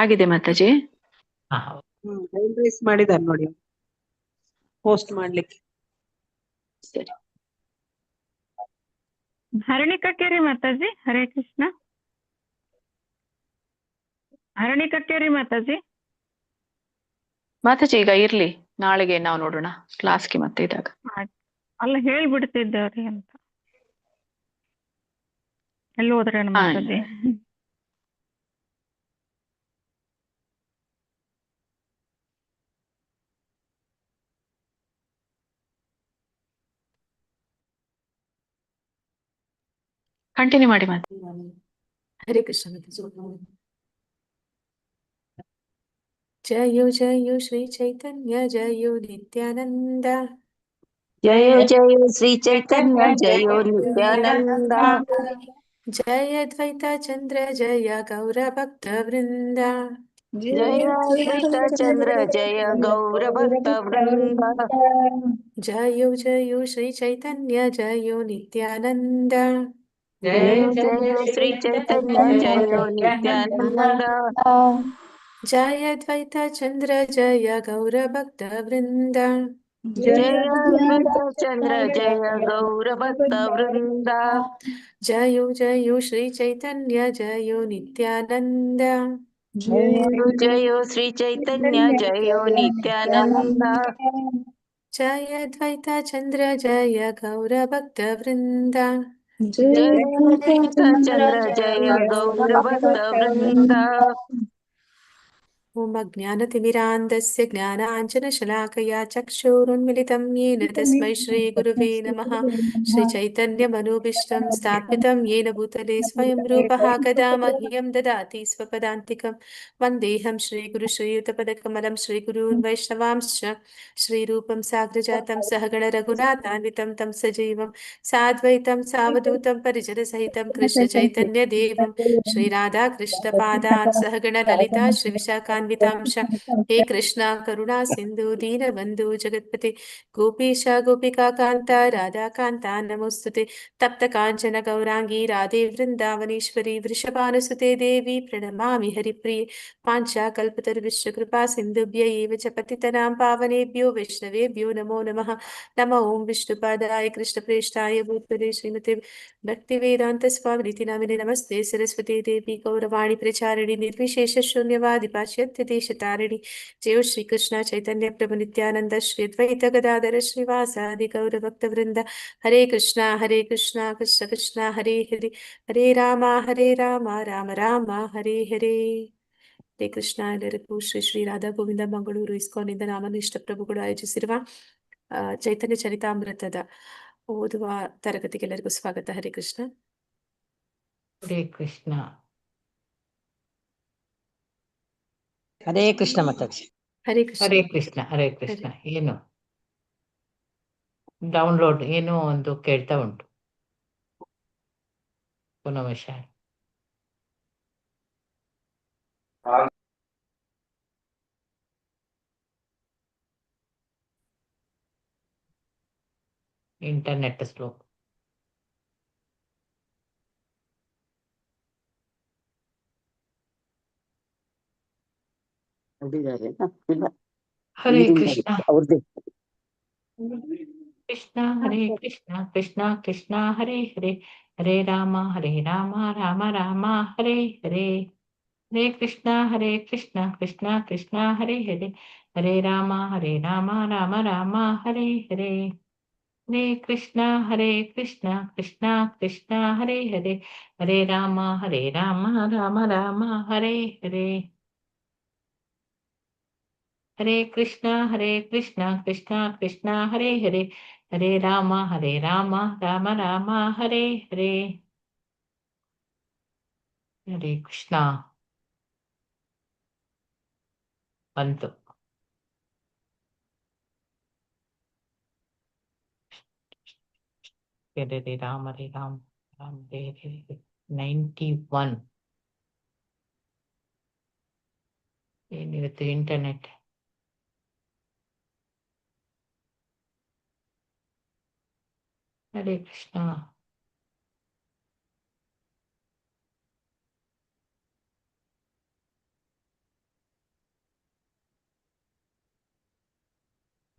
ಆಗಿದೆ ಮಾತಾಜಿ. ಹಾ hand raise ಮಾಡಿದಾರೆ ನೋಡಿ ಪೋಸ್ಟ್ ಮಾಡ್ಲಿಕ್ಕೆ. ಸರಿ. ಹರಣಿಕಕ್ಕೇರಿ ಮಾತಾಜಿ. ಹರೇ ಕೃಷ್ಣ. ಹರಣಿಕಕ್ಕೇರಿ ಮಾತಾಜಿ. ಮಾತಾಜಿ ಈಗ ಇರ್ಲಿ, ನಾಳೆಗೆ ನಾವು ನೋಡೋಣ ಕ್ಲಾಸ್ಗೆ ಮತ್ತೆ ಇದ್ದಾಗ. ಅಲ್ಲ ಹೇಳ್ಬಿಡ್ತಿದ್ದವ್ರಿ ಅಂತ. ಎಲ್ಲಿ ಹೋದ್ರೇನು ಮಾತಾಜಿ? ಕಂಟಿನ್ಯೂ ಮಾಡಿ ಮಾತು. ಹರೇ ಕೃಷ್ಣ. ಜಯೋ ಜಯೋ ಶ್ರೀ ಚೈತನ್ಯ ಜಯೋ ನಿತ್ಯಾನಂದ. ಜಯ ಜಯ ಶ್ರೀ ಚೈತನ್ಯ ಜಯೋ ನಿತ್ಯಾನಂದ. ಜಯ ದ್ವೈತ ಚಂದ್ರ ಜಯ ಗೌರ ಭಕ್ತ ವೃಂದ. ಜಯ ದ್ವೈತ ಚಂದ್ರ ಜಯ ಗೌರ ಭಕ್ತ ವೃಂದ. ಜಯೋ ಜಯೋ ಶ್ರೀ ಚೈತನ್ಯ ಜಯೋ ನಿತ್ಯಾನಂದ. ಜಯ ಜಯ ಶ್ರೀ ಚೈತನ್ಯ ಜಯೋ ನಿತ್ಯಾನಂದ. ಜಯ ದ್ವೈತ ಚಂದ್ರ ಜಯ ಗೌರ ಭಕ್ತ ವೃಂದ. ಜಯ ದ್ವೈತ ಚಂದ್ರ ಜಯ ಗೌರ ಭಕ್ತ ವೃಂದ. ಜಯೋ ಜಯೋ ಶ್ರೀ ಚೈತನ್ಯ ಜಯೋ ನಿತ್ಯಾನಂದ. ಜಯ ಜಯೋ ಶ್ರೀ ಚೈತನ್ಯ ಜಯೋ ನಿತ್ಯಾನಂದ. ಜಯ ದ್ವೈತ ಚಂದ್ರ ಜಯ ಗೌರ ಭಕ್ತ ವೃಂದ. ಜಯ ದ್ವೈತ ಚಂದ್ರ ಜಯ ಗೌರ ಭಕ್ತ ವೃಂದ. ಓಂ ಅಜ್ಞಾನತಿಮಿರಾಂಧಸ್ಯ ಜ್ಞಾನಾಂಜನಶಲಾಕಯಾ ಚಕ್ಷುರುನ್ಮಿಲಿತಂ ಯೇನ ತಸ್ಮೈ ಶ್ರೀ ಗುರುವೇ ನಮಃ. ಶ್ರೀ ಚೈತನ್ಯಮನೋಭೀಷ್ಟಂ ಸ್ಥಾಪಿತಂ ಯೇನ ಭೂತಲೆ ಸ್ವಯಂ ರೂಪಃ ಕದಾ ಮಹ್ಯಂ ದದಾತಿ ಸ್ವಪದಾಂತಿಕಂ. ವಂದೇಹಂ ಶ್ರೀಗುರು ಶ್ರೀಯುತಪದಕಮಲಂ ಶ್ರೀಗುರೂನ್ ವೈಷ್ಣವಾಂಶ್ಚ ಶ್ರೀರೂಪಂ ಸಾಗ್ರಜಾತಂ ಸಹಗಣ ರಘುನಾಥಾನ್ವಿತಂ ತಂ ಸಜೀವಂ ಸಾದ್ವೈತಂ ಸಾವಧೂತಂ ಪರಿಜನಸಹಿತಂ ಕೃಷ್ಣ ಚೈತನ್ಯ ದೇವಂ ಶ್ರೀರಾಧಾ ಕೃಷ್ಣ ಪಾದಾನ್ ಸಹಗಣ ಲಲಿತಾ ಶ್ರೀ ವಿಶಾಖಾನ್ವಿತಾಂಶ. ಹೇ ಕೃಷ್ಣ ಕರುಣಾ ಸಿಂಧು ದೀನಬಂಧು ಜಗತ್ಪತಿ ಗೋಪೀಶ ಗೋಪಿಕಾ ಕಾಂತ ರಾಧಾಕಾಂತ ನಮೋಸ್ತುತೆ. ತಪ್ತ ಕಾಂಚನ ಗೌರಾಂಗಿ ರಾಧೆ ವೃಂದಾವನೇಶ್ವರಿ ವೃಷಭಾನುಸುತೆ ದೇವಿ ಪ್ರಣಮಾಮಿ ಹರಿಪ್ರಿಯೆ. ಪಾಂಚಾಕಲ್ಪತರುಶ್ಚ ಕೃಪಾ ಸಿಂಧುಭ್ಯ ಏವ ಚ ಪತಿತನಾಂ ಪಾವನೇಭ್ಯೋ ವೈಷ್ಣವೇಭ್ಯೋ ನಮೋ ನಮಃ. ನಮೋ ಓಂ ವಿಷ್ಣುಪಾದಾಯ ಕೃಷ್ಣಪ್ರೇಷ್ಠಾಯ ಭೂತಲೆ ಶ್ರೀಮತೆ ಭಕ್ತಿವೇದಾಂತ ಸ್ವಾಮಿನಿತಿ ನಾಮಿನೆ ನಮಸ್ತೆ ಸರಸ್ವತಿ ದೇವಿ ಗೌರವಾಣಿ ಪ್ರಚಾರಿಣಿ ನಿರ್ವಿಶೇಷ ಶೂನ್ಯವಾದಿ ಪಾಶ್ಚಾತ್ಯ ದೇಶತಾರಿಣಿ. ಜಯ ಶ್ರೀ ಕೃಷ್ಣ ಚೈತನ್ಯ ಪ್ರಭು ನಿತ್ಯಾನಂದ ಶ್ರೀ ಅದ್ವೈತ ಗದಾಧರ ಶ್ರೀವಾಸಾದಿ ಗೌರ ಭಕ್ತ ವೃಂದ. ಹರೇ ಕೃಷ್ಣ ಕೃಷ್ಣ ಕೃಷ್ಣ ಹರೇ ಹರೇ ಹರೇ ರಾಮ ರಾಮ ರಾಮ ಹರೇ ಹರೇ. ಹರೇ ಕೃಷ್ಣ. ಎಲ್ಲರಿಗೂ ಶ್ರೀ ಶ್ರೀ ರಾಧಾ ಗೋವಿಂದ ಮಂಗಳೂರು ಇಸ್ಕಾನ್ನಿಂದ ನಾಮನಿಷ್ಠ ಪ್ರಭುಗಳು ಆಯೋಜಿಸಿರುವ ಚೈತನ್ಯ ಚರಿತಾಮೃತದ ಓದುವ ತರಗತಿಗೆ ಎಲ್ಲರಿಗೂ ಸ್ವಾಗತ. ಹರೇ ಕೃಷ್ಣ. ಹರೇ ಕೃಷ್ಣ. ಹರೇ ಕೃಷ್ಣ ಮಾತಾಜಿ. ಹರೇ ಕೃಷ್ಣ. ಹರೇ ಕೃಷ್ಣ. ಹರೇ ಕೃಷ್ಣ. ಏನು ಡೌನ್ಲೋಡ್ ಏನೋ ಒಂದು ಕೇಳ್ತಾ ಉಂಟು ಪುನಃ. Internet slow. ಹರೇ ಕೃಷ್ಣ. ಕೃಷ್ಣ ಹರೇ ಕೃಷ್ಣ ಕೃಷ್ಣ ಕೃಷ್ಣ ಹರೇ ಹರೇ ಹರೇ ರಾಮ ರಾಮ ರಾಮ ಹರೇ ಹರೇ. ಹರೇ ಕೃಷ್ಣ ಕೃಷ್ಣ ಕೃಷ್ಣ ಹರೇ ಹರೇ ಹರೇ ರಾಮ ರಾಮ ರಾಮ ಹರೇ ಹರೇ. ಹರೇ ಕೃಷ್ಣ ಕೃಷ್ಣ ಕೃಷ್ಣ ಹರೇ ಹರೇ ಹರೇ ರಾಮ ರಾಮ ರಾಮ ಹರೇ ಹರೇ. ಹರೇ ಕೃಷ್ಣ ಕೃಷ್ಣ ಕೃಷ್ಣ ಹರೇ ಹರೇ ಹರೇ ರಾಮ ರಾಮ ರಾಮ ಹರೇ ಹರೇ. ಹರೇ ಕೃಷ್ಣ ಬಂತು. ಹರೇ ರಾಮ ರಾಮ ಹರೇ ಹರೇ 91. ಏನಿರುತ್ತೆ ಇಂಟರ್ನೆಟ್. ಹರೇ ಕೃಷ್ಣ.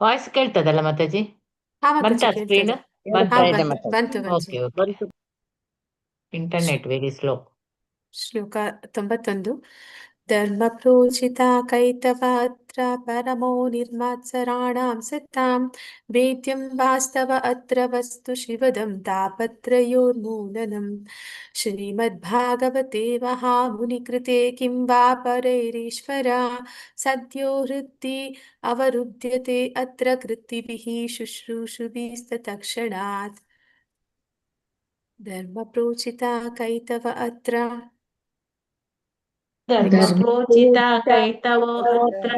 ವಾಯ್ಸ್ ಕೇಳ್ತದಲ್ಲ ಮಾತಾಜಿ? ಹಾ ಮಾತಾಜಿ ಬಂತಾ ಸ್ಕ್ರೀನ್? ಕೇಳ್ತದೆ. ಬಂತಾ? ಹಾ ಇದೆ ಬಂತು ಮಾತಾಜಿ. ಬಂತು okay okay. Internet very slow. ಶ್ಲೋಕ 91 ಧರ್ಮ ಪ್ರೋಚಿತ ಕೈತವಾತ್ರ ಪರಮೋ ನಿರ್ಮಾತ್ಸರಾಣಾಂ ಸತ್ತಾಂ ವೇದ್ಯಂ ವಾಸ್ತವ ಅತ್ರ ವಸ್ತು ಶಿವದಂ ತಾಪತ್ರಯೋರ್ಮೂಲನಂ ಶ್ರೀಮದ್ಭಾಗವತೆ ಮಹಾಮುನಿಕೃತೆ ಕಿಂ ವಾ ಪರೈರೀಶ್ವರ ಸದ್ಯೋ ಹೃದಿ ಅವರುಧ್ಯತೆ ಅತ್ರ ಕೃತಿಭಿಃ ಶುಶ್ರೂಷುಭಿಸ್ತತ್ಕ್ಷಣಾತ್ ಧರ್ಮ ಪ್ರೋಚಿತ ಕೈತವ ಅತ್ರ ಧರ್ಮ ಪ್ರೋಚಿತ ಕೈತವೋ ಅತ್ರ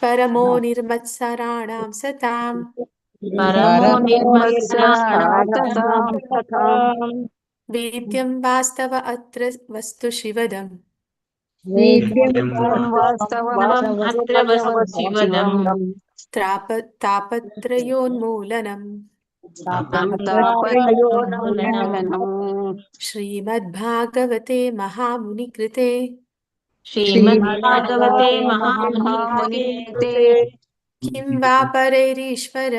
ಪರಮೋ ನಿರ್ಮತ್ಸರಾಣಾಂ ಸತಾಂ ಪರಮೋ ನಿರ್ಮತ್ಸರಾಣಾಂ ಸತಾಂ ವೇದ್ಯಂ ವಾಸ್ತವ ಅತ್ರ ವಸ್ತು ಶಿವದಂ ವಾಸ್ತವಂ ಅತ್ರ ವಸ್ತು ಶಿವದಂ ತಾಪತ್ರಯೋನ್ಮೂಲನಂ ತಾಪತ್ರಯೋನ್ಮೂಲನಂ ಶ್ರೀಮದ್ಭಾಗವತೆ ಮಹಾಮುನಿಕೃತೆ ಶ್ರೀಮದ್ಭಾಗವತೆ ಮಹಾಮುನಿಕೃತೆ ಕಿಂ ವಾ ಪರೈರೀಶ್ವರ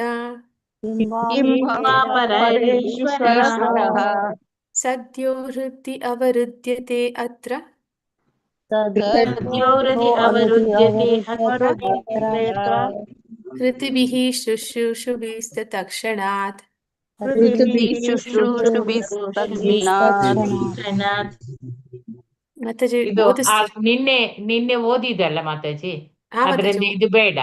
ಕಿಂ ವಾ ಪರೈರೀಶ್ವರಃ ಸದ್ಯೋ ಹೃದಿ ಅವರುಧ್ಯತೆ ಅತ್ರ ಸದ್ಯೋರಧಿ ಅವರುದ್ಯತೆ ಅತ್ರ ಕೃತಿಭಿಃ ಶುಶ್ರೂಷುಭಿಸ್ತತ್ಕ್ಷಣಾತ್ ಶುಶ್ರೂಷುಭಿಸ್ತತ್ಕ್ಷಣಾತ್. ಮಾತಾಜಿ ಇದು ಓದಿಸ್ತೀರಾ? ನಿನ್ನೆ ಓದಿದಲ್ಲ ಮಾತಾಜಿ, ಹಾ ಅದರಿಂದ ಮಾತಾಜಿ ಇದು ಬೇಡ.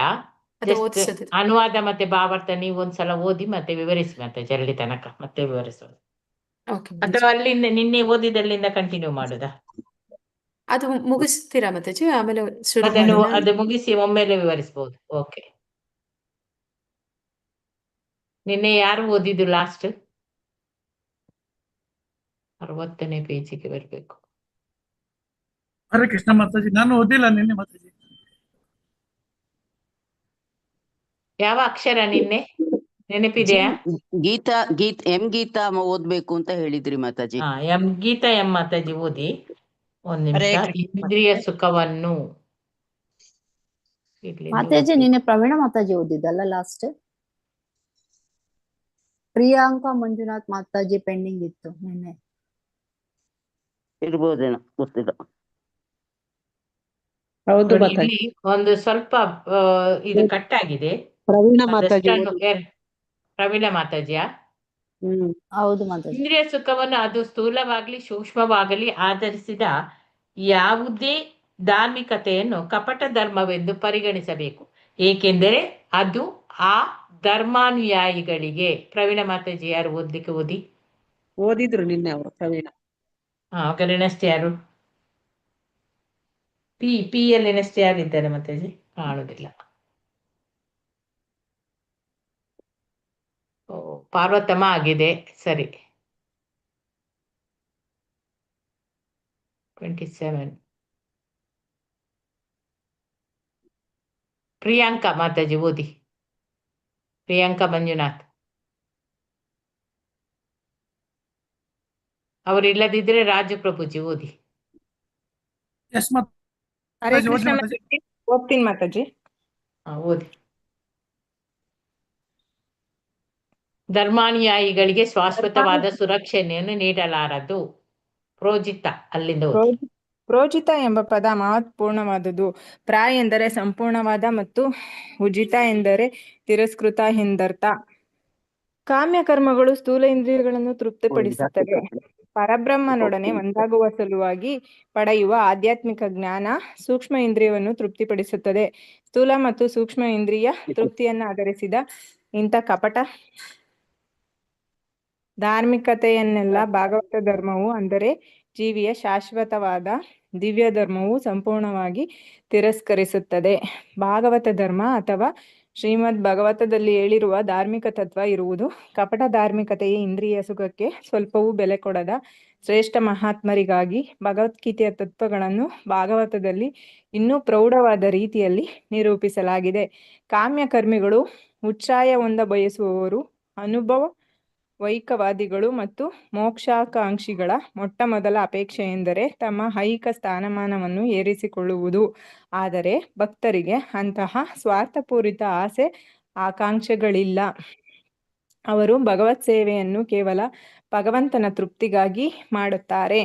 ಅದು ಜಸ್ಟ್ ಓದಿಸೋದು. ಅನುವಾದ ಮತ್ತೆ ಭಾವಾರ್ಥ ನೀವು ಒಂದ್ಸಲ ಓದಿ ಮತ್ತೆ ವಿವರಿಸಿ ಮಾತಾಜಿ, ಅಲ್ಲಿ ತನಕ ಮತ್ತೆ ವಿವರಿಸೋದು. ಓಕೆ ಅಥವಾ ಅಲ್ಲಿಂದ ನಿನ್ನೆ ಓದಿದಲ್ಲಿಂದ ಕಂಟಿನ್ಯೂ ಮಾಡುದಾ? ಅದು ಮುಗಿಸ್ತೀರಾ ಮಾತಾಜಿ? ಆಮೇಲೆ ಶುರು ಅದನ್ನು ಮಾಡೋಣ. ಅದು ಮುಗಿಸಿ ಒಮ್ಮೆಲೆ ವಿವರಿಸಬಹುದು. ಓಕೆ. ನಿನ್ನೆ ಯಾರು ಓದಿದ್ದು ಲಾಸ್ಟ್? 60ನೇ ಪೇಜಿಗೆ ಬರಬೇಕು. ಹರೇ ಕೃಷ್ಣ ಮಾತಾಜಿ, ನಾನು ಓದಿಲ್ಲ ನಿನ್ನೆ ಮಾತಾಜಿ. ಯಾವ ಅಕ್ಷರ ನಿನ್ನೆ ನೆನಪಿದೆಯಾ? ಗೀತಾ ಓದ್ಬೇಕು ಅಂತ ಹೇಳಿದ್ರಿ ಮಾತಾಜಿ. ಗೀತಾ ಎಂ ಮಾತಾಜಿ ಓದಿ. ಒಂದ್ ಹರೇ ನಿಮಿಷ. ಕೃಷ್ಣ ಇಂದ್ರಿಯ ಸುಖವನ್ನು ಮಾತಾಜಿ ನಿನ್ನೆ ಪ್ರವೀಣ ಮಾತಾಜಿ ಓದಿದ್ದಲ್ಲ ಲಾಸ್ಟ್? ಪ್ರಿಯಾಂಕಾ ಮಂಜುನಾಥ್ ಮಾತಾಜಿ ಪೆಂಡಿಂಗ್ ಇತ್ತು ನಿನ್ನೆ. ಇರ್ಬೋದೇನೋ, ಗೊತ್ತಿಲ್ಲ. ಹೌದು ನೋಡಿ, ಮಾತಾಜಿ. ಇಲ್ಲಿ ಒಂದು ಸ್ವಲ್ಪ ಇದು ಕಟ್ ಆಗಿದೆ. ಪ್ರವೀಣ ಮಾತಾಜಿ ಪ್ರವೀಣ ಮಾತಾಜಿಯ ಹೌದು ಮಾತಾಜಿ. ಇಂದ್ರಿಯ ಸುಖವನ್ನು ಅದು ಸ್ಥೂಲವಾಗಲಿ ಸೂಕ್ಷ್ಮವಾಗಲಿ ಆಧರಿಸಿದ ಯಾವುದೇ ಧಾರ್ಮಿಕತೆಯನ್ನು ಕಪಟ ಧರ್ಮವೆಂದು ಪರಿಗಣಿಸಬೇಕು, ಏಕೆಂದರೆ ಅದು ಆ ಧರ್ಮಾನುಯಾಯಿಗಳಿಗೆ. ಪ್ರವೀಣ ಮಾತಾಜಿ ಯಾರು ಓದ್ಲಿಕ್ಕೆ ಓದಿದ್ರು ನಿನ್ನೆ ಅವರು ಪ್ರವೀಣ. ಹಾಗಾದ್ರೆ ನೆಕ್ಸ್ಟ್ ಯಾರು? ಪಿ ಅಲ್ಲಿ ನೆಕ್ಸ್ಟ್ ಯಾರಿದ್ದಾರೆ ಮಾತಾಜಿ? ಕಾಣುದಿಲ್ಲ. ಪಾರ್ವತಮ್ಮ ಆಗಿದೆ, ಸರಿ. 27. ಪ್ರಿಯಾಂಕಾ ಮಾತಾಜಿ ಓದಿ. ಪ್ರಿಯಾಂಕಾ ಮಂಜುನಾಥ್ ಅವರು ಇಲ್ಲದಿದ್ರೆ ರಾಜು ಪ್ರಭುಜಿ ಓದಿ. ಎಸ್ ಮಾತಾಜಿ, ಓದ್ಲಿ ಮಾತಾಜಿ. ಓದ್ತೀನಿ ಮಾತಾಜಿ. ಓದಿ. ಧರ್ಮಾನುಯಾಯಿಗಳಿಗೆ ಶಾಶ್ವತವಾದ ಸುರಕ್ಷೆಯನ್ನು ನೀಡಲಾರದು. ಪ್ರೋಜಿತ ಅಲ್ಲಿಂದ ಓದಿ. ಪ್ರೋಜಿತ ಎಂಬ ಪದ ಮಹತ್ವಪೂರ್ಣವಾದುದು. ಪ್ರಾಯ ಎಂದರೆ ಸಂಪೂರ್ಣವಾದ ಮತ್ತು ಉಜಿತ ಎಂದರೆ ತಿರಸ್ಕೃತ ಎಂದರ್ಥ. ಕಾಮ್ಯ ಕರ್ಮಗಳು ಸ್ಥೂಲ ಇಂದ್ರಿಯಗಳನ್ನು ತೃಪ್ತಿಪಡಿಸುತ್ತವೆ. ಪರಬ್ರಹ್ಮನೊಡನೆ ಒಂದಾಗುವ ಸಲುವಾಗಿ ಪಡೆಯುವ ಆಧ್ಯಾತ್ಮಿಕ ಜ್ಞಾನ ಸೂಕ್ಷ್ಮ ಇಂದ್ರಿಯವನ್ನು ತೃಪ್ತಿಪಡಿಸುತ್ತದೆ. ಸ್ಥೂಲ ಮತ್ತು ಸೂಕ್ಷ್ಮ ಇಂದ್ರಿಯ ತೃಪ್ತಿಯನ್ನು ಆಧರಿಸಿದ ಇಂಥ ಕಪಟ ಧಾರ್ಮಿಕತೆಯನ್ನೆಲ್ಲ ಭಾಗವತ ಧರ್ಮವು, ಅಂದರೆ ಜೀವಿಯ ಶಾಶ್ವತವಾದ ದಿವ್ಯ ಧರ್ಮವು ಸಂಪೂರ್ಣವಾಗಿ ತಿರಸ್ಕರಿಸುತ್ತದೆ. ಭಾಗವತ ಧರ್ಮ ಅಥವಾ ಶ್ರೀಮದ್ ಭಾಗವತದಲ್ಲಿ ಹೇಳಿರುವ ಧಾರ್ಮಿಕ ತತ್ವ ಇರುವುದು ಕಪಟ ಧಾರ್ಮಿಕತೆಯ ಇಂದ್ರಿಯ ಸುಖಕ್ಕೆ ಸ್ವಲ್ಪವೂ ಬೆಲೆ ಕೊಡದ ಶ್ರೇಷ್ಠ ಮಹಾತ್ಮರಿಗಾಗಿ ಭಗವದ್ಗೀತೆಯ ತತ್ವಗಳನ್ನು ಭಾಗವತದಲ್ಲಿ ಇನ್ನೂ ಪ್ರೌಢವಾದ ರೀತಿಯಲ್ಲಿ ನಿರೂಪಿಸಲಾಗಿದೆ. ಕಾಮ್ಯ ಕರ್ಮಿಗಳು ಉಚ್ಛ್ರಾಯ ಹೊಂದ ಬಯಸುವವರು, ಅನುಭವ ವೈಕವಾದಿಗಳು ಮತ್ತು ಮೋಕ್ಷಾಕಾಂಕ್ಷಿಗಳ ಮೊಟ್ಟಮೊದಲ ಅಪೇಕ್ಷೆ ಎಂದರೆ ತಮ್ಮ ಐಹಿಕ ಸ್ಥಾನಮಾನವನ್ನು ಏರಿಸಿಕೊಳ್ಳುವುದು. ಆದರೆ ಭಕ್ತರಿಗೆ ಅಂತಹ ಸ್ವಾರ್ಥಪೂರಿತ ಆಸೆ ಆಕಾಂಕ್ಷೆಗಳಿಲ್ಲ. ಅವರು ಭಗವತ್ ಸೇವೆಯನ್ನು ಕೇವಲ ಭಗವಂತನ ತೃಪ್ತಿಗಾಗಿ ಮಾಡುತ್ತಾರೆ.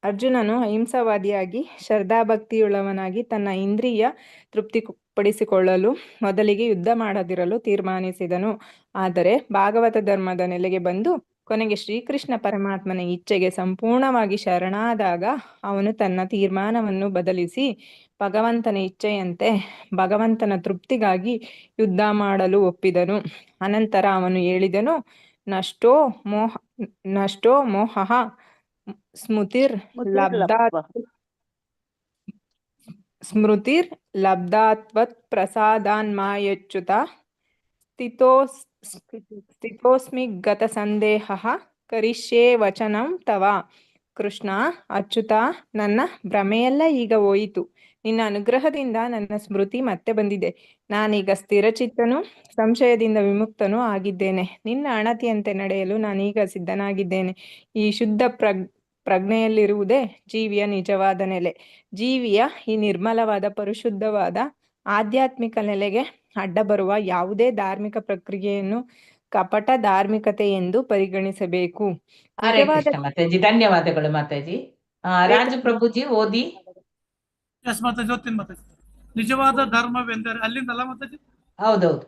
ಅರ್ಜುನನು ಅಹಿಂಸಾವಾದಿಯಾಗಿ ಶ್ರದ್ಧಾಭಕ್ತಿಯುಳ್ಳವನಾಗಿ ತನ್ನ ಇಂದ್ರಿಯ ತೃಪ್ತಿಪಡಿಸಿಕೊಳ್ಳಲು ಮೊದಲಿಗೆ ಯುದ್ಧ ಮಾಡದಿರಲು ತೀರ್ಮಾನಿಸಿದನು. ಆದರೆ ಭಾಗವತ ಧರ್ಮದ ನೆಲೆಗೆ ಬಂದು ಕೊನೆಗೆ ಶ್ರೀಕೃಷ್ಣ ಪರಮಾತ್ಮನ ಇಚ್ಛೆಗೆ ಸಂಪೂರ್ಣವಾಗಿ ಶರಣಾದಾಗ ಅವನು ತನ್ನ ತೀರ್ಮಾನವನ್ನು ಬದಲಿಸಿ ಭಗವಂತನ ಇಚ್ಛೆಯಂತೆ ಭಗವಂತನ ತೃಪ್ತಿಗಾಗಿ ಯುದ್ಧ ಮಾಡಲು ಒಪ್ಪಿದನು. ಅನಂತರ ಅವನು ಹೇಳಿದನು, ನಷ್ಟೋ ಮೋಹಃ ಸ್ಮೃತಿರ್ ಲಬ್ಧಾತ್ವತ್ ಪ್ರಸಾದಾನ್ಮಾಯಚ್ಯುತ ಸ್ಥಿತೋಸ್ಮಿ ಗತ ಸಂದೇಹಃ ಕರಿಷ್ಯೇ ವಚನಂ ತವ. ಕೃಷ್ಣ, ಅಚ್ಯುತ, ನನ್ನ ಭ್ರಮೆಯೆಲ್ಲ ಈಗ ಹೋಯಿತು. ನಿನ್ನ ಅನುಗ್ರಹದಿಂದ ನನ್ನ ಸ್ಮೃತಿ ಮತ್ತೆ ಬಂದಿದೆ. ನಾನೀಗ ಸ್ಥಿರಚಿತ್ತನು, ಸಂಶಯದಿಂದ ವಿಮುಕ್ತನೂ ಆಗಿದ್ದೇನೆ. ನಿನ್ನ ಅಣತಿಯಂತೆ ನಡೆಯಲು ನಾನೀಗ ಸಿದ್ಧನಾಗಿದ್ದೇನೆ. ಈ ಶುದ್ಧ ಪ್ರಜ್ಞೆಯಲ್ಲಿರುವುದೇ ಜೀವಿಯ ನಿಜವಾದ ನೆಲೆ. ಜೀವಿಯ ಈ ನಿರ್ಮಲವಾದ ಪರಿಶುದ್ಧವಾದ ಆಧ್ಯಾತ್ಮಿಕ ನೆಲೆಗೆ ಅಡ್ಡ ಬರುವ ಯಾವುದೇ ಧಾರ್ಮಿಕ ಪ್ರಕ್ರಿಯೆಯನ್ನು ಕಪಟ ಧಾರ್ಮಿಕತೆ ಎಂದು ಪರಿಗಣಿಸಬೇಕು. ಹರೇ ಕೃಷ್ಣ ಮಾತಾಜಿ, ಧನ್ಯವಾದಗಳು ಮಾತಾಜಿ. ರಾಜು ಪ್ರಭುಜಿ ಓದಿ. ಎಸ್ ಮಾತಾಜಿ, ಓದ್ತೀನಿ ಮಾತಾಜಿ. ನಿಜವಾದ ಧರ್ಮವೆಂದರೆ ಅಲ್ಲಿಂದಲ್ಲ ಮಾತಾಜಿ? ಹೌದೌದು.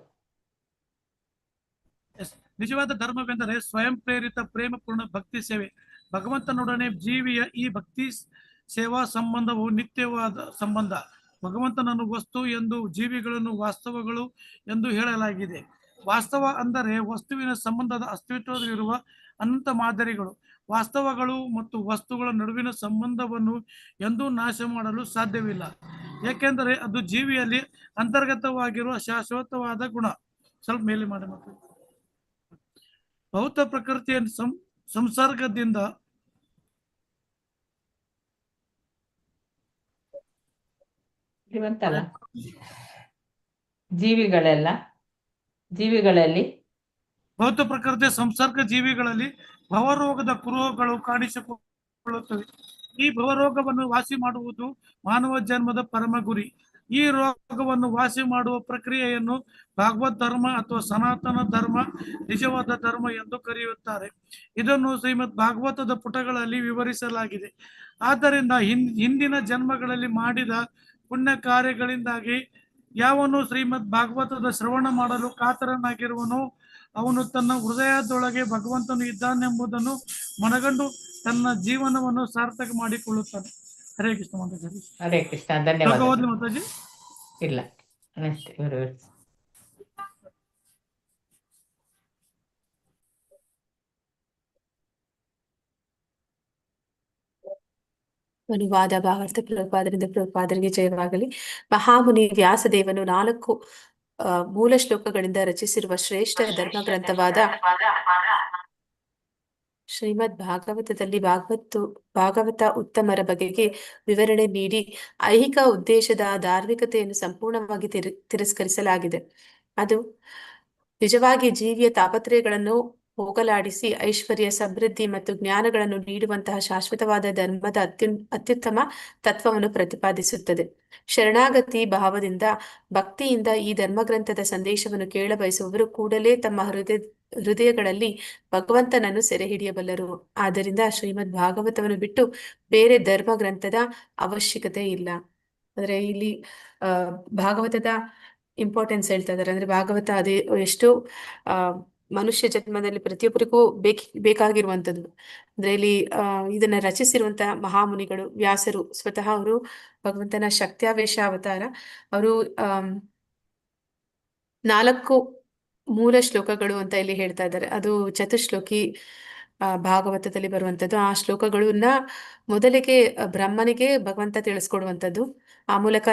ನಿಜವಾದ ಧರ್ಮವೆಂದರೆ ಸ್ವಯಂ ಪ್ರೇರಿತ ಪ್ರೇಮಪೂರ್ಣ ಭಕ್ತಿ ಸೇವೆ. ಭಗವಂತನೊಡನೆ ಜೀವಿಯ ಈ ಭಕ್ತಿ ಸೇವಾ ಸಂಬಂಧವು ನಿತ್ಯವಾದ ಸಂಬಂಧ. ಭಗವಂತನನ್ನು ವಸ್ತು ಎಂದು, ಜೀವಿಗಳನ್ನು ವಾಸ್ತವಗಳು ಎಂದು ಹೇಳಲಾಗಿದೆ. ವಾಸ್ತವ ಅಂದರೆ ವಸ್ತುವಿನ ಸಂಬಂಧದ ಅಸ್ತಿತ್ವದಲ್ಲಿರುವ ಅನಂತ ಮಾದರಿಗಳು. ವಾಸ್ತವಗಳು ಮತ್ತು ವಸ್ತುಗಳ ನಡುವಿನ ಸಂಬಂಧವನ್ನು ಎಂದೂ ನಾಶ ಮಾಡಲು ಸಾಧ್ಯವಿಲ್ಲ, ಏಕೆಂದರೆ ಅದು ಜೀವಿಯಲ್ಲಿ ಅಂತರ್ಗತವಾಗಿರುವ ಶಾಶ್ವತವಾದ ಗುಣ. ಸ್ವಲ್ಪ ಮೇಲೆ ಮಾಡಿ ಮತ್ತು ಭೌತ ಪ್ರಕೃತಿಯ ಸಂಸರ್ಗದಿಂದ ಜೀವಿಗಳಲ್ಲಿ ಭೌತ ಪ್ರಕೃತಿಯ ಸಂಸರ್ಗ ಜೀವಿಗಳಲ್ಲಿ ಭವರೋಗದ ಕುರುಹುಗಳು ಕಾಣಿಸಿಕೊಳ್ಳುತ್ತವೆ. ಈ ಭವರೋಗವನ್ನು ವಾಸಿ ಮಾಡುವುದು ಮಾನವ ಜನ್ಮದ ಪರಮ ಗುರಿ. ಈ ರೋಗವನ್ನು ವಾಸಿ ಮಾಡುವ ಪ್ರಕ್ರಿಯೆಯನ್ನು ಭಾಗವತ್ ಧರ್ಮ ಅಥವಾ ಸನಾತನ ಧರ್ಮ, ನಿಜವಾದ ಧರ್ಮ ಎಂದು ಕರೆಯುತ್ತಾರೆ. ಇದನ್ನು ಶ್ರೀಮದ್ ಭಾಗವತದ ಪುಟಗಳಲ್ಲಿ ವಿವರಿಸಲಾಗಿದೆ. ಆದ್ದರಿಂದ ಹಿಂದಿನ ಜನ್ಮಗಳಲ್ಲಿ ಮಾಡಿದ ಪುಣ್ಯ ಕಾರ್ಯಗಳಿಂದಾಗಿ ಯಾವನು ಶ್ರೀಮದ್ ಭಾಗವತದ ಶ್ರವಣ ಮಾಡಲು ಕಾತರನಾಗಿರುವನೋ ಅವನು ತನ್ನ ಹೃದಯದೊಳಗೆ ಭಗವಂತನು ಇದ್ದಾನೆಂಬುದನ್ನು ಮನಗಂಡು ತನ್ನ ಜೀವನವನ್ನು ಸಾರ್ಥಕ ಮಾಡಿಕೊಳ್ಳುತ್ತಾನೆ. ಹರೇ ಕೃಷ್ಣ ಮಾತಾಜಿ. ಹರೇ ಕೃಷ್ಣ, ಧನ್ಯವಾದ ಮಾತಾಜಿ. ಇಲ್ಲ ಅನುವಾದ ಭಾವಾರ್ಥ ಪ್ರಭುಪಾದರಿಂದ ಪ್ರಭುಪಾದರಿಗೆ ಜಯವಾಗಲಿ. ಮಹಾಮುನಿ ವ್ಯಾಸದೇವನು 4 ಮೂಲ ಶ್ಲೋಕಗಳಿಂದ ರಚಿಸಿರುವ ಶ್ರೇಷ್ಠ ಧರ್ಮ ಗ್ರಂಥವಾದ ಶ್ರೀಮದ್ ಭಾಗವತದಲ್ಲಿ ಭಾಗವತ ಉತ್ತಮರ ಬಗೆಗೆ ವಿವರಣೆ ನೀಡಿ ಐಹಿಕ ಉದ್ದೇಶದ ಧಾರ್ಮಿಕತೆಯನ್ನು ಸಂಪೂರ್ಣವಾಗಿ ತಿರಸ್ಕರಿಸಲಾಗಿದೆ. ಅದು ನಿಜವಾಗಿ ಜೀವಿಯ ತಾಪತ್ರಯಗಳನ್ನು ಹೋಗಲಾಡಿಸಿ ಐಶ್ವರ್ಯ, ಸಮೃದ್ಧಿ ಮತ್ತು ಜ್ಞಾನಗಳನ್ನು ನೀಡುವಂತಹ ಶಾಶ್ವತವಾದ ಧರ್ಮದ ಅತ್ಯುತ್ತಮ ತತ್ವವನ್ನು ಪ್ರತಿಪಾದಿಸುತ್ತದೆ. ಶರಣಾಗತಿ ಭಾವದಿಂದ ಭಕ್ತಿಯಿಂದ ಈ ಧರ್ಮಗ್ರಂಥದ ಸಂದೇಶವನ್ನು ಕೇಳಬಯಸುವವರು ಕೂಡಲೇ ತಮ್ಮ ಹೃದಯಗಳಲ್ಲಿ ಭಗವಂತನನ್ನು ಸೆರೆ ಹಿಡಿಯಬಲ್ಲರು. ಆದ್ದರಿಂದ ಶ್ರೀಮದ್ ಭಾಗವತವನ್ನು ಬಿಟ್ಟು ಬೇರೆ ಧರ್ಮ ಗ್ರಂಥದ ಅವಶ್ಯಕತೆ ಇಲ್ಲ. ಅಂದ್ರೆ ಇಲ್ಲಿ ಭಾಗವತದ ಇಂಪಾರ್ಟೆನ್ಸ್ ಹೇಳ್ತಾ ಇದ್ದಾರೆ. ಅಂದ್ರೆ ಭಾಗವತ ಅದೇ ಎಷ್ಟೋ ಮನುಷ್ಯ ಜನ್ಮದಲ್ಲಿ ಪ್ರತಿಯೊಬ್ಬರಿಗೂ ಬೇಕಾಗಿರುವಂಥದ್ದು. ಅಂದ್ರೆ ಇಲ್ಲಿ ಇದನ್ನ ರಚಿಸಿರುವಂತಹ ಮಹಾಮುನಿಗಳು ವ್ಯಾಸರು ಸ್ವತಃ ಅವರು ಭಗವಂತನ ಶಕ್ತ್ಯಾವೇಶ ಅವತಾರ. ಅವರು 4 ಮೂಲ ಶ್ಲೋಕಗಳು ಅಂತ ಇಲ್ಲಿ ಹೇಳ್ತಾ ಇದ್ದಾರೆ. ಅದು ಚತುಶ್ಲೋಕಿ ಭಾಗವತದಲ್ಲಿ ಬರುವಂಥದ್ದು. ಆ ಶ್ಲೋಕಗಳನ್ನ ಮೊದಲಿಗೆ ಬ್ರಹ್ಮನಿಗೆ ಭಗವಂತ ತಿಳಿಸ್ಕೊಡುವಂಥದ್ದು. ಆ ಮೂಲಕ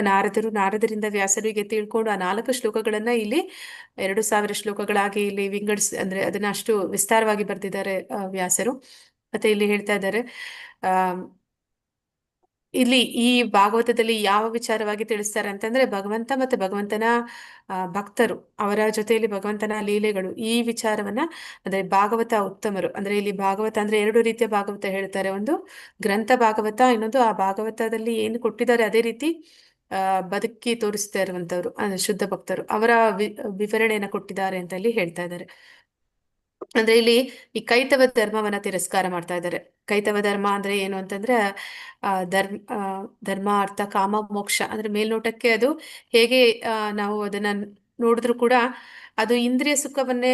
ನಾರದರಿಂದ ವ್ಯಾಸರಿಗೆ ತಿಳ್ಕೊಂಡು ಆ 4 ಶ್ಲೋಕಗಳನ್ನ ಇಲ್ಲಿ 2000 ಶ್ಲೋಕಗಳಾಗಿ ಇಲ್ಲಿ ಅಂದ್ರೆ ಅದನ್ನ ಅಷ್ಟು ವಿಸ್ತಾರವಾಗಿ ಬರೆದಿದ್ದಾರೆ ವ್ಯಾಸರು. ಮತ್ತೆ ಇಲ್ಲಿ ಹೇಳ್ತಾ ಇದ್ದಾರೆ ಇಲ್ಲಿ ಈ ಭಾಗವತದಲ್ಲಿ ಯಾವ ವಿಚಾರವಾಗಿ ತಿಳಿಸ್ತಾರೆ ಅಂತಂದ್ರೆ ಭಗವಂತ ಮತ್ತು ಭಗವಂತನ ಭಕ್ತರು ಅವರ ಜೊತೆಯಲ್ಲಿ ಭಗವಂತನ ಲೀಲೆಗಳು ಈ ವಿಚಾರವನ್ನ ಅಂದ್ರೆ ಭಾಗವತ ಉತ್ತಮರು ಅಂದ್ರೆ ಇಲ್ಲಿ ಭಾಗವತ ಅಂದ್ರೆ ಎರಡು ರೀತಿಯ ಭಾಗವತ ಹೇಳ್ತಾರೆ. ಒಂದು ಗ್ರಂಥ ಭಾಗವತ, ಇನ್ನೊಂದು ಆ ಭಾಗವತದಲ್ಲಿ ಏನು ಕೊಟ್ಟಿದ್ದಾರೆ ಅದೇ ರೀತಿ ಬದುಕಿ ತೋರಿಸ್ತಾ ಇರುವಂತವ್ರು ಅಂದ್ರೆ ಶುದ್ಧ ಭಕ್ತರು ಅವರ ವಿವರಣೆಯನ್ನ ಕೊಟ್ಟಿದ್ದಾರೆ ಅಂತ ಇಲ್ಲಿ ಹೇಳ್ತಾ ಇದ್ದಾರೆ. ಅಂದ್ರೆ ಇಲ್ಲಿ ಈ ಕೈತವ ಧರ್ಮವನ್ನ ತಿರಸ್ಕಾರ ಮಾಡ್ತಾ ಇದ್ದಾರೆ. ಕೈತವ ಧರ್ಮ ಅಂದ್ರೆ ಏನು ಅಂತಂದ್ರೆ ಧರ್ಮ ಅರ್ಥ ಕಾಮ ಮೋಕ್ಷ ಅಂದ್ರೆ ಮೇಲ್ನೋಟಕ್ಕೆ ಅದು ಹೇಗೆ ನಾವು ಅದನ್ನ ನೋಡಿದ್ರು ಕೂಡ ಅದು ಇಂದ್ರಿಯ ಸುಖವನ್ನೇ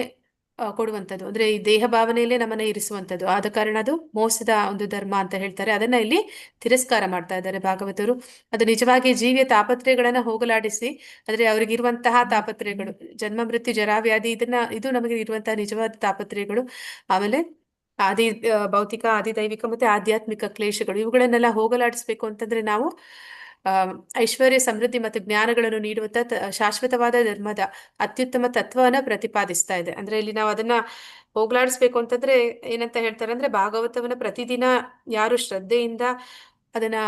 ಕೊಡುವಂಥದ್ದು ಅಂದ್ರೆ ಈ ದೇಹ ಭಾವನೆಯಲ್ಲೇ ನಮ್ಮನ್ನ ಇರಿಸುವಂಥದ್ದು. ಆದ ಕಾರಣ ಅದು ಮೋಸದ ಒಂದು ಧರ್ಮ ಅಂತ ಹೇಳ್ತಾರೆ. ಅದನ್ನ ಇಲ್ಲಿ ತಿರಸ್ಕಾರ ಮಾಡ್ತಾ ಇದ್ದಾರೆ ಭಾಗವತರು. ಅದು ನಿಜವಾಗಿ ಜೀವಿಯ ತಾಪತ್ರಯಗಳನ್ನ ಹೋಗಲಾಡಿಸಿ ಅಂದ್ರೆ ಅವ್ರಿಗಿರುವಂತಹ ತಾಪತ್ರಯಗಳು ಜನ್ಮ ಮೃತ್ಯು ಜರಾವ್ಯಾಧಿ ಇದು ನಮಗೆ ಇರುವಂತಹ ನಿಜವಾದ ತಾಪತ್ರಯಗಳು. ಆಮೇಲೆ ಭೌತಿಕ ಆದಿದೈವಿಕ ಮತ್ತೆ ಆಧ್ಯಾತ್ಮಿಕ ಕ್ಲೇಶಗಳು ಇವುಗಳನ್ನೆಲ್ಲ ಹೋಗಲಾಡಿಸ್ಬೇಕು ಅಂತಂದ್ರೆ ನಾವು ಐಶ್ವರ್ಯ ಸಮೃದ್ಧಿ ಮತ್ತು ಜ್ಞಾನಗಳನ್ನು ನೀಡುವಂತ ಶಾಶ್ವತವಾದ ಧರ್ಮದ ಅತ್ಯುತ್ತಮ ತತ್ವವನ್ನ ಪ್ರತಿಪಾದಿಸ್ತಾ ಇದೆ. ಅಂದ್ರೆ ಇಲ್ಲಿ ನಾವು ಅದನ್ನ ಹೋಗ್ಲಾಡಿಸ್ಬೇಕು ಅಂತಂದ್ರೆ ಏನಂತ ಹೇಳ್ತಾರೆ ಅಂದ್ರೆ ಭಾಗವತವನ್ನ ಪ್ರತಿದಿನ ಯಾರು ಶ್ರದ್ಧೆಯಿಂದ ಅದನ್ನ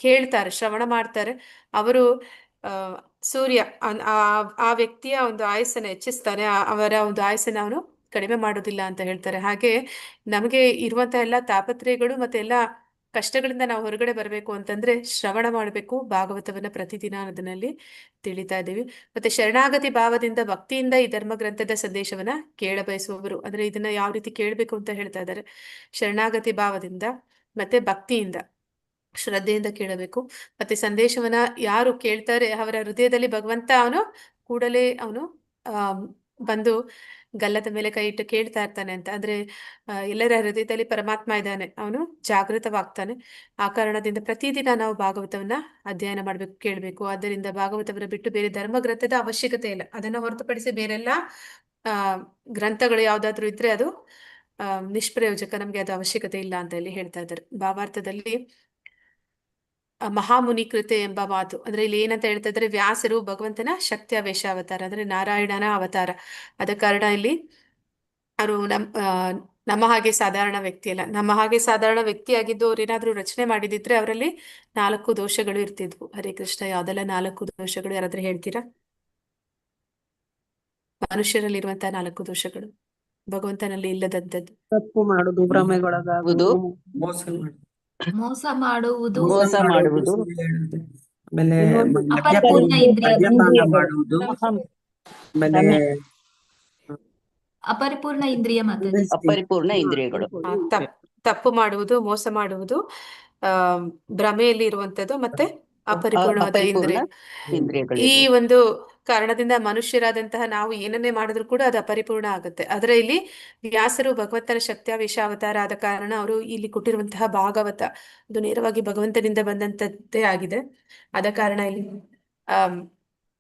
ಕೇಳ್ತಾರೆ, ಶ್ರವಣ ಮಾಡ್ತಾರೆ, ಅವರು ಸೂರ್ಯ ಆ ವ್ಯಕ್ತಿಯ ಒಂದು ಆಯಸ್ಸನ್ನ ಹೆಚ್ಚಿಸ್ತಾನೆ, ಅವರ ಒಂದು ಆಯಸ್ಸನ್ನ ಅವನು ಕಡಿಮೆ ಮಾಡೋದಿಲ್ಲ ಅಂತ ಹೇಳ್ತಾರೆ. ಹಾಗೆ ನಮಗೆ ಇರುವಂತಹ ಎಲ್ಲ ತಾಪತ್ರಯಗಳು ಮತ್ತೆ ಎಲ್ಲ ಕಷ್ಟಗಳಿಂದ ನಾವು ಹೊರಗಡೆ ಬರಬೇಕು ಅಂತಂದ್ರೆ ಶ್ರವಣ ಮಾಡಬೇಕು ಭಾಗವತವನ್ನ ಪ್ರತಿದಿನ ಅದನ್ನಲ್ಲಿ ತಿಳಿತಾ ಇದ್ದೀವಿ. ಮತ್ತೆ ಶರಣಾಗತಿ ಭಾವದಿಂದ ಭಕ್ತಿಯಿಂದ ಈ ಧರ್ಮ ಗ್ರಂಥದ ಸಂದೇಶವನ್ನ ಕೇಳ ಬಯಸುವವರು ಅಂದ್ರೆ ಇದನ್ನ ಯಾವ ರೀತಿ ಕೇಳಬೇಕು ಅಂತ ಹೇಳ್ತಾ ಇದ್ದಾರೆ. ಶರಣಾಗತಿ ಭಾವದಿಂದ ಮತ್ತೆ ಭಕ್ತಿಯಿಂದ ಶ್ರದ್ಧೆಯಿಂದ ಕೇಳಬೇಕು. ಮತ್ತೆ ಸಂದೇಶವನ್ನ ಯಾರು ಕೇಳ್ತಾರೆ ಅವರ ಹೃದಯದಲ್ಲಿ ಭಗವಂತ ಅವನು ಕೂಡಲೇ ಅವನು ಬಂದು ಗಲ್ಲದ ಮೇಲೆ ಕೈ ಇಟ್ಟು ಕೇಳ್ತಾ ಇರ್ತಾನೆ ಅಂತ. ಅಂದ್ರೆ ಎಲ್ಲರ ಹೃದಯದಲ್ಲಿ ಪರಮಾತ್ಮ ಇದ್ದಾನೆ, ಅವನು ಜಾಗೃತವಾಗ್ತಾನೆ. ಆ ಕಾರಣದಿಂದ ಪ್ರತಿದಿನ ನಾವು ಭಾಗವತವನ್ನ ಅಧ್ಯಯನ ಮಾಡ್ಬೇಕು, ಕೇಳ್ಬೇಕು. ಆದ್ದರಿಂದ ಭಾಗವತವನ್ನ ಬಿಟ್ಟು ಬೇರೆ ಧರ್ಮ ಗ್ರಂಥದ ಅವಶ್ಯಕತೆ ಇಲ್ಲ. ಅದನ್ನ ಹೊರತುಪಡಿಸಿ ಬೇರೆಲ್ಲ ಗ್ರಂಥಗಳು ಯಾವ್ದಾದ್ರು ಇದ್ರೆ ಅದು ನಿಷ್ಪ್ರಯೋಜಕ, ನಮ್ಗೆ ಅದು ಅವಶ್ಯಕತೆ ಇಲ್ಲ ಅಂತ ಇಲ್ಲಿ ಹೇಳ್ತಾ ಇದ್ದಾರೆ. ಭಾವಾರ್ಥದಲ್ಲಿ ಮಹಾಮುನಿ ಕೃತೆ ಎಂಬ ಮಾತು ಅಂದ್ರೆ ಇಲ್ಲಿ ಏನಂತ ಹೇಳ್ತಾ ಇದ್ರೆ ವ್ಯಾಸರು ಭಗವಂತನ ಶಕ್ತ್ಯಾವೇಶ ಅವತಾರ ಅಂದ್ರೆ ನಾರಾಯಣನ ಅವತಾರ. ಆದ ಕಾರಣ ಇಲ್ಲಿ ಅವರು ನಮ್ಮ ಹಾಗೆ ಸಾಧಾರಣ ವ್ಯಕ್ತಿ ಅಲ್ಲ. ನಮ್ಮ ಹಾಗೆ ಸಾಧಾರಣ ವ್ಯಕ್ತಿ ಆಗಿದ್ದು ಅವ್ರು ಏನಾದ್ರು ರಚನೆ ಮಾಡಿದಿದ್ರೆ ಅವರಲ್ಲಿ 4 ದೋಷಗಳು ಇರ್ತಿದ್ವು. ಹರೇ ಕೃಷ್ಣ, ಯಾವ್ದೆಲ್ಲ 4 ದೋಷಗಳು ಯಾರಾದ್ರೂ ಹೇಳ್ತೀರಾ? ಮನುಷ್ಯರಲ್ಲಿರುವಂತಹ 4 ದೋಷಗಳು ಭಗವಂತನಲ್ಲಿ ಇಲ್ಲದಂಥದ್ದು. ತಪ್ಪು ಮಾಡುದು, ಭ್ರಮೆಗೊಳಗಾಗುವುದು, ಮೋಸ ಮಾಡುವುದು, ಮೋಸ ಮಾಡುವುದು, ಆಮೇಲೆ ಅಪರಿಪೂರ್ಣ ಮದ್ಯಪಾನ ಮಾಡುವುದು, ಆಮೇಲೆ ಅಪರಿಪೂರ್ಣ ಇಂದ್ರಿಯ ಮಾತಾಜಿ. ಅಪರಿಪೂರ್ಣ ಇಂದ್ರಿಯಗಳು, ತಪ್ಪು ಮಾಡುವುದು, ಮೋಸ ಮಾಡುವುದು, ಭ್ರಮೆಯಲ್ಲಿ ಇರುವಂತದ್ದು ಮತ್ತೆ ಅಪರಿಪೂರ್ಣವಾದ ಇಂದ್ರಿಯ. ಈ ಒಂದು ಕಾರಣದಿಂದ ಮನುಷ್ಯರಾದಂತಹ ನಾವು ಏನನ್ನೇ ಮಾಡಿದ್ರು ಕೂಡ ಅದು ಅಪರಿಪೂರ್ಣ ಆಗುತ್ತೆ. ಆದ್ರೆ ಇಲ್ಲಿ ವ್ಯಾಸರು ಭಗವಂತನ ಶಕ್ತ್ಯಾವೇಶ ಅವತಾರ ಆದ ಕಾರಣ ಅವರು ಇಲ್ಲಿ ಕೊಟ್ಟಿರುವಂತಹ ಭಾಗವತ ಅದು ನೇರವಾಗಿ ಭಗವಂತನಿಂದ ಬಂದಂತದ್ದೇ ಆಗಿದೆ. ಆದ ಕಾರಣ ಇಲ್ಲಿ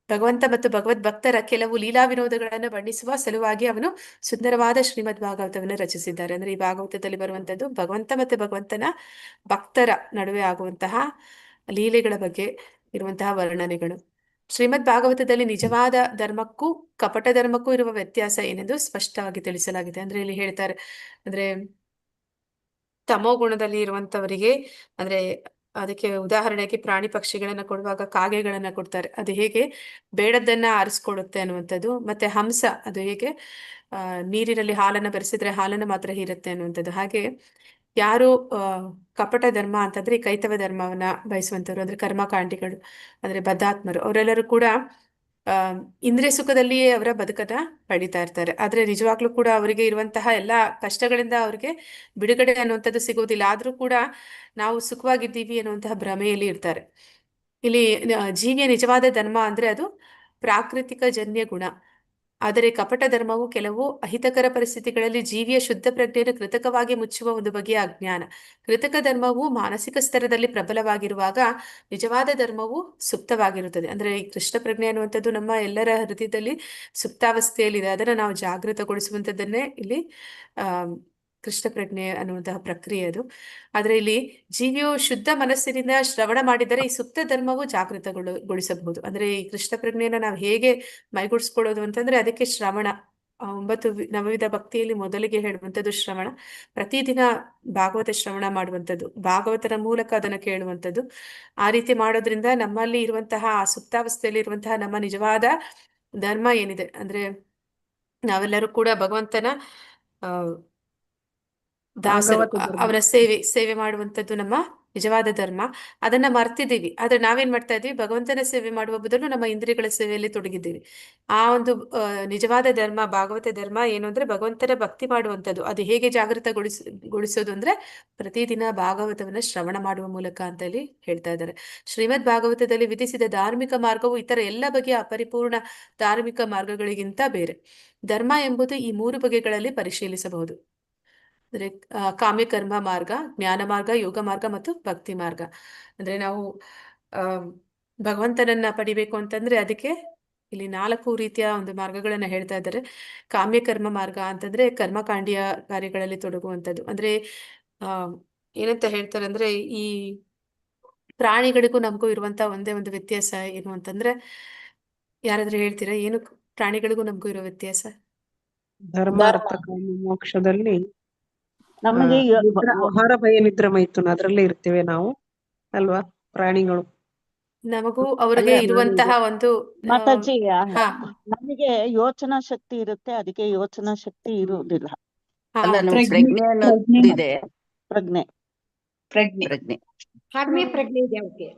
ಭಗವಂತ ಮತ್ತು ಭಗವದ್ ಭಕ್ತರ ಕೆಲವು ಲೀಲಾ ವಿನೋದಗಳನ್ನು ಬಣ್ಣಿಸುವ ಸಲುವಾಗಿ ಅವನು ಸುಂದರವಾದ ಶ್ರೀಮದ್ ಭಾಗವತವನ್ನು ರಚಿಸಿದ್ದಾರೆ. ಅಂದ್ರೆ ಈ ಭಾಗವತದಲ್ಲಿ ಬರುವಂತದ್ದು ಭಗವಂತ ಮತ್ತೆ ಭಗವಂತನ ಭಕ್ತರ ನಡುವೆ ಆಗುವಂತಹ ಲೀಲೆಗಳ ಬಗ್ಗೆ ಇರುವಂತಹ ವರ್ಣನೆಗಳು. ಶ್ರೀಮದ್ ಭಾಗವತದಲ್ಲಿ ನಿಜವಾದ ಧರ್ಮಕ್ಕೂ ಕಪಟ ಧರ್ಮಕ್ಕೂ ಇರುವ ವ್ಯತ್ಯಾಸ ಏನೆಂದು ಸ್ಪಷ್ಟವಾಗಿ ತಿಳಿಸಲಾಗಿದೆ. ಅಂದ್ರೆ ಇಲ್ಲಿ ಹೇಳ್ತಾರೆ ಅಂದ್ರೆ ತಮೋ ಗುಣದಲ್ಲಿ ಇರುವಂತವರಿಗೆ ಅಂದ್ರೆ ಅದಕ್ಕೆ ಉದಾಹರಣೆಗೆ ಪ್ರಾಣಿ ಪಕ್ಷಿಗಳನ್ನ ಕೊಡುವಾಗ ಕಾಗೆಗಳನ್ನ ಕೊಡ್ತಾರೆ, ಅದು ಹೇಗೆ ಬೇಡದ್ದನ್ನ ಆರಿಸ್ಕೊಳ್ಳುತ್ತೆ ಅನ್ನುವಂಥದ್ದು. ಮತ್ತೆ ಹಂಸ ಅದು ಹೇಗೆ ನೀರಿನಲ್ಲಿ ಹಾಲನ್ನ ಬೆರೆಸಿದ್ರೆ ಹಾಲನ್ನ ಮಾತ್ರ ಹೀರುತ್ತೆ ಅನ್ನುವಂಥದ್ದು. ಹಾಗೆ ಯಾರು ಕಪಟ ಧರ್ಮ ಅಂತಂದ್ರೆ ಕೈತವ ಧರ್ಮವನ್ನ ಬಯಸುವಂತವ್ರು ಅಂದ್ರೆ ಕರ್ಮಕಾಂಡಿಗಳು ಅಂದ್ರೆ ಬದ್ಧಾತ್ಮರು ಅವರೆಲ್ಲರೂ ಕೂಡ ಇಂದ್ರಿಯ ಸುಖದಲ್ಲಿಯೇ ಅವರ ಬದುಕನ್ನ ಪಡಿತಾ ಇರ್ತಾರೆ. ಆದ್ರೆ ನಿಜವಾಗ್ಲೂ ಕೂಡ ಅವರಿಗೆ ಇರುವಂತಹ ಎಲ್ಲಾ ಕಷ್ಟಗಳಿಂದ ಅವ್ರಿಗೆ ಬಿಡುಗಡೆ ಅನ್ನುವಂಥದ್ದು ಸಿಗೋದಿಲ್ಲ. ಆದ್ರೂ ಕೂಡ ನಾವು ಸುಖವಾಗಿದ್ದೀವಿ ಅನ್ನುವಂತಹ ಭ್ರಮೆಯಲ್ಲಿ ಇರ್ತಾರೆ. ಇಲ್ಲಿ ಜೀವಿಯ ನಿಜವಾದ ಧರ್ಮ ಅಂದ್ರೆ ಅದು ಪ್ರಾಕೃತಿಕ ಜನ್ಯ ಗುಣ. ಆದರೆ ಕಪಟ ಧರ್ಮವು ಕೆಲವು ಅಹಿತಕರ ಪರಿಸ್ಥಿತಿಗಳಲ್ಲಿ ಜೀವಿಯ ಶುದ್ಧ ಪ್ರಜ್ಞೆಯನ್ನು ಕೃತಕವಾಗಿ ಮುಚ್ಚುವ ಒಂದು ಬಗೆಯ ಅಜ್ಞಾನ. ಕೃತಕ ಧರ್ಮವು ಮಾನಸಿಕ ಸ್ತರದಲ್ಲಿ ಪ್ರಬಲವಾಗಿರುವಾಗ ನಿಜವಾದ ಧರ್ಮವು ಸುಪ್ತವಾಗಿರುತ್ತದೆ. ಅಂದ್ರೆ ಈ ಕೃಷ್ಣ ಪ್ರಜ್ಞೆ ಅನ್ನುವಂಥದ್ದು ನಮ್ಮ ಎಲ್ಲರ ಹೃದಯದಲ್ಲಿ ಸುಪ್ತಾವಸ್ಥೆಯಲ್ಲಿದೆ. ಅದನ್ನ ನಾವು ಜಾಗೃತಗೊಳಿಸುವಂಥದ್ದನ್ನೇ ಇಲ್ಲಿ ಕೃಷ್ಣ ಪ್ರಜ್ಞೆ ಅನ್ನುವಂತಹ ಪ್ರಕ್ರಿಯೆ ಅದು. ಆದ್ರೆ ಇಲ್ಲಿ ಜೀವಿಯು ಶುದ್ಧ ಮನಸ್ಸಿನಿಂದ ಶ್ರವಣ ಮಾಡಿದರೆ ಈ ಸುಪ್ತ ಧರ್ಮವು ಜಾಗೃತಗೊಳಿಸಬಹುದು. ಅಂದ್ರೆ ಈ ಕೃಷ್ಣ ಪ್ರಜ್ಞೆಯನ್ನ ನಾವು ಹೇಗೆ ಮೈಗೂಡಿಸ್ಕೊಳ್ಳೋದು ಅಂತಂದ್ರೆ ಅದಕ್ಕೆ ಶ್ರವಣ ನವವಿಧ ಭಕ್ತಿಯಲ್ಲಿ ಮೊದಲಿಗೆ ಹೇಳುವಂಥದ್ದು ಶ್ರವಣ. ಪ್ರತಿದಿನ ಭಾಗವತ ಶ್ರವಣ ಮಾಡುವಂಥದ್ದು, ಭಾಗವತರ ಮೂಲಕ ಅದನ್ನು ಕೇಳುವಂಥದ್ದು. ಆ ರೀತಿ ಮಾಡೋದ್ರಿಂದ ನಮ್ಮಲ್ಲಿ ಇರುವಂತಹ ಆ ಸುಪ್ತಾವಸ್ಥೆಯಲ್ಲಿ ಇರುವಂತಹ ನಮ್ಮ ನಿಜವಾದ ಧರ್ಮ ಏನಿದೆ, ಅಂದ್ರೆ ನಾವೆಲ್ಲರೂ ಕೂಡ ಭಗವಂತನ ಆ ದಾಸರು, ಭಾಗವತ ಧರ್ಮ. ಅವನ ಸೇವೆ ಮಾಡುವಂಥದ್ದು ನಮ್ಮ ನಿಜವಾದ ಧರ್ಮ. ಅದನ್ನ ಮರ್ತಿದ್ದೀವಿ. ಆದ್ರೆ ನಾವೇನ್ ಮಾಡ್ತಾ ಇದೀವಿ, ಭಗವಂತನ ಸೇವೆ ಮಾಡುವ ಬದಲು ನಮ್ಮ ಇಂದ್ರಿಯಗಳ ಸೇವೆಯಲ್ಲಿ ತೊಡಗಿದ್ದೀವಿ. ಆ ಒಂದು ನಿಜವಾದ ಧರ್ಮ, ಭಾಗವತ ಧರ್ಮ ಏನು ಅಂದ್ರೆ ಭಗವಂತನ ಭಕ್ತಿ ಮಾಡುವಂಥದ್ದು. ಅದು ಹೇಗೆ ಗೊಳಿಸೋದು ಅಂದ್ರೆ ಪ್ರತಿದಿನ ಭಾಗವತವನ್ನ ಶ್ರವಣ ಮಾಡುವ ಮೂಲಕ ಅಂತ ಹೇಳಿ ಹೇಳ್ತಾ ಇದ್ದಾರೆ. ಶ್ರೀಮದ್ ಭಾಗವತದಲ್ಲಿ ವಿಧಿಸಿದ ಧಾರ್ಮಿಕ ಮಾರ್ಗವು ಇತರ ಎಲ್ಲ ಬಗೆಯ ಅಪರಿಪೂರ್ಣ ಧಾರ್ಮಿಕ ಮಾರ್ಗಗಳಿಗಿಂತ ಬೇರೆ. ಧರ್ಮ ಎಂಬುದು ಈ 3 ಬಗೆಗಳಲ್ಲಿ ಪರಿಶೀಲಿಸಬಹುದು. ಅಂದ್ರೆ ಕಾಮ್ಯ ಕರ್ಮ ಮಾರ್ಗ, ಜ್ಞಾನ ಮಾರ್ಗ, ಯೋಗ ಮಾರ್ಗ ಮತ್ತು ಭಕ್ತಿ ಮಾರ್ಗ. ಅಂದ್ರೆ ನಾವು ಭಗವಂತನನ್ನ ಪಡಿಬೇಕು ಅಂತಂದ್ರೆ ಅದಕ್ಕೆ ಇಲ್ಲಿ 4 ರೀತಿಯ ಒಂದು ಮಾರ್ಗಗಳನ್ನ ಹೇಳ್ತಾ ಇದ್ದಾರೆ. ಕಾಮ್ಯ ಕರ್ಮ ಮಾರ್ಗ ಅಂತಂದ್ರೆ ಕರ್ಮಕಾಂಡೀಯ ಕಾರ್ಯಗಳಲ್ಲಿ ತೊಡಗುವಂಥದ್ದು. ಅಂದ್ರೆ ಏನಂತ ಹೇಳ್ತಾರೆ ಅಂದ್ರೆ ಈ ಪ್ರಾಣಿಗಳಿಗೂ ನಮಗೂ ಇರುವಂತ ಒಂದೇ ಒಂದು ವ್ಯತ್ಯಾಸ ಏನು ಅಂತಂದ್ರೆ, ಯಾರಾದ್ರೂ ಹೇಳ್ತೀರಾ ಏನು ಪ್ರಾಣಿಗಳಿಗೂ ನಮಗೂ ಇರೋ ವ್ಯತ್ಯಾಸ? ಧರ್ಮ ಅರ್ಥ ಕಾಮ ಮೋಕ್ಷದಲ್ಲಿ ನಮಗೆ ಆಹಾರ ಭಯ ನಿದ್ರೆ ಮೈಥುನ ಅದರಲ್ಲೇ ಇರ್ತೇವೆ ನಾವು ಅಲ್ವಾ, ಪ್ರಾಣಿಗಳು. ನಮಗೂ ಅವ್ರಿಗೆ ಇರುವಂತಹ ಒಂದು ಮಾತಾಜಿ, ಹಾ ನಮಗೆ ಯೋಚನಾ ಶಕ್ತಿ ಇರುತ್ತೆ, ಅದಕ್ಕೆ ಯೋಚನಾ ಶಕ್ತಿ ಇರುವುದಿಲ್ಲ. ಹಾ, ಅಲ್ಲ, ಹೌದು. ನಮ್ಗೆ ಪ್ರಜ್ಞೆ ಅನ್ನೋದಿದೆ. ಪ್ರಜ್ಞೆ ಪ್ರಜ್ಞೆ ಇದೆ ಅವಕ್ಕೆ.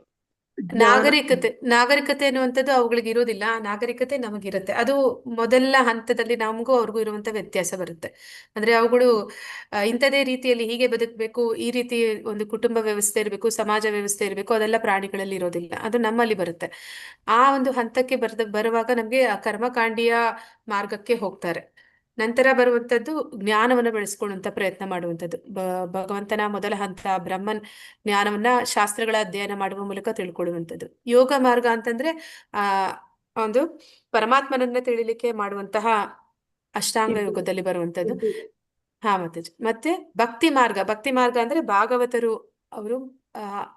ನಾಗರಿಕತೆ ಅನ್ನುವಂಥದ್ದು ಅವುಗಳಿಗೆ ಇರೋದಿಲ್ಲ. ನಾಗರಿಕತೆ ನಮಗಿರುತ್ತೆ. ಅದು ಮೊದಲ ಹಂತದಲ್ಲಿ ನಮಗೂ ಅವ್ರಿಗೂ ಇರುವಂತ ವ್ಯತ್ಯಾಸ ಬರುತ್ತೆ. ಅಂದ್ರೆ ಅವುಗಳು ಇಂಥದೇ ರೀತಿಯಲ್ಲಿ ಹೀಗೆ ಬದುಕಬೇಕು, ಈ ರೀತಿ ಒಂದು ಕುಟುಂಬ ವ್ಯವಸ್ಥೆ ಇರಬೇಕು, ಸಮಾಜ ವ್ಯವಸ್ಥೆ ಇರಬೇಕು, ಅದೆಲ್ಲ ಪ್ರಾಣಿಗಳಲ್ಲಿ ಇರೋದಿಲ್ಲ. ಅದು ನಮ್ಮಲ್ಲಿ ಬರುತ್ತೆ. ಆ ಒಂದು ಹಂತಕ್ಕೆ ಬರುವಾಗ ನಮ್ಗೆ ಆ ಕರ್ಮಕಾಂಡೀಯ ಮಾರ್ಗಕ್ಕೆ ಹೋಗ್ತಾರೆ. ನಂತರ ಬರುವಂಥದ್ದು ಜ್ಞಾನವನ್ನು ಬೆಳೆಸ್ಕೊಳ್ಳುವಂತ ಪ್ರಯತ್ನ ಮಾಡುವಂಥದ್ದು. ಭಗವಂತನ ಮೊದಲ ಹಂತ ಬ್ರಹ್ಮನ್ ಜ್ಞಾನವನ್ನ ಶಾಸ್ತ್ರಗಳ ಅಧ್ಯಯನ ಮಾಡುವ ಮೂಲಕ ತಿಳ್ಕೊಳ್ಳುವಂಥದ್ದು. ಯೋಗ ಮಾರ್ಗ ಅಂತಂದ್ರೆ ಆ ಒಂದು ಪರಮಾತ್ಮನನ್ನ ತಿಳಿಲಿಕ್ಕೆ ಮಾಡುವಂತಹ ಅಷ್ಟಾಂಗ ಯೋಗದಲ್ಲಿ ಬರುವಂಥದ್ದು. ಹಾ ಮತ್ತೆ ಭಕ್ತಿ ಮಾರ್ಗ ಅಂದ್ರೆ ಭಾಗವತರು ಅವರು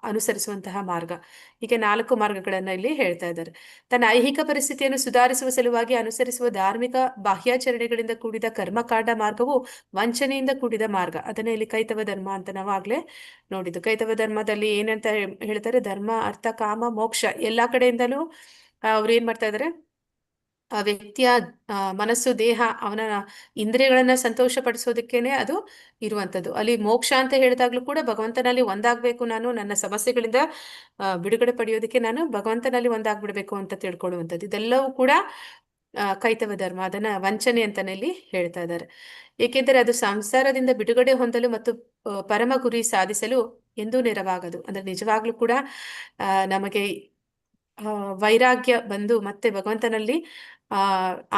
ಅನುಸರಿಸುವಂತಹ ಮಾರ್ಗ. ಹೀಗೆ 4 ಮಾರ್ಗಗಳನ್ನ ಇಲ್ಲಿ ಹೇಳ್ತಾ ಇದ್ದಾರೆ. ತನ್ನ ಐಹಿಕ ಪರಿಸ್ಥಿತಿಯನ್ನು ಸುಧಾರಿಸುವ ಸಲುವಾಗಿ ಅನುಸರಿಸುವ ಧಾರ್ಮಿಕ ಬಾಹ್ಯಾಚರಣೆಗಳಿಂದ ಕೂಡಿದ ಕರ್ಮಕಾಂಡ ಮಾರ್ಗವು ವಂಚನೆಯಿಂದ ಕೂಡಿದ ಮಾರ್ಗ. ಅದನ್ನ ಇಲ್ಲಿ ಕೈತವ ಧರ್ಮ ಅಂತ ನಾವು ಆಗ್ಲೇ ನೋಡಿದ್ದು. ಕೈತವ ಧರ್ಮದಲ್ಲಿ ಏನಂತ ಹೇಳ್ತಾರೆ, ಧರ್ಮ ಅರ್ಥ ಕಾಮ ಮೋಕ್ಷ ಎಲ್ಲಾ ಕಡೆಯಿಂದಲೂ ಅವ್ರು ಏನ್ ಮಾಡ್ತಾ ಇದಾರೆ, ಆ ವ್ಯಕ್ತಿಯ ಮನಸ್ಸು ದೇಹ ಅವನ ಇಂದ್ರಿಯಗಳನ್ನ ಸಂತೋಷ ಪಡಿಸೋದಕ್ಕೇನೆ ಅದು ಇರುವಂಥದ್ದು. ಅಲ್ಲಿ ಮೋಕ್ಷ ಅಂತ ಹೇಳಿದಾಗ್ಲೂ ಕೂಡ ಭಗವಂತನಲ್ಲಿ ಒಂದಾಗ್ಬೇಕು, ನಾನು ನನ್ನ ಸಮಸ್ಯೆಗಳಿಂದ ಬಿಡುಗಡೆ ಪಡೆಯೋದಕ್ಕೆ ನಾನು ಭಗವಂತನಲ್ಲಿ ಒಂದಾಗ್ಬಿಡ್ಬೇಕು ಅಂತ ತಿಳ್ಕೊಳ್ಳುವಂಥದ್ದು. ಇದೆಲ್ಲವೂ ಕೂಡ ಕೈತವ ಧರ್ಮ. ಅದನ್ನ ವಂಚನೆ ಅಂತಾನೆ ಇಲ್ಲಿ ಹೇಳ್ತಾ ಇದ್ದಾರೆ. ಏಕೆಂದರೆ ಅದು ಸಂಸಾರದಿಂದ ಬಿಡುಗಡೆ ಹೊಂದಲು ಮತ್ತು ಪರಮ ಗುರಿ ಸಾಧಿಸಲು ಎಂದೂ ನೆರವಾಗದು. ಅಂದ್ರೆ ನಿಜವಾಗ್ಲೂ ಕೂಡ ನಮಗೆ ವೈರಾಗ್ಯ ಬಂದು ಮತ್ತೆ ಭಗವಂತನಲ್ಲಿ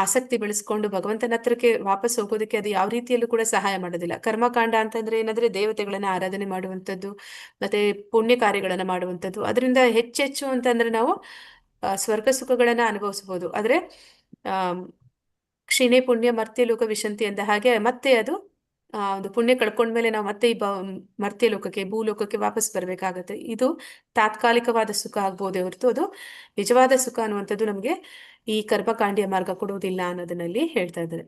ಆಸಕ್ತಿ ಬೆಳೆಸ್ಕೊಂಡು ಭಗವಂತನ ಹತ್ರಕ್ಕೆ ವಾಪಸ್ ಹೋಗೋದಕ್ಕೆ ಅದು ಯಾವ ರೀತಿಯಲ್ಲೂ ಕೂಡ ಸಹಾಯ ಮಾಡೋದಿಲ್ಲ. ಕರ್ಮಕಾಂಡ ಅಂತಂದ್ರೆ ಏನಂದ್ರೆ ದೇವತೆಗಳನ್ನ ಆರಾಧನೆ ಮಾಡುವಂಥದ್ದು, ಮತ್ತೆ ಪುಣ್ಯ ಕಾರ್ಯಗಳನ್ನ ಮಾಡುವಂಥದ್ದು. ಅದರಿಂದ ಹೆಚ್ಚೆಚ್ಚು ಅಂತಂದ್ರೆ ನಾವು ಸ್ವರ್ಗ ಸುಖಗಳನ್ನ ಅನುಭವಿಸಬಹುದು. ಆದ್ರೆ ಕ್ಷಿಣೆ ಪುಣ್ಯ ಮರ್ತ್ಯ ಲೋಕ ವಿಶಂತಿ ಅಂದ ಹಾಗೆ ಮತ್ತೆ ಅದು ಒಂದು ಪುಣ್ಯ ಕಳ್ಕೊಂಡ್ಮೇಲೆ ನಾವು ಮತ್ತೆ ಈ ಮರ್ತ್ಯ ಲೋಕಕ್ಕೆ ಭೂಲೋಕಕ್ಕೆ ವಾಪಸ್ ಬರ್ಬೇಕಾಗತ್ತೆ. ಇದು ತಾತ್ಕಾಲಿಕವಾದ ಸುಖ ಆಗ್ಬೋದೇ ಹೊರತು ಅದು ನಿಜವಾದ ಸುಖ ಅನ್ನುವಂಥದ್ದು ನಮಗೆ ಈ ಕರ್ಮಕಾಂಡೀಯ ಮಾರ್ಗ ಕೊಡುವುದಿಲ್ಲ ಅನ್ನೋದನ್ನಲ್ಲಿ ಹೇಳ್ತಾ ಇದ್ದಾರೆ.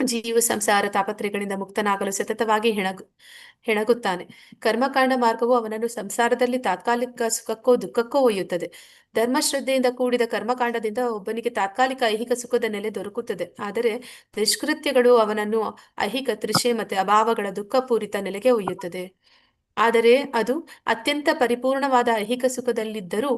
ಜೀವ ಸಂಸಾರ ತಾಪತ್ರೆಗಳಿಂದ ಮುಕ್ತನಾಗಲು ಸತತವಾಗಿ ಹೆಣಗುತ್ತಾನೆ. ಕರ್ಮಕಾಂಡ ಮಾರ್ಗವು ಅವನನ್ನು ಸಂಸಾರದಲ್ಲಿ ತಾತ್ಕಾಲಿಕ ಸುಖಕ್ಕೋ ದುಃಖಕ್ಕೋ ಒಯ್ಯುತ್ತದೆ. ಧರ್ಮಶ್ರದ್ಧೆಯಿಂದ ಕೂಡಿದ ಕರ್ಮಕಾಂಡದಿಂದ ಒಬ್ಬನಿಗೆ ತಾತ್ಕಾಲಿಕ ಐಹಿಕ ಸುಖದ ನೆಲೆ ದೊರಕುತ್ತದೆ. ಆದರೆ ದುಷ್ಕೃತ್ಯಗಳು ಅವನನ್ನು ಐಹಿಕ ತೃಷೆ ಮತ್ತೆ ಅಭಾವಗಳ ದುಃಖಪೂರಿತ ನೆಲೆಗೆ ಒಯ್ಯುತ್ತದೆ. ಆದರೆ ಅದು ಅತ್ಯಂತ ಪರಿಪೂರ್ಣವಾದ ಐಹಿಕ ಸುಖದಲ್ಲಿದ್ದರೂ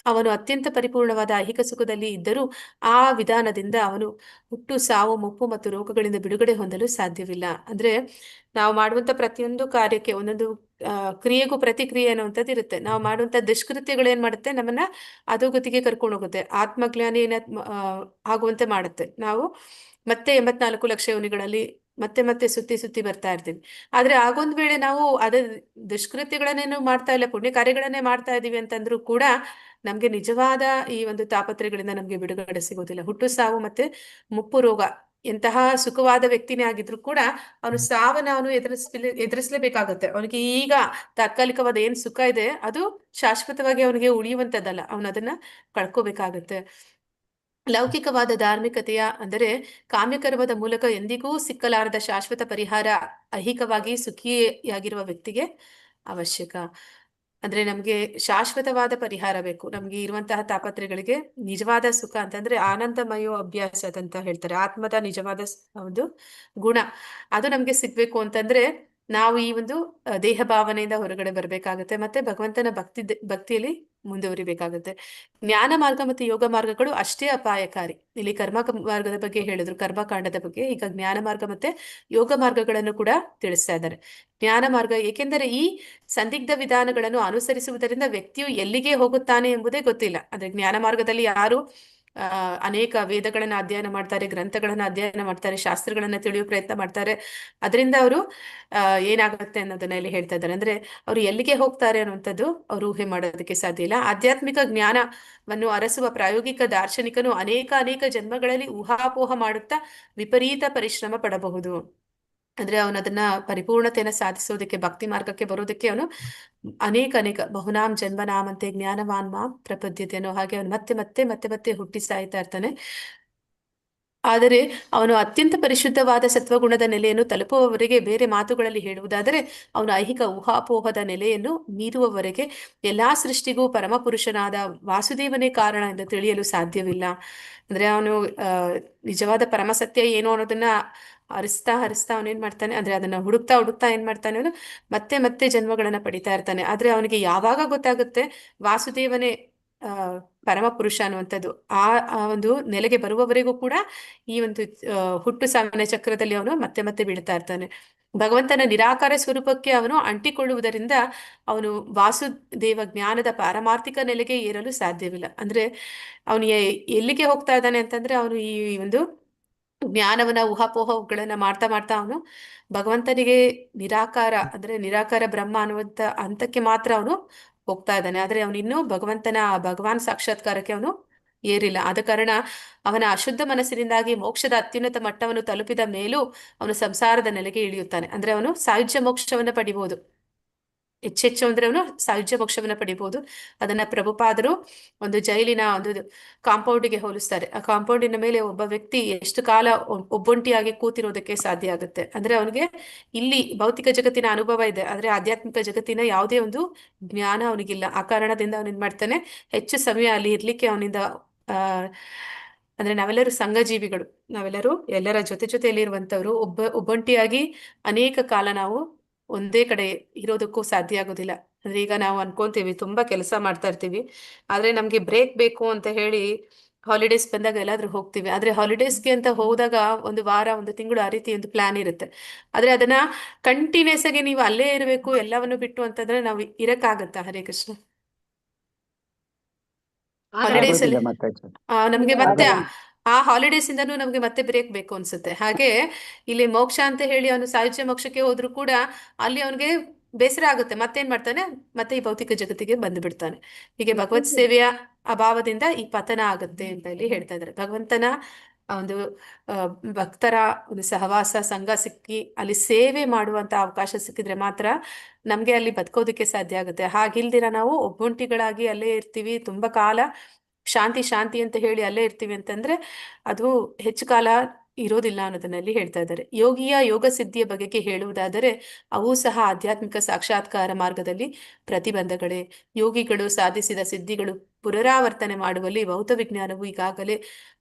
ಅವನು ಅತ್ಯಂತ ಪರಿಪೂರ್ಣವಾದ ಐಹಿಕ ಸುಖದಲ್ಲಿ ಇದ್ದರೂ ಆ ವಿಧಾನದಿಂದ ಅವನು ಹುಟ್ಟು ಸಾವು ಮುಪ್ಪು ಮತ್ತು ರೋಗಗಳಿಂದ ಬಿಡುಗಡೆ ಹೊಂದಲು ಸಾಧ್ಯವಿಲ್ಲ. ಅಂದ್ರೆ ನಾವು ಮಾಡುವಂತ ಪ್ರತಿಯೊಂದು ಕಾರ್ಯಕ್ಕೆ ಒಂದೊಂದು ಕ್ರಿಯೆಗೂ ಪ್ರತಿಕ್ರಿಯೆ ಅನ್ನುವಂಥದ್ದು ಇರುತ್ತೆ. ನಾವು ಮಾಡುವಂತ ದುಷ್ಕೃತ್ಯಗಳು ಏನ್ ಮಾಡುತ್ತೆ, ನಮ್ಮನ್ನ ಅಧೋಗತಿಗೆ ಕರ್ಕೊಂಡು ಹೋಗುತ್ತೆ, ಆತ್ಮಜ್ಞಾನಿ ಆಗುವಂತೆ ಮಾಡುತ್ತೆ. ನಾವು ಮತ್ತೆ 84 ಲಕ್ಷ ಯೋನಿಗಳಲ್ಲಿ ಮತ್ತೆ ಮತ್ತೆ ಸುತ್ತಿ ಬರ್ತಾ ಇರ್ತೀವಿ. ಆದ್ರೆ ಆಗೊಂದ್ ವೇಳೆ ನಾವು ಅದೇ ದುಷ್ಕೃತ್ಯಗಳನ್ನೇನು ಮಾಡ್ತಾ ಇಲ್ಲ, ಪುಣ್ಯ ಕಾರ್ಯಗಳನ್ನೇ ಮಾಡ್ತಾ ಇದೀವಿ ಅಂತಂದ್ರೂ ಕೂಡ ನಮ್ಗೆ ನಿಜವಾದ ಈ ಒಂದು ತಾಪತ್ರೆಗಳಿಂದ ನಮ್ಗೆ ಬಿಡುಗಡೆ ಸಿಗೋದಿಲ್ಲ. ಹುಟ್ಟು ಸಾವು ಮತ್ತೆ ಮುಪ್ಪು ರೋಗ ಎಂತಹ ಸುಖವಾದ ವ್ಯಕ್ತಿನೇ ಆಗಿದ್ರು ಕೂಡ ಅವನು ಸಾವನ್ನ ಅವನು ಎದುರಿಸಲೇಬೇಕಾಗತ್ತೆ. ಅವನಿಗೆ ಈಗ ತಾತ್ಕಾಲಿಕವಾದ ಏನ್ ಸುಖ ಇದೆ ಅದು ಶಾಶ್ವತವಾಗಿ ಅವನಿಗೆ ಉಳಿಯುವಂತದ್ದಲ್ಲ, ಅವನು ಅದನ್ನ ಕಳ್ಕೋಬೇಕಾಗತ್ತೆ. ಲೌಕಿಕವಾದ ಧಾರ್ಮಿಕತೆಯ ಅಂದರೆ ಕಾಮ್ಯಕರ್ಮದ ಮೂಲಕ ಎಂದಿಗೂ ಸಿಕ್ಕಲಾರದ ಶಾಶ್ವತ ಪರಿಹಾರ ಐಹಿಕವಾಗಿ ಸುಖಿಯಾಗಿರುವ ವ್ಯಕ್ತಿಗೆ ಅವಶ್ಯಕ. ಅಂದ್ರೆ ನಮ್ಗೆ ಶಾಶ್ವತವಾದ ಪರಿಹಾರ ಬೇಕು. ನಮ್ಗೆ ಇರುವಂತಹ ತಾಪತ್ರೆಗಳಿಗೆ ನಿಜವಾದ ಸುಖ ಅಂತಂದ್ರೆ ಆನಂದಮಯೋ ಅಭ್ಯಾಸ ಅಂತ ಹೇಳ್ತಾರೆ. ಆತ್ಮದ ನಿಜವಾದ ಒಂದು ಗುಣ ಅದು ನಮ್ಗೆ ಸಿಗ್ಬೇಕು ಅಂತಂದ್ರೆ ನಾವು ಈ ಒಂದು ದೇಹ ಭಾವನೆಯಿಂದ ಹೊರಗಡೆ ಬರ್ಬೇಕಾಗತ್ತೆ, ಮತ್ತೆ ಭಗವಂತನ ಭಕ್ತಿಯಲ್ಲಿ ಮುಂದುವರಿಬೇಕಾಗತ್ತೆ. ಜ್ಞಾನ ಮಾರ್ಗ ಮತ್ತು ಯೋಗ ಮಾರ್ಗಗಳು ಅಷ್ಟೇ ಅಪಾಯಕಾರಿ. ಇಲ್ಲಿ ಕರ್ಮ ಮಾರ್ಗದ ಬಗ್ಗೆ ಹೇಳಿದ್ರು, ಕರ್ಮಕಾಂಡದ ಬಗ್ಗೆ. ಈಗ ಜ್ಞಾನ ಮಾರ್ಗ ಮತ್ತೆ ಯೋಗ ಮಾರ್ಗಗಳನ್ನು ಕೂಡ ತಿಳಿಸ್ತಾ ಇದ್ದಾರೆ. ಜ್ಞಾನ ಮಾರ್ಗ ಏಕೆಂದರೆ ಈ ಸಂದಿಗ್ಧ ವಿಧಾನಗಳನ್ನು ಅನುಸರಿಸುವುದರಿಂದ ವ್ಯಕ್ತಿಯು ಎಲ್ಲಿಗೆ ಹೋಗುತ್ತಾನೆ ಎಂಬುದೇ ಗೊತ್ತಿಲ್ಲ. ಅಂದ್ರೆ ಜ್ಞಾನ ಮಾರ್ಗದಲ್ಲಿ ಯಾರು ಅನೇಕ ವೇದಗಳನ್ನ ಅಧ್ಯಯನ ಮಾಡ್ತಾರೆ, ಗ್ರಂಥಗಳನ್ನ ಅಧ್ಯಯನ ಮಾಡ್ತಾರೆ, ಶಾಸ್ತ್ರಗಳನ್ನ ತಿಳಿಯುವ ಪ್ರಯತ್ನ ಮಾಡ್ತಾರೆ. ಅದರಿಂದ ಅವರು ಏನಾಗುತ್ತೆ ಅನ್ನೋದನ್ನ ಇಲ್ಲಿ ಹೇಳ್ತಾ ಇದ್ದಾರೆ. ಅಂದ್ರೆ ಅವರು ಎಲ್ಲಿಗೆ ಹೋಗ್ತಾರೆ ಅನ್ನುವಂಥದ್ದು ಅವರು ಊಹೆ ಮಾಡೋದಕ್ಕೆ ಸಾಧ್ಯ ಇಲ್ಲ. ಆಧ್ಯಾತ್ಮಿಕ ಜ್ಞಾನವನ್ನು ಅರಸುವ ಪ್ರಾಯೋಗಿಕ ದಾರ್ಶನಿಕನು ಅನೇಕ ಜನ್ಮಗಳಲ್ಲಿ ಊಹಾಪೋಹ ಮಾಡುತ್ತಾ ವಿಪರೀತ ಪರಿಶ್ರಮ ಪಡಬಹುದು. ಅಂದ್ರೆ ಅವನು ಅದನ್ನ ಪರಿಪೂರ್ಣತೆಯನ್ನ ಸಾಧಿಸೋದಕ್ಕೆ, ಭಕ್ತಿ ಮಾರ್ಗಕ್ಕೆ ಬರೋದಕ್ಕೆ ಅವನು ಅನೇಕ ಬಹುನಾಮ್ ಜನ್ಮನಾಮಂತೆ ಜ್ಞಾನವಾನ್ ಮಾಂ ಪ್ರಪದ್ಯತೆ ಅನ್ನೋ ಹಾಗೆ ಅವನು ಮತ್ತೆ ಹುಟ್ಟಿ ಸಾಯ್ತಾ ಇರ್ತಾನೆ. ಆದರೆ ಅವನು ಅತ್ಯಂತ ಪರಿಶುದ್ಧವಾದ ಸತ್ವಗುಣದ ನೆಲೆಯನ್ನು ತಲುಪುವವರೆಗೆ, ಬೇರೆ ಮಾತುಗಳಲ್ಲಿ ಹೇಳುವುದಾದರೆ ಅವನು ಐಹಿಕ ಊಹಾಪೋಹದ ನೆಲೆಯನ್ನು ಮೀರುವವರೆಗೆ ಎಲ್ಲಾ ಸೃಷ್ಟಿಗೂ ಪರಮಪುರುಷನಾದ ವಾಸುದೇವನೇ ಕಾರಣ ಎಂದು ತಿಳಿಯಲು ಸಾಧ್ಯವಿಲ್ಲ. ಅಂದ್ರೆ ಅವನು ನಿಜವಾದ ಪರಮಸತ್ಯ ಏನು ಅನ್ನೋದನ್ನ ಹರಿಸ್ತಾ ಅವನೇನ್ ಮಾಡ್ತಾನೆ ಅಂದ್ರೆ ಅದನ್ನ ಹುಡುಕ್ತಾ ಏನ್ ಮಾಡ್ತಾನೆ ಅವನು ಮತ್ತೆ ಜನ್ಮಗಳನ್ನ ಪಡಿತಾ ಇರ್ತಾನೆ. ಆದ್ರೆ ಅವನಿಗೆ ಯಾವಾಗ ಗೊತ್ತಾಗುತ್ತೆ ವಾಸುದೇವನೇ ಪರಮ ಪುರುಷ ಅನ್ನುವಂಥದ್ದು, ಆ ಒಂದು ನೆಲೆಗೆ ಬರುವವರೆಗೂ ಕೂಡ ಈ ಒಂದು ಹುಟ್ಟು ಸಾವಿನ ಚಕ್ರದಲ್ಲಿ ಅವನು ಮತ್ತೆ ಬೀಳ್ತಾ ಇರ್ತಾನೆ. ಭಗವಂತನ ನಿರಾಕಾರ ಸ್ವರೂಪಕ್ಕೆ ಅವನು ಅಂಟಿಕೊಳ್ಳುವುದರಿಂದ ಅವನು ವಾಸುದೇವ ಜ್ಞಾನದ ಪಾರಮಾರ್ಥಿಕ ನೆಲೆಗೆ ಏರಲು ಸಾಧ್ಯವಿಲ್ಲ. ಅಂದ್ರೆ ಅವನು ಎಲ್ಲಿಗೆ ಹೋಗ್ತಾ ಇದ್ದಾನೆ ಅಂತಂದ್ರೆ ಅವನು ಈ ಒಂದು ಜ್ಞಾನವನ್ನ ಊಹಾಪೋಹಗಳನ್ನ ಮಾಡ್ತಾ ಅವನು ಭಗವಂತನಿಗೆ ನಿರಾಕಾರ ಬ್ರಹ್ಮ ಅನ್ನುವಂತ ಹಂತಕ್ಕೆ ಮಾತ್ರ ಅವನು ಹೋಗ್ತಾ ಇದ್ದಾನೆ. ಆದ್ರೆ ಅವನು ಇನ್ನೂ ಭಗವಾನ್ ಸಾಕ್ಷಾತ್ಕಾರಕ್ಕೆ ಅವನು ಏರಿಲ್ಲ. ಆದ ಕಾರಣ ಅವನ ಅಶುದ್ಧ ಮನಸ್ಸಿನಿಂದಾಗಿ ಮೋಕ್ಷದ ಅತ್ಯುನ್ನತ ಮಟ್ಟವನ್ನು ತಲುಪಿದ ಮೇಲೂ ಅವನು ಸಂಸಾರದ ನೆಲೆಗೆ ಇಳಿಯುತ್ತಾನೆ. ಅಂದ್ರೆ ಅವನು ಸಾಯುಜ್ಯ ಮೋಕ್ಷವನ್ನ ಪಡಿಬಹುದು. ಹೆಚ್ಚು ಅಂದ್ರೆ ಅವನು ಸಾಯುಜ್ಯ ಮೋಕ್ಷವನ್ನ ಪಡಿಬಹುದು. ಅದನ್ನ ಪ್ರಭುಪಾದರು ಒಂದು ಜೈಲಿನ ಒಂದು ಕಾಂಪೌಂಡಿಗೆ ಹೋಲಿಸ್ತಾರೆ. ಆ ಕಾಂಪೌಂಡಿನ ಮೇಲೆ ಒಬ್ಬ ವ್ಯಕ್ತಿ ಎಷ್ಟು ಕಾಲ ಒಬ್ಬೊಂಟಿಯಾಗಿ ಕೂತಿರೋದಕ್ಕೆ ಸಾಧ್ಯ ಆಗುತ್ತೆ. ಅಂದ್ರೆ ಅವನಿಗೆ ಇಲ್ಲಿ ಭೌತಿಕ ಜಗತ್ತಿನ ಅನುಭವ ಇದೆ, ಆದ್ರೆ ಆಧ್ಯಾತ್ಮಿಕ ಜಗತ್ತಿನ ಯಾವುದೇ ಒಂದು ಜ್ಞಾನ ಅವನಿಗಿಲ್ಲ. ಆ ಕಾರಣದಿಂದ ಅವನೇನ್ ಮಾಡ್ತಾನೆ, ಹೆಚ್ಚು ಸಮಯ ಅಲ್ಲಿ ಇರ್ಲಿಕ್ಕೆ ಅವನಿಂದ ಅಂದ್ರೆ ನಾವೆಲ್ಲರೂ ಸಂಘಜೀವಿಗಳು, ಎಲ್ಲರ ಜೊತೆಯಲ್ಲಿ ಇರುವಂತವ್ರು. ಒಬ್ಬೊಂಟಿಯಾಗಿ ಅನೇಕ ಕಾಲ ನಾವು ಒಂದೇ ಕಡೆ ಇರೋದಕ್ಕೂ ಸಾಧ್ಯ ಆಗೋದಿಲ್ಲ. ಅಂದ್ರೆ ಈಗ ನಾವು ಅನ್ಕೊಂತೀವಿ ತುಂಬಾ ಕೆಲಸ ಮಾಡ್ತಾ ಇರ್ತೀವಿ, ಆದ್ರೆ ನಮ್ಗೆ ಬ್ರೇಕ್ ಬೇಕು ಅಂತ ಹೇಳಿ ಹಾಲಿಡೇಸ್ ಬಂದಾಗ ಎಲ್ಲಾದ್ರೂ ಹೋಗ್ತೀವಿ. ಆದ್ರೆ ಹಾಲಿಡೇಸ್ಗೆ ಅಂತ ಹೋದಾಗ ಒಂದು ವಾರ, ಒಂದು ತಿಂಗಳು ಆ ರೀತಿ ಒಂದು ಪ್ಲಾನ್ ಇರುತ್ತೆ. ಆದ್ರೆ ಅದನ್ನ ಕಂಟಿನ್ಯೂಸ್ ಆಗಿ ನೀವು ಅಲ್ಲೇ ಇರಬೇಕು ಎಲ್ಲವನ್ನು ಬಿಟ್ಟು ಅಂತಂದ್ರೆ ನಾವು ಇರಕ್ಕಾಗತ್ತಾ? ಹರೇ ಕೃಷ್ಣ. ಹಾಲಿಡೇಸ್ ಅಲ್ಲಿ ನಮ್ಗೆ ಮತ್ತೆ ಆ ಹಾಲಿಡೇಸ್ ಇಂದನೂ ನಮ್ಗೆ ಮತ್ತೆ ಬ್ರೇಕ್ ಬೇಕು ಅನ್ಸುತ್ತೆ. ಹಾಗೆ ಇಲ್ಲಿ ಮೋಕ್ಷ ಅಂತ ಹೇಳಿ ಅವನು ಸಾಯುಜ್ಯ ಮೋಕ್ಷಕ್ಕೆ ಹೋದ್ರು ಕೂಡ ಅಲ್ಲಿ ಅವನಿಗೆ ಬೇಸರ ಆಗುತ್ತೆ. ಮತ್ತೇನ್ ಮಾಡ್ತಾನೆ, ಮತ್ತೆ ಈ ಭೌತಿಕ ಜಗತ್ತಿಗೆ ಬಂದು ಬಿಡ್ತಾನೆ. ಹೀಗೆ ಭಗವತ್ ಸೇವೆಯ ಅಭಾವದಿಂದ ಈ ಪತನ ಆಗುತ್ತೆ ಅಂತ ಇಲ್ಲಿ ಹೇಳ್ತಾ ಇದ್ದಾರೆ. ಭಗವಂತನ ಒಂದು ಭಕ್ತರ ಒಂದು ಸಹವಾಸ ಸಂಘ ಸಿಕ್ಕಿ ಅಲ್ಲಿ ಸೇವೆ ಮಾಡುವಂತ ಅವಕಾಶ ಸಿಕ್ಕಿದ್ರೆ ಮಾತ್ರ ನಮ್ಗೆ ಅಲ್ಲಿ ಬದುಕೋದಕ್ಕೆ ಸಾಧ್ಯ ಆಗುತ್ತೆ. ಹಾಗಿಲ್ದಿರ ನಾವು ಒಬ್ಬೊಂಟಿಗಳಾಗಿ ಅಲ್ಲೇ ಇರ್ತೀವಿ, ತುಂಬಾ ಕಾಲ ಶಾಂತಿ ಅಂತ ಹೇಳಿ ಅಲ್ಲೇ ಇರ್ತೀವಿ ಅಂತಂದ್ರೆ ಅದು ಹೆಚ್ಚು ಕಾಲ ಇರೋದಿಲ್ಲ ಅನ್ನೋದನ್ನಲ್ಲಿ ಹೇಳ್ತಾ ಇದ್ದಾರೆ. ಯೋಗಿಯ ಯೋಗ ಸಿದ್ಧಿಯ ಬಗೆಗೆ ಹೇಳುವುದಾದರೆ ಅವು ಸಹ ಆಧ್ಯಾತ್ಮಿಕ ಸಾಕ್ಷಾತ್ಕಾರ ಮಾರ್ಗದಲ್ಲಿ ಪ್ರತಿಬಂಧಗಳೇ. ಯೋಗಿಗಳು ಸಾಧಿಸಿದ ಸಿದ್ಧಿಗಳು ಪುನರಾವರ್ತನೆ ಮಾಡುವಲ್ಲಿ ಭೌತ ವಿಜ್ಞಾನವು ಈಗಾಗಲೇ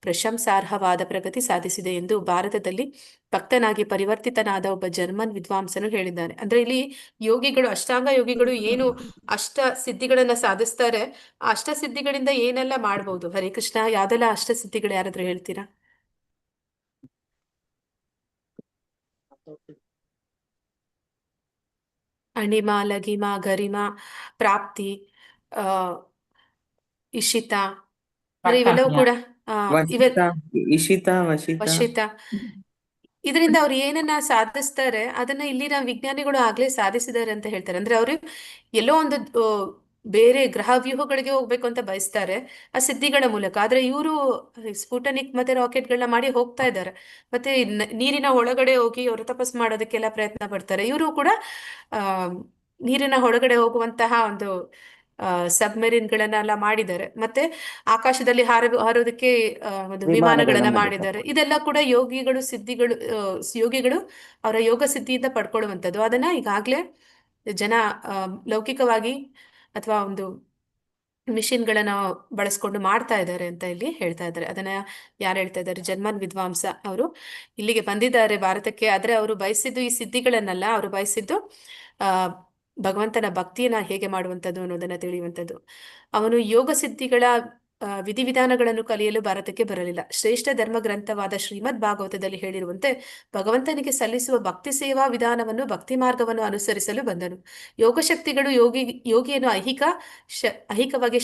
ಪ್ರಶಂಸಾರ್ಹವಾದ ಪ್ರಗತಿ ಸಾಧಿಸಿದೆ ಎಂದು ಭಾರತದಲ್ಲಿ ಭಕ್ತನಾಗಿ ಪರಿವರ್ತಿತನಾದ ಒಬ್ಬ ಜರ್ಮನ್ ವಿದ್ವಾಂಸನು ಹೇಳಿದ್ದಾನೆ. ಅಂದ್ರೆ ಇಲ್ಲಿ ಯೋಗಿಗಳು, ಅಷ್ಟಾಂಗ ಯೋಗಿಗಳು ಏನು ಅಷ್ಟ ಸಿದ್ಧಿಗಳನ್ನ ಸಾಧಿಸ್ತಾರೆ, ಆ ಅಷ್ಟ ಸಿದ್ಧಿಗಳಿಂದ ಏನೆಲ್ಲ ಮಾಡ್ಬೋದು? ಹರೇ ಕೃಷ್ಣ, ಯಾವ್ದೆಲ್ಲ ಅಷ್ಟ ಸಿದ್ಧಿಗಳು ಯಾರಾದ್ರೂ ಹೇಳ್ತೀರಾ? ಅಣಿಮ, ಲಘಿಮ, ಗರಿಮ, ಪ್ರಾಪ್ತಿ, ಇಶಿತ, ಇವೆಲ್ಲವೂ ಕೂಡ ವಶಿತ. ಇದರಿಂದ ಅವ್ರು ಏನನ್ನ ಸಾಧಿಸ್ತಾರೆ ಅದನ್ನ ಇಲ್ಲಿನ ವಿಜ್ಞಾನಿಗಳು ಆಗ್ಲೇ ಸಾಧಿಸಿದ್ದಾರೆ ಅಂತ ಹೇಳ್ತಾರೆ. ಅಂದ್ರೆ ಅವರು ಎಲ್ಲೋ ಒಂದು ಬೇರೆ ಗ್ರಹ ವ್ಯೂಹಗಳಿಗೆ ಹೋಗ್ಬೇಕು ಅಂತ ಬಯಸ್ತಾರೆ ಆ ಸಿದ್ಧಿಗಳ ಮೂಲಕ. ಆದ್ರೆ ಇವರು ಸ್ಪುಟನಿಕ್ ಮತ್ತೆ ರಾಕೆಟ್ಗಳನ್ನ ಮಾಡಿ ಹೋಗ್ತಾ ಇದ್ದಾರೆ. ಮತ್ತೆ ನೀರಿನ ಒಳಗಡೆ ಹೋಗಿ ಅವರು ತಪಸ್ ಮಾಡೋದಕ್ಕೆಲ್ಲ ಪ್ರಯತ್ನ ಪಡ್ತಾರೆ. ಇವರು ಕೂಡ ನೀರಿನ ಒಳಗಡೆ ಹೋಗುವಂತಹ ಒಂದು ಸಬ್ಮೆರಿನ್ಗಳನ್ನೆಲ್ಲ ಮಾಡಿದ್ದಾರೆ, ಮತ್ತೆ ಆಕಾಶದಲ್ಲಿ ಹಾರೋದಕ್ಕೆ ಒಂದು ವಿಮಾನಗಳನ್ನ ಮಾಡಿದ್ದಾರೆ. ಇದೆಲ್ಲ ಕೂಡ ಯೋಗಿಗಳು ಅವರ ಯೋಗ ಸಿದ್ಧಿಯಿಂದ ಪಡ್ಕೊಳ್ಳುವಂಥದ್ದು. ಅದನ್ನ ಈಗಾಗ್ಲೇ ಜನ ಲೌಕಿಕವಾಗಿ ಅಥವಾ ಒಂದು ಮಿಷಿನ್ಗಳನ್ನ ಬಳಸ್ಕೊಂಡು ಮಾಡ್ತಾ ಇದ್ದಾರೆ ಅಂತ ಇಲ್ಲಿ ಹೇಳ್ತಾ ಇದ್ದಾರೆ. ಅದನ್ನ ಯಾರು ಹೇಳ್ತಾ ಇದ್ದಾರೆ? ಜರ್ಮನ್ ವಿದ್ವಾಂಸ ಅವರು ಇಲ್ಲಿಗೆ ಬಂದಿದ್ದಾರೆ ಭಾರತಕ್ಕೆ. ಆದ್ರೆ ಅವರು ಬಯಸಿದ್ದು ಈ ಸಿದ್ಧಿಗಳನ್ನೆಲ್ಲ, ಅವರು ಬಯಸಿದ್ದು ಆ ಭಗವಂತನ ಭಕ್ತಿಯನ್ನ ಹೇಗೆ ಮಾಡುವಂಥದ್ದು ಅನ್ನೋದನ್ನ ತಿಳಿಯುವಂಥದ್ದು. ಅವನು ಯೋಗ ಸಿದ್ಧಿಗಳ ವಿಧಿವಿಧಾನಗಳನ್ನು ಕಲಿಯಲು ಭಾರತಕ್ಕೆ ಬರಲಿಲ್ಲ. ಶ್ರೇಷ್ಠ ಧರ್ಮ ಗ್ರಂಥವಾದ ಶ್ರೀಮದ್ ಭಾಗವತದಲ್ಲಿ ಹೇಳಿರುವಂತೆ ಭಗವಂತನಿಗೆ ಸಲ್ಲಿಸುವ ಭಕ್ತಿ ಸೇವಾ ವಿಧಾನವನ್ನು, ಭಕ್ತಿ ಮಾರ್ಗವನ್ನು ಅನುಸರಿಸಲು ಬಂದನು. ಯೋಗಶಕ್ತಿಗಳು ಯೋಗಿಯನ್ನು ಐಹಿಕವಾಗಿ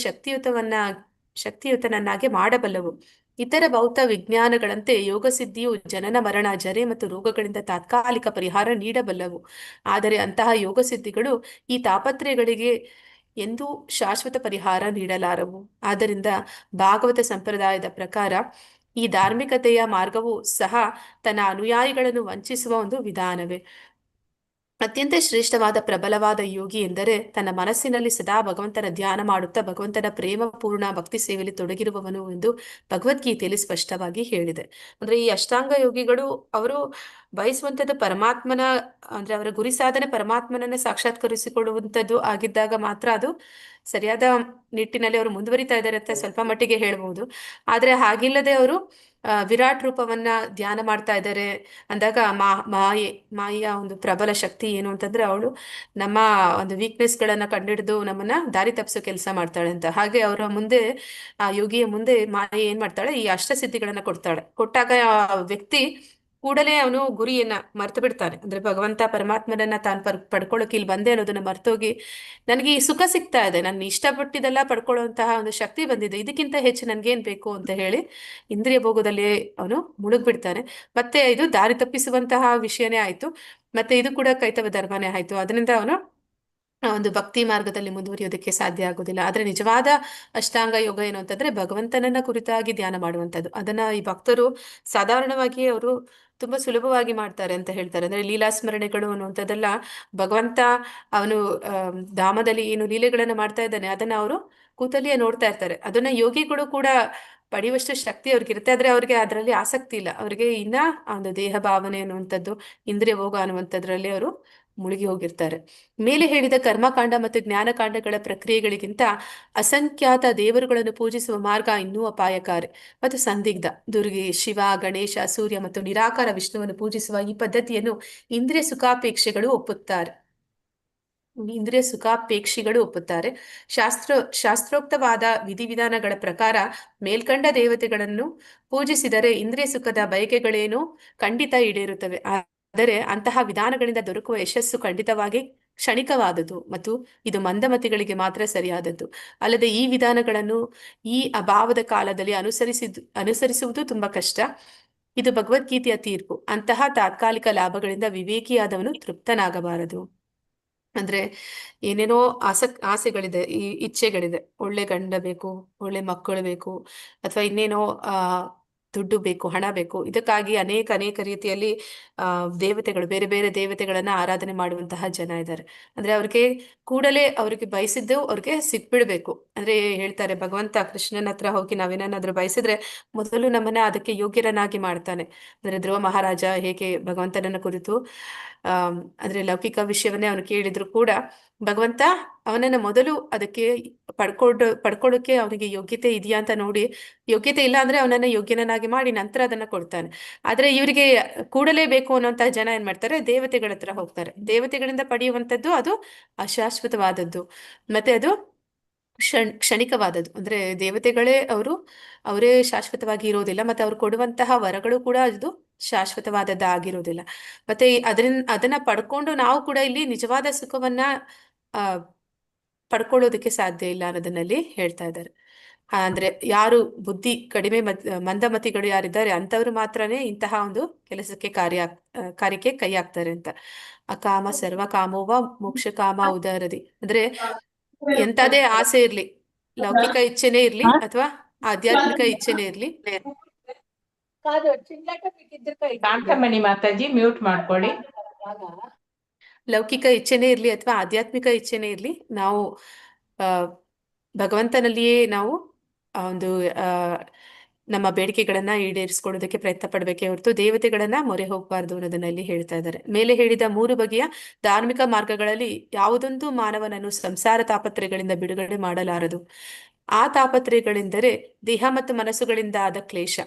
ಶಕ್ತಿಯುತನನ್ನಾಗಿ ಮಾಡಬಲ್ಲವು. ಇತರ ಭೌತ ವಿಜ್ಞಾನಗಳಂತೆ ಯೋಗ ಸಿದ್ಧಿಯು ಜನನ ಮರಣ, ಜರೆ ಮತ್ತು ರೋಗಗಳಿಂದ ತಾತ್ಕಾಲಿಕ ಪರಿಹಾರ ನೀಡಬಲ್ಲವು. ಆದರೆ ಅಂತಹ ಯೋಗ ಸಿದ್ಧಿಗಳು ಈ ತಾಪತ್ರಯಗಳಿಗೆ ಎಂದೂ ಶಾಶ್ವತ ಪರಿಹಾರ ನೀಡಲಾರವು. ಆದ್ದರಿಂದ ಭಾಗವತ ಸಂಪ್ರದಾಯದ ಪ್ರಕಾರ ಈ ಧಾರ್ಮಿಕತೆಯ ಮಾರ್ಗವು ಸಹ ತನ್ನ ಅನುಯಾಯಿಗಳನ್ನು ವಂಚಿಸುವ ಒಂದು ವಿಧಾನವೇ. ಅತ್ಯಂತ ಶ್ರೇಷ್ಠವಾದ ಪ್ರಬಲವಾದ ಯೋಗಿ ಎಂದರೆ ತನ್ನ ಮನಸ್ಸಿನಲ್ಲಿ ಸದಾ ಭಗವಂತನ ಧ್ಯಾನ ಮಾಡುತ್ತಾ ಭಗವಂತನ ಪ್ರೇಮಪೂರ್ಣ ಭಕ್ತಿ ಸೇವೆಯಲ್ಲಿ ತೊಡಗಿರುವವನು ಎಂದು ಭಗವದ್ಗೀತೆಯಲ್ಲಿ ಸ್ಪಷ್ಟವಾಗಿ ಹೇಳಿದೆ. ಅಂದ್ರೆ ಈ ಅಷ್ಟಾಂಗ ಯೋಗಿಗಳು ಅವರು ಬಯಸುವಂಥದ್ದು ಪರಮಾತ್ಮನ, ಅಂದ್ರೆ ಅವರ ಗುರಿ ಸಾಧನೆ ಪರಮಾತ್ಮನನ್ನ ಸಾಕ್ಷಾತ್ಕರಿಸಿಕೊಳ್ಳುವಂಥದ್ದು ಆಗಿದ್ದಾಗ ಮಾತ್ರ ಅದು ಸರಿಯಾದ ನಿಟ್ಟಿನಲ್ಲಿ ಅವರು ಮುಂದುವರಿತಾ ಇದ್ದಾರೆ ಅಂತ ಸ್ವಲ್ಪ ಮಟ್ಟಿಗೆ ಹೇಳ್ಬಹುದು. ಆದ್ರೆ ಹಾಗಿಲ್ಲದೆ ಅವರು ವಿರಾಟ್ ರೂಪವನ್ನ ಧ್ಯಾನ ಮಾಡ್ತಾ ಇದ್ದಾರೆ ಅಂದಾಗ ಮಾಯೆಯ ಒಂದು ಪ್ರಬಲ ಶಕ್ತಿ ಏನು ಅಂತಂದ್ರೆ ಅವಳು ನಮ್ಮ ಒಂದು ವೀಕ್ನೆಸ್ಗಳನ್ನ ಕಂಡುಹಿಡಿದು ನಮ್ಮನ್ನ ದಾರಿ ತಪ್ಪಿಸೋ ಕೆಲಸ ಮಾಡ್ತಾಳೆ ಅಂತ. ಹಾಗೆ ಅವರ ಮುಂದೆ, ಆ ಯೋಗಿಯ ಮುಂದೆ ಮಾಯೆ ಏನ್ ಮಾಡ್ತಾಳೆ? ಈ ಅಷ್ಟಸಿದ್ಧಿಗಳನ್ನ ಕೊಡ್ತಾಳೆ. ಕೊಟ್ಟಾಗ ಆ ವ್ಯಕ್ತಿ ಕೂಡಲೇ ಅವನು ಗುರಿಯನ್ನ ಮರ್ತು ಬಿಡ್ತಾನೆ. ಅಂದ್ರೆ ಭಗವಂತ ಪರಮಾತ್ಮನನ್ನ ತಾನು ಪಡ್ಕೊಳ್ಳೋಕೆ ಇಲ್ಲಿ ಬಂದೆ ಅನ್ನೋದನ್ನ ಮರ್ತೋಗಿ, ನನಗೆ ಈ ಸುಖ ಸಿಗ್ತಾ ಇದೆ, ನಾನು ಇಷ್ಟಪಟ್ಟಿದ್ದೆಲ್ಲ ಪಡ್ಕೊಳ್ಳುವಂತಹ ಒಂದು ಶಕ್ತಿ ಬಂದಿದೆ, ಇದಕ್ಕಿಂತ ಹೆಚ್ಚು ನನ್ಗೇನ್ ಬೇಕು ಅಂತ ಹೇಳಿ ಇಂದ್ರಿಯ ಭೋಗದಲ್ಲಿ ಅವನು ಮುಳುಗ್ಬಿಡ್ತಾನೆ. ಮತ್ತೆ ಇದು ದಾರಿ ತಪ್ಪಿಸುವಂತಹ ವಿಷಯನೇ ಆಯ್ತು, ಮತ್ತೆ ಇದು ಕೂಡ ಕೈತವ ಧರ್ಮನೇ ಆಯ್ತು. ಅದರಿಂದ ಅವನು ಒಂದು ಭಕ್ತಿ ಮಾರ್ಗದಲ್ಲಿ ಮುಂದುವರಿಯೋದಕ್ಕೆ ಸಾಧ್ಯ ಆಗೋದಿಲ್ಲ. ಆದ್ರೆ ನಿಜವಾದ ಅಷ್ಟಾಂಗ ಯೋಗ ಏನು ಅಂತಂದ್ರೆ ಭಗವಂತನನ್ನ ಕುರಿತಾಗಿ ಧ್ಯಾನ ಮಾಡುವಂಥದ್ದು. ಅದನ್ನ ಈ ಭಕ್ತರು ಸಾಧಾರಣವಾಗಿ ಅವರು ತುಂಬಾ ಸುಲಭವಾಗಿ ಮಾಡ್ತಾರೆ ಅಂತ ಹೇಳ್ತಾರೆ. ಅಂದ್ರೆ ಲೀಲಾ ಸ್ಮರಣೆಗಳು ಅನ್ನುವಂಥದ್ದೆಲ್ಲ ಭಗವಂತ ಅವನು ಧಾಮದಲ್ಲಿ ಏನು ಲೀಲೆಗಳನ್ನ ಮಾಡ್ತಾ ಇದ್ದಾನೆ ಅದನ್ನ ಅವರು ಕೂತಲ್ಲಿಯೇ ನೋಡ್ತಾ ಇರ್ತಾರೆ. ಅದನ್ನ ಯೋಗಿಗಳು ಕೂಡ ಪಡೆಯುವಷ್ಟು ಶಕ್ತಿ ಅವ್ರಿಗಿರುತ್ತೆ. ಆದ್ರೆ ಅವ್ರಿಗೆ ಅದರಲ್ಲಿ ಆಸಕ್ತಿ ಇಲ್ಲ. ಅವ್ರಿಗೆ ಇನ್ನ ಒಂದು ದೇಹ ಭಾವನೆ ಅನ್ನುವಂಥದ್ದು, ಇಂದ್ರಿಯ ಭೋಗ ಅನ್ನುವಂಥದ್ರಲ್ಲಿ ಅವರು ಮುಳುಗಿ ಹೋಗಿರ್ತಾರೆ. ಮೇಲೆ ಹೇಳಿದ ಕರ್ಮಕಾಂಡ ಮತ್ತು ಜ್ಞಾನಕಾಂಡಗಳ ಪ್ರಕ್ರಿಯೆಗಳಿಗಿಂತ ಅಸಂಖ್ಯಾತ ದೇವರುಗಳನ್ನು ಪೂಜಿಸುವ ಮಾರ್ಗ ಇನ್ನೂ ಅಪಾಯಕಾರಿ ಮತ್ತು ಸಂದಿಗ್ಧ. ದುರ್ಗೆ, ಶಿವ, ಗಣೇಶ, ಸೂರ್ಯ ಮತ್ತು ನಿರಾಕಾರ ವಿಷ್ಣುವನ್ನು ಪೂಜಿಸುವ ಈ ಪದ್ಧತಿಯನ್ನು ಇಂದ್ರಿಯ ಸುಖಾಪೇಕ್ಷಿಗಳು ಒಪ್ಪುತ್ತಾರೆ. ಶಾಸ್ತ್ರೋಕ್ತವಾದ ವಿಧಿವಿಧಾನಗಳ ಪ್ರಕಾರ ಮೇಲ್ಕಂಡ ದೇವತೆಗಳನ್ನು ಪೂಜಿಸಿದರೆ ಇಂದ್ರಿಯ ಸುಖದ ಬಯಕೆಗಳೇನೋ ಖಂಡಿತ ಈಡೇರುತ್ತವೆ. ಆದರೆ ಅಂತಹ ವಿಧಾನಗಳಿಂದ ದೊರಕುವ ಯಶಸ್ಸು ಖಂಡಿತವಾಗಿ ಕ್ಷಣಿಕವಾದದ್ದು ಮತ್ತು ಇದು ಮಂದಮತಿಗಳಿಗೆ ಮಾತ್ರ ಸರಿಯಾದದ್ದು. ಅಲ್ಲದೆ ಈ ವಿಧಾನಗಳನ್ನು ಈ ಅಭಾವದ ಕಾಲದಲ್ಲಿ ಅನುಸರಿಸುವುದು ತುಂಬಾ ಕಷ್ಟ. ಇದು ಭಗವದ್ಗೀತೆಯ ತೀರ್ಪು. ಅಂತಹ ತಾತ್ಕಾಲಿಕ ಲಾಭಗಳಿಂದ ವಿವೇಕಿಯಾದವನು ತೃಪ್ತನಾಗಬಾರದು. ಅಂದ್ರೆ ಏನೇನೋ ಆಸೆಗಳಿದೆ, ಈ ಇಚ್ಛೆಗಳಿದೆ. ಒಳ್ಳೆ ಗಂಡ ಬೇಕು, ಒಳ್ಳೆ ಮಕ್ಕಳು ಬೇಕು, ಅಥವಾ ಇನ್ನೇನೋ ದುಡ್ಡು ಬೇಕು, ಹಣ ಬೇಕು. ಇದಕ್ಕಾಗಿ ಅನೇಕ ರೀತಿಯಲ್ಲಿ ದೇವತೆಗಳು, ಬೇರೆ ಬೇರೆ ದೇವತೆಗಳನ್ನ ಆರಾಧನೆ ಮಾಡುವಂತಹ ಜನ ಇದ್ದಾರೆ. ಅಂದ್ರೆ ಅವ್ರಿಗೆ ಕೂಡಲೇ ಅವ್ರಿಗೆ ಬಯಸಿದ್ದು ಅವ್ರಿಗೆ ಸಿಕ್ಬಿಡ್ಬೇಕು. ಅಂದ್ರೆ ಹೇಳ್ತಾರೆ, ಭಗವಂತ ಕೃಷ್ಣನ ಹತ್ರ ಹೋಗಿ ನಾವೇನಾದ್ರೂ ಬಯಸಿದ್ರೆ ಮೊದಲು ನಮ್ಮನ್ನ ಅದಕ್ಕೆ ಯೋಗ್ಯರನ್ನಾಗಿ ಮಾಡ್ತಾನೆ. ಅಂದ್ರೆ ಧ್ರುವ ಮಹಾರಾಜ ಹೇಗೆ ಭಗವಂತನನ್ನ ಕುರಿತು ಅಂದ್ರೆ ಲೌಕಿಕ ವಿಷಯವನ್ನೇ ಅವನು ಕೇಳಿದ್ರು ಕೂಡ ಭಗವಂತ ಅವನನ್ನ ಮೊದಲು ಅದಕ್ಕೆ ಪಡ್ಕೊಳ್ಳೋಕೆ ಅವನಿಗೆ ಯೋಗ್ಯತೆ ಇದೆಯಾ ಅಂತ ನೋಡಿ, ಯೋಗ್ಯತೆ ಇಲ್ಲ ಅಂದ್ರೆ ಅವನನ್ನ ಯೋಗ್ಯನನ್ನಾಗಿ ಮಾಡಿ ನಂತರ ಅದನ್ನ ಕೊಡ್ತಾನೆ. ಆದ್ರೆ ಇವರಿಗೆ ಕೂಡಲೇ ಬೇಕು ಅನ್ನೋಂತಹ ಜನ ಏನ್ ಮಾಡ್ತಾರೆ? ದೇವತೆಗಳ ಹತ್ರ ಹೋಗ್ತಾರೆ. ದೇವತೆಗಳಿಂದ ಪಡೆಯುವಂಥದ್ದು ಅದು ಅಶಾಶ್ವತವಾದದ್ದು, ಮತ್ತೆ ಅದು ಕ್ಷಣಿಕವಾದದ್ದು. ಅಂದ್ರೆ ದೇವತೆಗಳೇ ಅವರೇ ಶಾಶ್ವತವಾಗಿ ಇರೋದಿಲ್ಲ, ಮತ್ತೆ ಅವ್ರು ಕೊಡುವಂತಹ ವರಗಳು ಕೂಡ ಅದು ಶಾಶ್ವತವಾದದ್ದಾಗಿರೋದಿಲ್ಲ. ಮತ್ತೆ ಅದನ್ನ ಪಡ್ಕೊಂಡು ನಾವು ಕೂಡ ಇಲ್ಲಿ ನಿಜವಾದ ಸುಖವನ್ನ ಪಡ್ಕೊಳ್ಳೋದಕ್ಕೆ ಸಾಧ್ಯ ಇಲ್ಲ ಅನ್ನೋದನ್ನಲ್ಲಿ ಹೇಳ್ತಾ ಇದ್ದಾರೆ. ಅಂದ್ರೆ ಯಾರು ಬುದ್ಧಿ ಕಡಿಮೆ ಮಂದಮತಿಗಳು ಯಾರಿದ್ದಾರೆ ಅಂತವ್ರು ಮಾತ್ರನೇ ಇಂತಹ ಒಂದು ಕೆಲಸಕ್ಕೆ ಕಾರ್ಯಕ್ಕೆ ಕೈ ಹಾಕ್ತಾರೆ ಅಂತ. ಅಕಾಮ ಸರ್ವ ಕಾಮೋವ ಮೋಕ್ಷ ಕಾಮ ಉದಾರದಿ. ಅಂದ್ರೆ ಎಂತದೇ ಆಸೆ ಇರ್ಲಿ, ಲೌಕಿಕ ಇಚ್ಛೆನೇ ಇರ್ಲಿ ಅಥವಾ ಆಧ್ಯಾತ್ಮಿಕ ಇಚ್ಛೆನೇ ಇರ್ಲಿ, ಕಾಂತಮಣಿ ಮಾತಾಜಿ ಮ್ಯೂಟ್ ಮಾಡ್ಕೊಳ್ಳಿ. ಲೌಕಿಕ ಇಚ್ಛೆನೇ ಇರ್ಲಿ ಅಥವಾ ಆಧ್ಯಾತ್ಮಿಕ ಇಚ್ಛೆನೇ ಇರ್ಲಿ, ನಾವು ಆ, ಭಗವಂತನಲ್ಲಿಯೇ ನಾವು ಆ ಒಂದು ಆ, ನಮ್ಮ ಬೇಡಿಕೆಗಳನ್ನ ಈಡೇರಿಸ್ಕೊಳ್ಳೋದಕ್ಕೆ ಪ್ರಯತ್ನ ಪಡ್ಬೇಕೇ ಹೊರತು ದೇವತೆಗಳನ್ನ ಮೊರೆ ಹೋಗಬಾರ್ದು ಅನ್ನೋದನ್ನ ಇಲ್ಲಿ ಹೇಳ್ತಾ ಇದ್ದಾರೆ. ಮೇಲೆ ಹೇಳಿದ 3 ಬಗೆಯ ಧಾರ್ಮಿಕ ಮಾರ್ಗಗಳಲ್ಲಿ ಯಾವುದೊಂದು ಮಾನವನನ್ನು ಸಂಸಾರ ತಾಪತ್ರಯಗಳಿಂದ ಬಿಡುಗಡೆ ಮಾಡಲಾರದು. ಆ ತಾಪತ್ರಯಗಳೆಂದರೆ ದೇಹ ಮತ್ತು ಮನಸ್ಸುಗಳಿಂದ ಆದ ಕ್ಲೇಶ,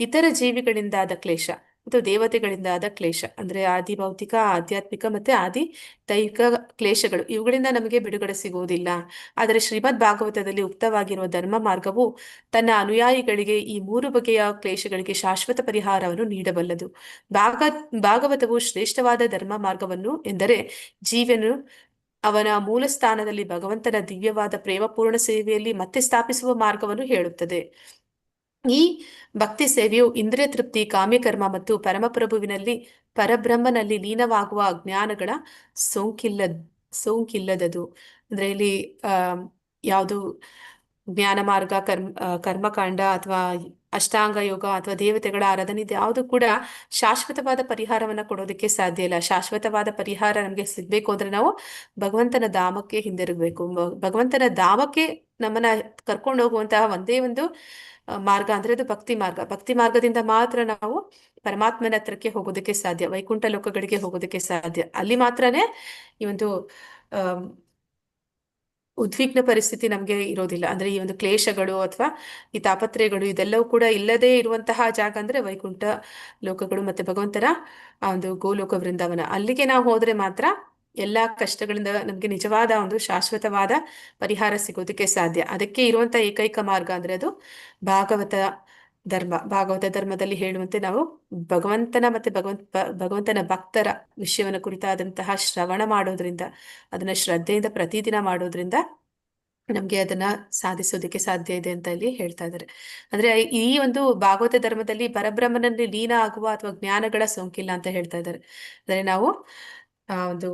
ಇತರ ಜೀವಿಗಳಿಂದಾದ ಕ್ಲೇಶ ಮತ್ತು ದೇವತೆಗಳಿಂದಾದ ಕ್ಲೇಶ. ಅಂದ್ರೆ ಆದಿ ಭೌತಿಕ, ಆಧ್ಯಾತ್ಮಿಕ ಮತ್ತೆ ಆದಿ ದೈಹಿಕ ಕ್ಲೇಶಗಳು, ಇವುಗಳಿಂದ ನಮಗೆ ಬಿಡುಗಡೆ ಸಿಗುವುದಿಲ್ಲ. ಆದರೆ ಶ್ರೀಮದ್ ಭಾಗವತದಲ್ಲಿ ಉಕ್ತವಾಗಿರುವ ಧರ್ಮ ಮಾರ್ಗವು ತನ್ನ ಅನುಯಾಯಿಗಳಿಗೆ ಈ 3 ಬಗೆಯ ಕ್ಲೇಶಗಳಿಗೆ ಶಾಶ್ವತ ಪರಿಹಾರವನ್ನು ನೀಡಬಲ್ಲದು. ಭಾಗವತವು ಶ್ರೇಷ್ಠವಾದ ಧರ್ಮ ಮಾರ್ಗವನ್ನು ಎಂದರೆ ಜೀವನು ಅವನ ಮೂಲ ಸ್ಥಾನದಲ್ಲಿ ಭಗವಂತನ ದಿವ್ಯವಾದ ಪ್ರೇಮಪೂರ್ಣ ಸೇವೆಯಲ್ಲಿ ಮತ್ತೆ ಸ್ಥಾಪಿಸುವ ಮಾರ್ಗವನ್ನು ಹೇಳುತ್ತದೆ. ಈ ಭಕ್ತಿ ಸೇವೆಯು ಇಂದ್ರಿಯ ತೃಪ್ತಿ, ಕಾಮ್ಯಕರ್ಮ ಮತ್ತು ಪರಮಪ್ರಭುವಿನಲ್ಲಿ ಪರಬ್ರಹ್ಮನಲ್ಲಿ ಲೀನವಾಗುವ ಅಜ್ಞಾನಗಳ ಸೋಂಕಿಲ್ಲದದು. ಅಂದ್ರೆ ಇಲ್ಲಿ ಯಾವುದು ಜ್ಞಾನ ಮಾರ್ಗ, ಕರ್ಮಕಾಂಡ ಅಥವಾ ಅಷ್ಟಾಂಗ ಯೋಗ ಅಥವಾ ದೇವತೆಗಳ ಆರಾಧನೆ, ಇದು ಯಾವುದು ಕೂಡ ಶಾಶ್ವತವಾದ ಪರಿಹಾರವನ್ನ ಕೊಡೋದಕ್ಕೆ ಸಾಧ್ಯ ಇಲ್ಲ. ಶಾಶ್ವತವಾದ ಪರಿಹಾರ ನಮಗೆ ಸಿಗ್ಬೇಕು ಅಂದ್ರೆ ನಾವು ಭಗವಂತನ ಧಾಮಕ್ಕೆ ಹಿಂದಿರುಗಬೇಕು. ಭಗವಂತನ ಧಾಮಕ್ಕೆ ನಮ್ಮನ್ನ ಕರ್ಕೊಂಡು ಹೋಗುವಂತಹ ಒಂದೇ ಒಂದು ಮಾರ್ಗ ಅಂದ್ರೆ ಅದು ಭಕ್ತಿ ಮಾರ್ಗ. ಭಕ್ತಿ ಮಾರ್ಗದಿಂದ ಮಾತ್ರ ನಾವು ಪರಮಾತ್ಮನ ಹತ್ರಕ್ಕೆ ಹೋಗೋದಕ್ಕೆ ಸಾಧ್ಯ, ವೈಕುಂಠ ಲೋಕಗಳಿಗೆ ಹೋಗೋದಕ್ಕೆ ಸಾಧ್ಯ. ಅಲ್ಲಿ ಮಾತ್ರನೇ ಈ ಒಂದು ಉದ್ವಿಗ್ನ ಪರಿಸ್ಥಿತಿ ನಮ್ಗೆ ಇರೋದಿಲ್ಲ. ಅಂದ್ರೆ ಈ ಒಂದು ಕ್ಲೇಶಗಳು ಅಥವಾ ಈ ತಾಪತ್ರಯಗಳು ಇದೆಲ್ಲವೂ ಕೂಡ ಇಲ್ಲದೆ ಇರುವಂತಹ ಜಾಗ ಅಂದ್ರೆ ವೈಕುಂಠ ಲೋಕಗಳು ಮತ್ತೆ ಭಗವಂತನ ಆ ಒಂದು ಗೋಲೋಕ ವೃಂದಾವನ. ಅಲ್ಲಿಗೆ ನಾವು ಹೋದ್ರೆ ಮಾತ್ರ ಎಲ್ಲಾ ಕಷ್ಟಗಳಿಂದ ನಮ್ಗೆ ನಿಜವಾದ ಒಂದು ಶಾಶ್ವತವಾದ ಪರಿಹಾರ ಸಿಗೋದಕ್ಕೆ ಸಾಧ್ಯ. ಅದಕ್ಕೆ ಇರುವಂತ ಏಕೈಕ ಮಾರ್ಗ ಅಂದ್ರೆ ಅದು ಭಾಗವತ ಧರ್ಮ. ಭಾಗವತ ಧರ್ಮದಲ್ಲಿ ಹೇಳುವಂತೆ ನಾವು ಭಗವಂತನ ಮತ್ತೆ ಭಗವಂತನ ಭಕ್ತರ ವಿಷಯವನ್ನ ಕುರಿತಾದಂತಹ ಶ್ರವಣ ಮಾಡೋದ್ರಿಂದ, ಅದನ್ನ ಶ್ರದ್ಧೆಯಿಂದ ಪ್ರತಿದಿನ ಮಾಡೋದ್ರಿಂದ ನಮ್ಗೆ ಅದನ್ನ ಸಾಧಿಸೋದಕ್ಕೆ ಸಾಧ್ಯ ಇದೆ ಅಂತ ಇಲ್ಲಿ ಹೇಳ್ತಾ ಇದ್ದಾರೆ. ಅಂದ್ರೆ ಈ ಒಂದು ಭಾಗವತ ಧರ್ಮದಲ್ಲಿ ಪರಬ್ರಹ್ಮನಲ್ಲಿ ಲೀನ ಆಗುವ ಅಥವಾ ಜ್ಞಾನಗಳ ಸೋಂಕಿಲ್ಲ ಅಂತ ಹೇಳ್ತಾ ಇದ್ದಾರೆ. ಅಂದ್ರೆ ನಾವು ಒಂದು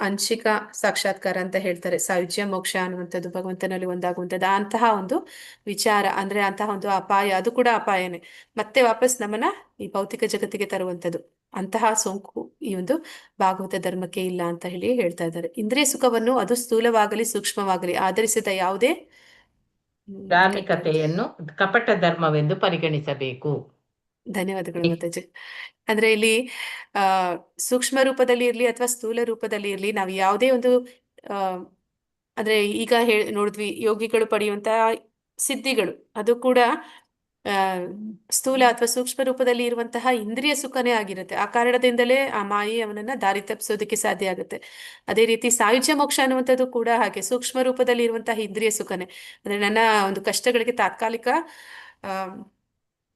ಅಂಶಿಕ ಸಾಕ್ಷಾತ್ಕಾರ ಅಂತ ಹೇಳ್ತಾರೆ, ಸಾಯುಜ್ಯ ಮೋಕ್ಷ ಅನ್ನುವಂಥದ್ದು, ಭಗವಂತನಲ್ಲಿ ಒಂದಾಗುವಂಥದ್ದು. ಅಂತಹ ಒಂದು ವಿಚಾರ ಅಂದ್ರೆ ಅಂತಹ ಒಂದು ಅಪಾಯ, ಅದು ಕೂಡ ಅಪಾಯನೇ, ಮತ್ತೆ ವಾಪಸ್ ನಮ್ಮನ್ನ ಈ ಭೌತಿಕ ಜಗತ್ತಿಗೆ ತರುವಂಥದ್ದು. ಅಂತಹ ಸೋಂಕು ಈ ಒಂದು ಭಾಗವತ ಧರ್ಮಕ್ಕೆ ಇಲ್ಲ ಅಂತ ಹೇಳಿ ಹೇಳ್ತಾ ಇದ್ದಾರೆ. ಇಂದ್ರಿಯ ಸುಖವನ್ನು ಅದು ಸ್ಥೂಲವಾಗಲಿ ಸೂಕ್ಷ್ಮವಾಗಲಿ ಆಧರಿಸಿದ ಯಾವುದೇ ಧಾರ್ಮಿಕತೆಯನ್ನು ಕಪಟ ಧರ್ಮವೆಂದು ಪರಿಗಣಿಸಬೇಕು. ಧನ್ಯವಾದಗಳು ಮಾತಾಜಿ. ಅಂದ್ರೆ ಇಲ್ಲಿ ಸೂಕ್ಷ್ಮ ರೂಪದಲ್ಲಿ ಇರ್ಲಿ ಅಥವಾ ಸ್ಥೂಲ ರೂಪದಲ್ಲಿ ಇರ್ಲಿ, ನಾವು ಯಾವುದೇ ಒಂದು ಅಂದ್ರೆ ಈಗ ನೋಡಿದ್ವಿ ಯೋಗಿಗಳು ಪಡೆಯುವಂತಹ ಸಿದ್ಧಿಗಳು, ಅದು ಕೂಡ ಸ್ಥೂಲ ಅಥವಾ ಸೂಕ್ಷ್ಮ ರೂಪದಲ್ಲಿ ಇರುವಂತಹ ಇಂದ್ರಿಯ ಸುಖನೇ ಆಗಿರುತ್ತೆ. ಆ ಕಾರಣದಿಂದಲೇ ಆ ಮಾಯೆ ಅವನನ್ನ ದಾರಿ ತಪ್ಪಿಸೋದಕ್ಕೆ ಸಾಧ್ಯ ಆಗುತ್ತೆ. ಅದೇ ರೀತಿ ಸಾಯುಜ್ಯ ಮೋಕ್ಷ ಅನ್ನುವಂಥದ್ದು ಕೂಡ ಹಾಗೆ ಸೂಕ್ಷ್ಮ ರೂಪದಲ್ಲಿ ಇರುವಂತಹ ಇಂದ್ರಿಯ ಸುಖನೇ. ಅಂದ್ರೆ ನನ್ನ ಒಂದು ಕಷ್ಟಗಳಿಗೆ ತಾತ್ಕಾಲಿಕ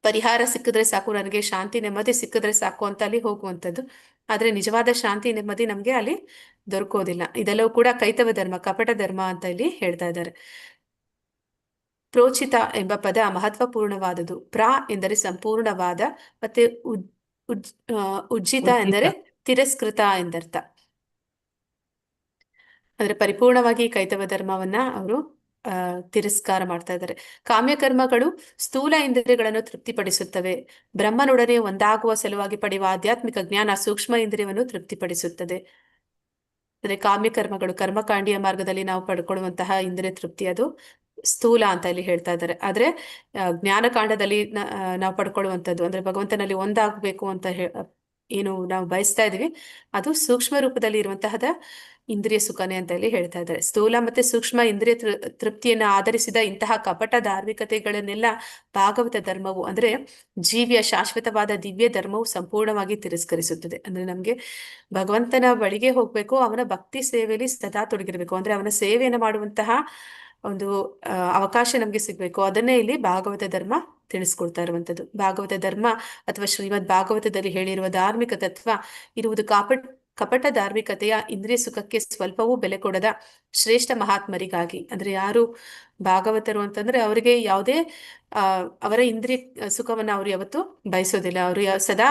ಪರಿಹಾರ ಸಿಕ್ಕಿದ್ರೆ ಸಾಕು, ನನಗೆ ಶಾಂತಿ ನೆಮ್ಮದಿ ಸಿಕ್ಕಿದ್ರೆ ಸಾಕು ಅಂತ ಅಲ್ಲಿ ಹೋಗುವಂಥದ್ದು. ಆದ್ರೆ ನಿಜವಾದ ಶಾಂತಿ ನೆಮ್ಮದಿ ನಮ್ಗೆ ಅಲ್ಲಿ ದೊರಕೋದಿಲ್ಲ. ಇದೆಲ್ಲವೂ ಕೂಡ ಕೈತವ ಧರ್ಮ, ಕಪಟ ಧರ್ಮ ಅಂತ ಇಲ್ಲಿ ಹೇಳ್ತಾ ಇದ್ದಾರೆ. ಪ್ರೋಚಿತ ಎಂಬ ಪದ ಮಹತ್ವಪೂರ್ಣವಾದುದು. ಎಂದರೆ ಸಂಪೂರ್ಣವಾದ, ಮತ್ತೆ ಉಜ್ಜಿತ ಎಂದರೆ ತಿರಸ್ಕೃತ ಎಂದರ್ಥ. ಅಂದ್ರೆ ಪರಿಪೂರ್ಣವಾಗಿ ಕೈತವ ಧರ್ಮವನ್ನ ಅವರು ತಿರಸ್ಕಾರ ಮಾಡ್ತಾ ಇದ್ದಾರೆ. ಕಾಮ್ಯಕರ್ಮಗಳು ಸ್ಥೂಲ ಇಂದ್ರಿಯಗಳನ್ನು ತೃಪ್ತಿಪಡಿಸುತ್ತವೆ. ಬ್ರಹ್ಮನೊಡನೆ ಒಂದಾಗುವ ಸಲುವಾಗಿ ಪಡೆಯುವ ಆಧ್ಯಾತ್ಮಿಕ ಜ್ಞಾನ ಸೂಕ್ಷ್ಮ ಇಂದ್ರಿಯವನ್ನು ತೃಪ್ತಿಪಡಿಸುತ್ತದೆ. ಅಂದ್ರೆ ಕಾಮ್ಯಕರ್ಮಗಳು, ಕರ್ಮಕಾಂಡಿಯ ಮಾರ್ಗದಲ್ಲಿ ನಾವು ಪಡ್ಕೊಳ್ಳುವಂತಹ ಇಂದ್ರಿಯ ತೃಪ್ತಿ ಅದು ಸ್ಥೂಲ ಅಂತ ಇಲ್ಲಿ ಹೇಳ್ತಾ ಇದ್ದಾರೆ. ಆದ್ರೆ ಜ್ಞಾನಕಾಂಡದಲ್ಲಿ ನಾವು ಪಡ್ಕೊಳ್ಳುವಂಥದ್ದು ಅಂದ್ರೆ ಭಗವಂತನಲ್ಲಿ ಒಂದಾಗಬೇಕು ಅಂತ ಏನು ನಾವು ಬಯಸ್ತಾ ಇದೀವಿ, ಅದು ಸೂಕ್ಷ್ಮ ರೂಪದಲ್ಲಿ ಇರುವಂತಹದ ಇಂದ್ರಿಯ ಸುಖನೆ ಅಂತ ಹೇಳಿ ಹೇಳ್ತಾ ಇದ್ದಾರೆ. ಸ್ಥೂಲ ಮತ್ತೆ ಸೂಕ್ಷ್ಮ ಇಂದ್ರಿಯ ತೃಪ್ತಿಯನ್ನು ಆಧರಿಸಿದ ಇಂತಹ ಕಪಟ ಧಾರ್ಮಿಕತೆಗಳನ್ನೆಲ್ಲ ಭಾಗವತ ಧರ್ಮವು ಅಂದ್ರೆ ಜೀವಿಯ ಶಾಶ್ವತವಾದ ದಿವ್ಯ ಧರ್ಮವು ಸಂಪೂರ್ಣವಾಗಿ ತಿರಸ್ಕರಿಸುತ್ತದೆ. ಅಂದ್ರೆ ನಮ್ಗೆ ಭಗವಂತನ ಬಳಿಗೆ ಹೋಗ್ಬೇಕು, ಅವನ ಭಕ್ತಿ ಸೇವೆಯಲ್ಲಿ ಸದಾ ತೊಡಗಿರ್ಬೇಕು, ಅಂದ್ರೆ ಅವನ ಸೇವೆಯನ್ನು ಮಾಡುವಂತಹ ಒಂದು ಅವಕಾಶ ನಮ್ಗೆ ಸಿಗ್ಬೇಕು. ಅದನ್ನೇ ಇಲ್ಲಿ ಭಾಗವತ ಧರ್ಮ ತಿಳಿಸ್ಕೊಡ್ತಾ ಇರುವಂತದ್ದು. ಭಾಗವತ ಧರ್ಮ ಅಥವಾ ಶ್ರೀಮದ್ ಭಾಗವತದಲ್ಲಿ ಹೇಳಿರುವ ಧಾರ್ಮಿಕ ತತ್ವ ಇರುವುದು ಕಪಟ ಧಾರ್ಮಿಕತೆಯ ಇಂದ್ರಿಯ ಸುಖಕ್ಕೆ ಸ್ವಲ್ಪವೂ ಬೆಲೆ ಕೊಡದ ಶ್ರೇಷ್ಠ ಮಹಾತ್ಮರಿಗಾಗಿ. ಅಂದ್ರೆ ಯಾರು ಭಾಗವತರು ಅಂತಂದ್ರೆ ಅವರಿಗೆ ಯಾವುದೇ ಅವರ ಇಂದ್ರಿಯ ಸುಖವನ್ನ ಅವ್ರು ಯಾವತ್ತು ಬಯಸೋದಿಲ್ಲ. ಅವರು ಸದಾ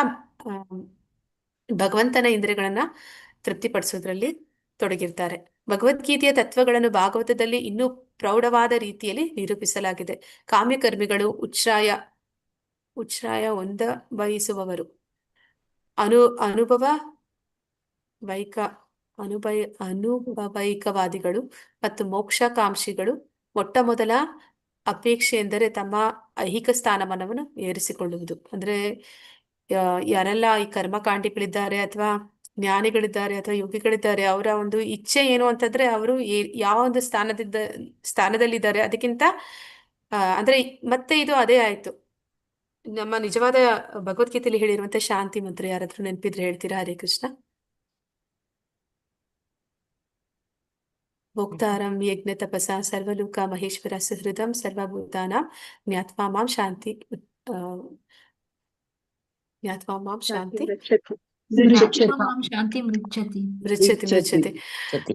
ಭಗವಂತನ ಇಂದ್ರಿಯಗಳನ್ನ ತೃಪ್ತಿಪಡಿಸೋದ್ರಲ್ಲಿ ತೊಡಗಿರ್ತಾರೆ. ಭಗವದ್ಗೀತೆಯ ತತ್ವಗಳನ್ನು ಭಾಗವತದಲ್ಲಿ ಇನ್ನೂ ಪ್ರೌಢವಾದ ರೀತಿಯಲ್ಲಿ ನಿರೂಪಿಸಲಾಗಿದೆ. ಕಾಮ್ಯಕರ್ಮಿಗಳು ಉಚ್ಛ್ರಾಯ ಬಯಸುವವರು, ಅನುಭವ ಅನುಭವೈಕವಾದಿಗಳು ಮತ್ತು ಮೋಕ್ಷಕಾಂಕ್ಷಿಗಳು ಮೊಟ್ಟ ಮೊದಲ ಅಪೇಕ್ಷೆ ಎಂದರೆ ತಮ್ಮ ಐಹಿಕ ಸ್ಥಾನಮಾನವನ್ನು ಏರಿಸಿಕೊಳ್ಳುವುದು. ಅಂದ್ರೆ ಯಾರೆಲ್ಲ ಈ ಕರ್ಮಕಾಂಡಿಗಳಿದ್ದಾರೆ ಅಥವಾ ಜ್ಞಾನಿಗಳಿದ್ದಾರೆ ಅಥವಾ ಯೋಗಿಗಳಿದ್ದಾರೆ, ಅವರ ಒಂದು ಇಚ್ಛೆ ಏನು ಅಂತಂದ್ರೆ ಅವರು ಯಾವ ಒಂದು ಸ್ಥಾನದಲ್ಲಿದ್ದಾರೆ ಅದಕ್ಕಿಂತ ಅಂದ್ರೆ ಮತ್ತೆ ಇದು ಅದೇ ಆಯ್ತು. ನಮ್ಮ ನಿಜವಾದ ಭಗವದ್ಗೀತೆಯಲ್ಲಿ ಹೇಳಿರುವಂತ ಶಾಂತಿ ಮಂತ್ರ ಯಾರಾದ್ರೂ ನೆನಪಿದ್ರೆ ಹೇಳ್ತೀರಾ? ಹರೇ ಕೃಷ್ಣ. ಭೋಕ್ತಾರಂ ಯಜ್ಞ ತಪಸ ಸರ್ವಲೋಕ ಮಹೇಶ್ವರ ಸುಹೃದಂ ಸರ್ವಭೂತಾನಾಂ ಜ್ಞಾತ್ವಾ ಮಾಂ ಶಾಂತಿ ಜ್ಞಾತ್ವಾ ಮಾಂ ಶಾಂತಿ ಮಾಂ ಶಾಂತಿ ಮೃಚ್ಛತಿ. ಮೃಚ್ಛತಿ.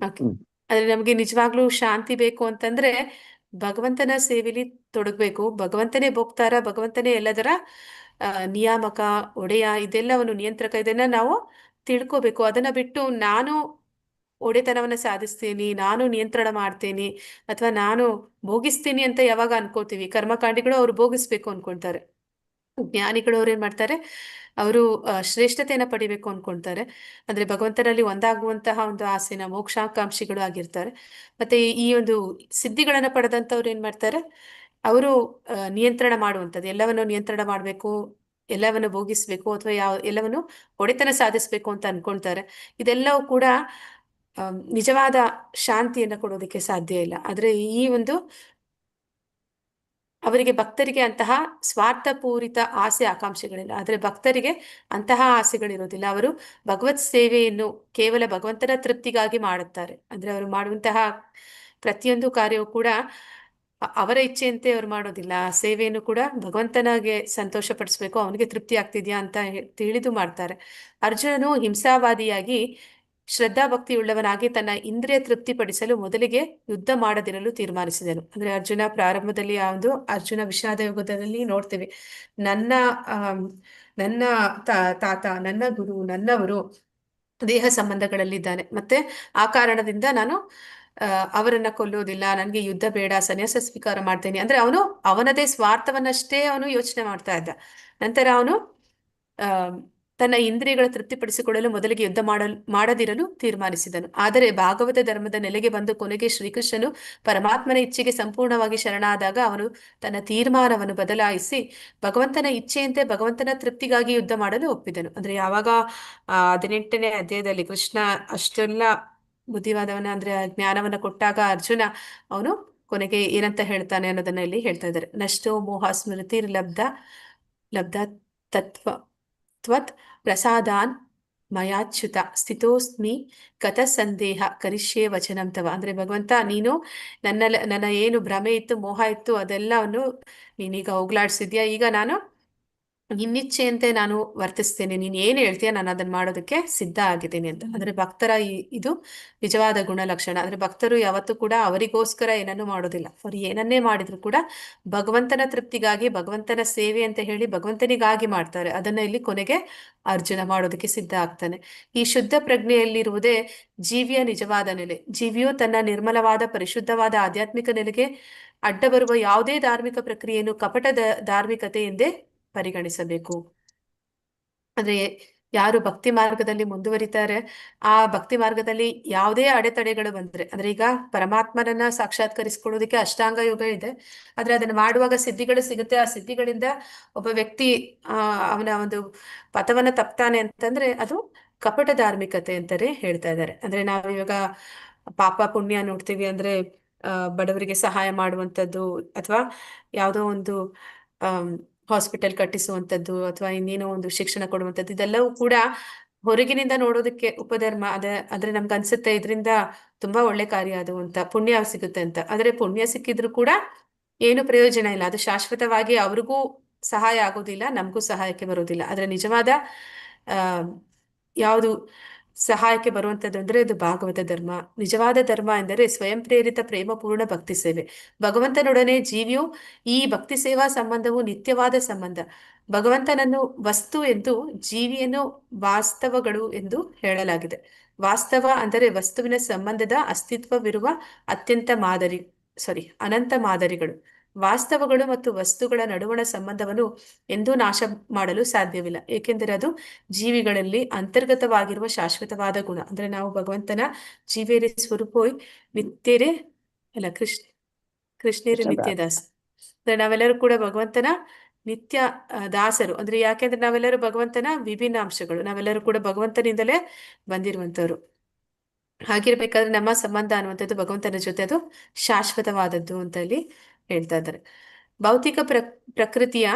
Okay. ಅಂದ್ರೆ ನಮ್ಗೆ ನಿಜವಾಗ್ಲೂ ಶಾಂತಿ ಬೇಕು ಅಂತಂದ್ರೆ ಭಗವಂತನ ಸೇವೆಯಲ್ಲಿ ತೊಡಗ್ಬೇಕು. ಭಗವಂತನೇ ಭೋಕ್ತಾರ, ಭಗವಂತನೇ ಎಲ್ಲದರ ನಿಯಾಮಕ, ಒಡೆಯ, ಇದೆಲ್ಲವನ್ನು ನಿಯಂತ್ರಕ, ಇದನ್ನ ನಾವು ತಿಳ್ಕೋಬೇಕು. ಅದನ್ನ ಬಿಟ್ಟು ನಾನು ಒಡೆತನವನ್ನ ಸಾಧಿಸ್ತೀನಿ, ನಾನು ನಿಯಂತ್ರಣ ಮಾಡ್ತೀನಿ ಅಥವಾ ನಾನು ಭೋಗಿಸ್ತೀನಿ ಅಂತ ಯಾವಾಗ ಅನ್ಕೋತೀವಿ, ಕರ್ಮಕಾಂಡಿಗಳು ಅವ್ರು ಭೋಗಿಸ್ಬೇಕು ಅನ್ಕೊಂತಾರೆ. ಜ್ಞಾನಿಗಳು ಅವ್ರು ಏನ್ ಮಾಡ್ತಾರೆ, ಅವರು ಶ್ರೇಷ್ಠತೆಯನ್ನ ಪಡಿಬೇಕು ಅನ್ಕೊಂತಾರೆ. ಅಂದ್ರೆ ಭಗವಂತನಲ್ಲಿ ಒಂದಾಗುವಂತಹ ಒಂದು ಆಸೆನ ಮೋಕ್ಷಾಕಾಂಕ್ಷಿಗಳು ಆಗಿರ್ತಾರೆ. ಮತ್ತೆ ಈ ಒಂದು ಸಿದ್ಧಿಗಳನ್ನ ಪಡೆದಂತವ್ರು ಏನ್ ಮಾಡ್ತಾರೆ, ಅವರು ನಿಯಂತ್ರಣ ಮಾಡುವಂಥದ್ದು, ಎಲ್ಲವನ್ನು ನಿಯಂತ್ರಣ ಮಾಡ್ಬೇಕು, ಎಲ್ಲವನ್ನು ಭೋಗಿಸ್ಬೇಕು ಅಥವಾ ಎಲ್ಲವನ್ನು ಒಡೆತನ ಸಾಧಿಸ್ಬೇಕು ಅಂತ ಅನ್ಕೊಳ್ತಾರೆ. ಇದೆಲ್ಲವೂ ಕೂಡ ನಿಜವಾದ ಶಾಂತಿಯನ್ನ ಕೊಡೋದಕ್ಕೆ ಸಾಧ್ಯ ಇಲ್ಲ. ಆದ್ರೆ ಈ ಒಂದು ಅವರಿಗೆ ಭಕ್ತರಿಗೆ ಅಂತಹ ಸ್ವಾರ್ಥಪೂರಿತ ಆಸೆ ಆಕಾಂಕ್ಷೆಗಳಿಲ್ಲ. ಆದ್ರೆ ಭಕ್ತರಿಗೆ ಅಂತಹ ಆಸೆಗಳಿರೋದಿಲ್ಲ. ಅವರು ಭಗವತ್ ಸೇವೆಯನ್ನು ಕೇವಲ ಭಗವಂತನ ತೃಪ್ತಿಗಾಗಿ ಮಾಡುತ್ತಾರೆ. ಅಂದ್ರೆ ಅವರು ಮಾಡುವಂತಹ ಪ್ರತಿಯೊಂದು ಕಾರ್ಯವೂ ಕೂಡ ಅವರ ಇಚ್ಛೆಯಂತೆ ಅವ್ರು ಮಾಡೋದಿಲ್ಲ. ಆ ಸೇವೆಯನ್ನು ಕೂಡ ಭಗವಂತನಿಗೆ ಸಂತೋಷ ಪಡಿಸ್ಬೇಕು, ಅವನಿಗೆ ತೃಪ್ತಿ ಆಗ್ತಿದ್ಯಾ ಅಂತ ತಿಳಿದು ಮಾಡ್ತಾರೆ. ಅರ್ಜುನನು ಹಿಂಸಾವಾದಿಯಾಗಿ ಶ್ರದ್ಧಾ ಭಕ್ತಿಯುಳ್ಳವನಾಗಿ ತನ್ನ ಇಂದ್ರಿಯ ತೃಪ್ತಿಪಡಿಸಲು ಮೊದಲಿಗೆ ಯುದ್ಧ ಮಾಡದಿರಲು ತೀರ್ಮಾನಿಸಿದನು. ಅಂದ್ರೆ ಅರ್ಜುನ ಪ್ರಾರಂಭದಲ್ಲಿ ಆ ಒಂದು ಅರ್ಜುನ ವಿಷಾದ ಯುಗದಲ್ಲಿ ನೋಡ್ತೀವಿ, ನನ್ನ ತಾತ, ನನ್ನ ಗುರು, ನನ್ನವರು ದೇಹ ಸಂಬಂಧಗಳಲ್ಲಿದ್ದಾನೆ, ಮತ್ತೆ ಆ ಕಾರಣದಿಂದ ನಾನು ಅವರನ್ನ ಕೊಲ್ಲೋದಿಲ್ಲ, ನನಗೆ ಯುದ್ಧ ಬೇಡ, ಸನ್ಯಾಸ ಸ್ವೀಕಾರ ಮಾಡ್ತೇನೆ. ಅಂದ್ರೆ ಅವನು ಅವನದೇ ಸ್ವಾರ್ಥವನ್ನಷ್ಟೇ ಅವನು ಯೋಚನೆ ಮಾಡ್ತಾ ಇದ್ದ. ನಂತರ ಅವನು ತನ್ನ ಇಂದ್ರಿಯಗಳ ತೃಪ್ತಿಪಡಿಸಿಕೊಳ್ಳಲು ಮೊದಲಿಗೆ ಯುದ್ಧ ಮಾಡದಿರಲು ತೀರ್ಮಾನಿಸಿದನು. ಆದರೆ ಭಾಗವತ ಧರ್ಮದ ನೆಲೆಗೆ ಬಂದು ಕೊನೆಗೆ ಶ್ರೀಕೃಷ್ಣನು ಪರಮಾತ್ಮನ ಇಚ್ಛೆಗೆ ಸಂಪೂರ್ಣವಾಗಿ ಶರಣಾದಾಗ ಅವನು ತನ್ನ ತೀರ್ಮಾನವನ್ನು ಬದಲಾಯಿಸಿ ಭಗವಂತನ ಇಚ್ಛೆಯಂತೆ ಭಗವಂತನ ತೃಪ್ತಿಗಾಗಿ ಯುದ್ಧ ಮಾಡಲು ಒಪ್ಪಿದನು. ಅಂದ್ರೆ ಯಾವಾಗ 18ನೇ ಅಧ್ಯಾಯದಲ್ಲಿ ಕೃಷ್ಣ ಅಷ್ಟೆಲ್ಲ ಬುದ್ಧಿವಾದವನ್ನ ಅಂದ್ರೆ ಜ್ಞಾನವನ್ನ ಕೊಟ್ಟಾಗ ಅರ್ಜುನ ಅವನು ಕೊನೆಗೆ ಏನಂತ ಹೇಳ್ತಾನೆ ಅನ್ನೋದನ್ನ ಇಲ್ಲಿ ಹೇಳ್ತಾ ಇದ್ದಾರೆ. ನಷ್ಟೋ ಮೋಹ ಸ್ಮೃತಿ ಲಬ್ಧ ತತ್ವ ತ್ವತ್ ಪ್ರಸಾದಾನ್ ಮಯಾಚ್ಯುತ ಸ್ಥಿತೋಸ್ಮಿ ಗತ ಸಂದೇಹ ಕರಿಷ್ಯೆ ವಚನಂ ತವ. ಅಂದ್ರೆ ಭಗವಂತ, ನೀನು ನನ್ನ ಏನು ಭ್ರಮೆ ಇತ್ತು, ಮೋಹ ಇತ್ತು, ಅದೆಲ್ಲವನ್ನು ನೀನೀಗ ಹೋಗ್ಲಾಡ್ಸಿದ್ಯಾ. ಈಗ ನಾನು ನಿನ್ನಿಚ್ಛೆಯಂತೆ ನಾನು ವರ್ತಿಸ್ತೇನೆ, ನೀನ್ ಏನ್ ಹೇಳ್ತೀಯ ನಾನು ಅದನ್ನ ಮಾಡೋದಕ್ಕೆ ಸಿದ್ಧ ಆಗಿದ್ದೀನಿ ಅಂತ. ಅಂದ್ರೆ ಭಕ್ತರ ಇದು ನಿಜವಾದ ಗುಣಲಕ್ಷಣ. ಅಂದ್ರೆ ಭಕ್ತರು ಯಾವತ್ತೂ ಕೂಡ ಅವರಿಗೋಸ್ಕರ ಏನನ್ನು ಮಾಡೋದಿಲ್ಲ. ಅವ್ರು ಏನನ್ನೇ ಮಾಡಿದ್ರು ಕೂಡ ಭಗವಂತನ ತೃಪ್ತಿಗಾಗಿ, ಭಗವಂತನ ಸೇವೆ ಅಂತ ಹೇಳಿ ಭಗವಂತನಿಗಾಗಿ ಮಾಡ್ತಾರೆ. ಅದನ್ನ ಇಲ್ಲಿ ಕೊನೆಗೆ ಅರ್ಜುನ ಮಾಡೋದಕ್ಕೆ ಸಿದ್ಧ ಆಗ್ತಾನೆ. ಈ ಶುದ್ಧ ಪ್ರಜ್ಞೆಯಲ್ಲಿರುವುದೇ ಜೀವಿಯ ನಿಜವಾದ ನೆಲೆ. ಜೀವಿಯು ತನ್ನ ನಿರ್ಮಲವಾದ ಪರಿಶುದ್ಧವಾದ ಆಧ್ಯಾತ್ಮಿಕ ನೆಲೆಗೆ ಅಡ್ಡ ಬರುವ ಯಾವುದೇ ಧಾರ್ಮಿಕ ಪ್ರಕ್ರಿಯೆಯನ್ನು ಕಪಟ ಧಾರ್ಮಿಕತೆ ಎಂದೇ ಪರಿಗಣಿಸಬೇಕು. ಅಂದ್ರೆ ಯಾರು ಭಕ್ತಿ ಮಾರ್ಗದಲ್ಲಿ ಮುಂದುವರಿತಾರೆ, ಆ ಭಕ್ತಿ ಮಾರ್ಗದಲ್ಲಿ ಯಾವುದೇ ಅಡೆತಡೆಗಳು ಬಂದ್ರೆ, ಅಂದ್ರೆ ಈಗ ಪರಮಾತ್ಮನನ್ನ ಸಾಕ್ಷಾತ್ಕರಿಸಿಕೊಳ್ಳೋದಕ್ಕೆ ಅಷ್ಟಾಂಗ ಯೋಗ ಇದೆ, ಆದ್ರೆ ಅದನ್ನ ಮಾಡುವಾಗ ಸಿದ್ಧಿಗಳು ಸಿಗುತ್ತೆ. ಆ ಸಿದ್ಧಿಗಳಿಂದ ಒಬ್ಬ ವ್ಯಕ್ತಿ ಅವನ ಒಂದು ಪಥವನ್ನ ತಪ್ತಾನೆ ಅಂತಂದ್ರೆ ಅದು ಕಪಟ ಧಾರ್ಮಿಕತೆ ಅಂತಾನೆ ಹೇಳ್ತಾ ಇದ್ದಾರೆ. ಅಂದ್ರೆ ನಾವು ಇವಾಗ ಪಾಪ ಪುಣ್ಯ ನೋಡ್ತೀವಿ, ಅಂದ್ರೆ ಬಡವರಿಗೆ ಸಹಾಯ ಮಾಡುವಂಥದ್ದು ಅಥವಾ ಯಾವುದೋ ಒಂದು ಹಾಸ್ಪಿಟಲ್ ಕಟ್ಟಿಸುವಂಥದ್ದು ಅಥವಾ ಇನ್ನೇನೋ ಒಂದು ಶಿಕ್ಷಣ ಕೊಡುವಂಥದ್ದು, ಇದೆಲ್ಲವೂ ಕೂಡ ಹೊರಗಿನಿಂದ ನೋಡೋದಕ್ಕೆ ಉಪಧರ್ಮ. ಅಂದ್ರೆ ನಮ್ಗೆ ಅನ್ಸುತ್ತೆ ಇದರಿಂದ ತುಂಬಾ ಒಳ್ಳೆ ಕಾರ್ಯ ಅದು ಅಂತ, ಪುಣ್ಯ ಸಿಗುತ್ತೆ ಅಂತ. ಆದ್ರೆ ಪುಣ್ಯ ಸಿಕ್ಕಿದ್ರು ಕೂಡ ಏನು ಪ್ರಯೋಜನ ಇಲ್ಲ. ಅದು ಶಾಶ್ವತವಾಗಿ ಅವ್ರಿಗೂ ಸಹಾಯ ಆಗೋದಿಲ್ಲ, ನಮಗೂ ಸಹಾಯಕ್ಕೆ ಬರೋದಿಲ್ಲ. ಆದ್ರೆ ನಿಜವಾದ ಯಾವುದು ಸಹಾಯಕ್ಕೆ ಬರುವಂಥದ್ದು ಅಂದ್ರೆ ಅದು ಭಾಗವತ ಧರ್ಮ. ನಿಜವಾದ ಧರ್ಮ ಎಂದರೆ ಸ್ವಯಂ ಪ್ರೇರಿತ ಪ್ರೇಮಪೂರ್ಣ ಭಕ್ತಿ ಸೇವೆ. ಭಗವಂತನೊಡನೆ ಜೀವಿಯು ಈ ಭಕ್ತಿ ಸೇವಾ ಸಂಬಂಧವು ನಿತ್ಯವಾದ ಸಂಬಂಧ. ಭಗವಂತನನ್ನು ವಸ್ತು ಎಂದು, ಜೀವಿಯನ್ನು ವಾಸ್ತವಗಳು ಎಂದು ಹೇಳಲಾಗಿದೆ. ವಾಸ್ತವ ಅಂದರೆ ವಸ್ತುವಿನ ಸಂಬಂಧದ ಅಸ್ತಿತ್ವವಿರುವ ಅನಂತ ಮಾದರಿಗಳು. ವಾಸ್ತವಗಳು ಮತ್ತು ವಸ್ತುಗಳ ನಡುವಣ ಸಂಬಂಧವನ್ನು ಎಂದೂ ನಾಶ ಮಾಡಲು ಸಾಧ್ಯವಿಲ್ಲ, ಏಕೆಂದರೆ ಅದು ಜೀವಿಗಳಲ್ಲಿ ಅಂತರ್ಗತವಾಗಿರುವ ಶಾಶ್ವತವಾದ ಗುಣ. ಅಂದ್ರೆ ನಾವು ಭಗವಂತನ ಜೀವೇರಿ ಸ್ವರೂಪೋಯ್ ನಿತ್ಯರೇ ಅಲ್ಲ ಕೃಷ್ಣೇರಿ ನಿತ್ಯ ದಾಸ. ಅಂದ್ರೆ ನಾವೆಲ್ಲರೂ ಕೂಡ ಭಗವಂತನ ನಿತ್ಯ ದಾಸರು. ಅಂದ್ರೆ ಯಾಕೆಂದ್ರೆ ನಾವೆಲ್ಲರೂ ಭಗವಂತನ ವಿಭಿನ್ನ ಅಂಶಗಳು, ನಾವೆಲ್ಲರೂ ಕೂಡ ಭಗವಂತನಿಂದಲೇ ಬಂದಿರುವಂತವ್ರು. ಹಾಗಿರ್ಬೇಕಾದ್ರೆ ನಮ್ಮ ಸಂಬಂಧ ಅನ್ನುವಂಥದ್ದು ಭಗವಂತನ ಜೊತೆ ಅದು ಶಾಶ್ವತವಾದದ್ದು ಅಂತ ಇಲ್ಲಿ ಹೇಳ್ತಾ ಇದ್ದಾರೆ. ಭೌತಿಕ ಪ್ರಕೃತಿಯ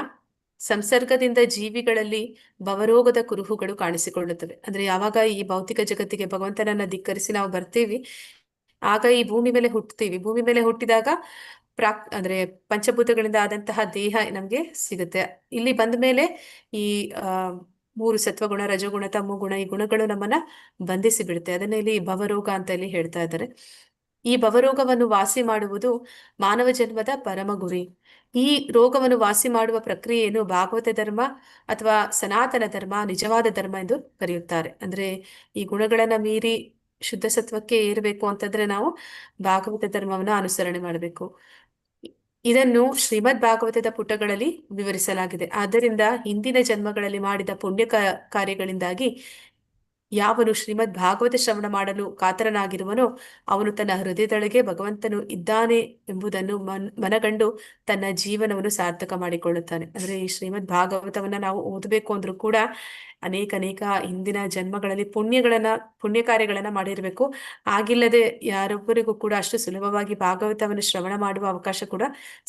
ಸಂಸರ್ಗದಿಂದ ಜೀವಿಗಳಲ್ಲಿ ಭವರೋಗದ ಕುರುಹುಗಳು ಕಾಣಿಸಿಕೊಳ್ಳುತ್ತವೆ. ಅಂದ್ರೆ ಯಾವಾಗ ಈ ಭೌತಿಕ ಜಗತ್ತಿಗೆ ಭಗವಂತನನ್ನ ಧಿಕ್ಕರಿಸಿ ನಾವು ಬರ್ತೀವಿ, ಆಗ ಈ ಭೂಮಿ ಮೇಲೆ ಹುಟ್ಟುತ್ತೀವಿ. ಭೂಮಿ ಮೇಲೆ ಹುಟ್ಟಿದಾಗ ಅಂದ್ರೆ ಪಂಚಭೂತಗಳಿಂದ ಆದಂತಹ ದೇಹ ನಮ್ಗೆ ಸಿಗುತ್ತೆ. ಇಲ್ಲಿ ಬಂದ ಮೇಲೆ ಈ 3 ಸತ್ವಗುಣ, ರಜೋಗುಣ, ತಮೋ ಗುಣ, ಈ ಗುಣಗಳು ನಮ್ಮನ್ನ ಬಂಧಿಸಿ ಬಿಡುತ್ತೆ. ಅದನ್ನ ಇಲ್ಲಿ ಭವರೋಗ ಅಂತ ಇಲ್ಲಿ ಹೇಳ್ತಾ ಇದ್ದಾರೆ. ಈ ಭವರೋಗವನ್ನು ವಾಸಿ ಮಾಡುವುದು ಮಾನವ ಜನ್ಮದ ಪರಮ ಗುರಿ. ಈ ರೋಗವನ್ನು ವಾಸಿ ಮಾಡುವ ಪ್ರಕ್ರಿಯೆಯನ್ನು ಭಾಗವತ ಧರ್ಮ ಅಥವಾ ಸನಾತನ ಧರ್ಮ, ನಿಜವಾದ ಧರ್ಮ ಎಂದು ಕರೆಯುತ್ತಾರೆ. ಅಂದ್ರೆ ಈ ಗುಣಗಳನ್ನ ಮೀರಿ ಶುದ್ಧ ಸತ್ವಕ್ಕೆ ಏರಬೇಕು ಅಂತಂದ್ರೆ ನಾವು ಭಾಗವತ ಧರ್ಮವನ್ನ ಅನುಸರಣೆ ಮಾಡಬೇಕು. ಇದನ್ನು ಶ್ರೀಮದ್ ಭಾಗವತದ ಪುಟಗಳಲ್ಲಿ ವಿವರಿಸಲಾಗಿದೆ. ಆದ್ದರಿಂದ ಹಿಂದಿನ ಜನ್ಮಗಳಲ್ಲಿ ಮಾಡಿದ ಪುಣ್ಯ ಕಾರ್ಯಗಳಿಂದಾಗಿ ಯಾವನು ಶ್ರೀಮದ್ ಭಾಗವತ ಶ್ರವಣ ಮಾಡಲು ಕಾತರನಾಗಿರುವನೋ ಅವನು ತನ್ನ ಹೃದಯದೊಳಗೆ ಭಗವಂತನು ಇದ್ದಾನೆ ಎಂಬುದನ್ನು ಮನಗಂಡು ತನ್ನ ಜೀವನವನ್ನು ಸಾರ್ಥಕ ಮಾಡಿಕೊಳ್ಳುತ್ತಾನೆ. ಅಂದ್ರೆ ಈ ಶ್ರೀಮದ್ ಭಾಗವತವನ್ನ ನಾವು ಓದಬೇಕು ಅಂದ್ರೂ ಕೂಡ ಅನೇಕ ಹಿಂದಿನ ಜನ್ಮಗಳಲ್ಲಿ ಪುಣ್ಯ ಕಾರ್ಯಗಳನ್ನ ಮಾಡಿರ್ಬೇಕು. ಆಗಿಲ್ಲದೆ ಯಾರೊಬ್ಬರಿಗೂ ಕೂಡ ಅಷ್ಟು ಸುಲಭವಾಗಿ ಭಾಗವತವನ್ನು ಶ್ರವಣ ಮಾಡುವ ಅವಕಾಶ ಕೂಡ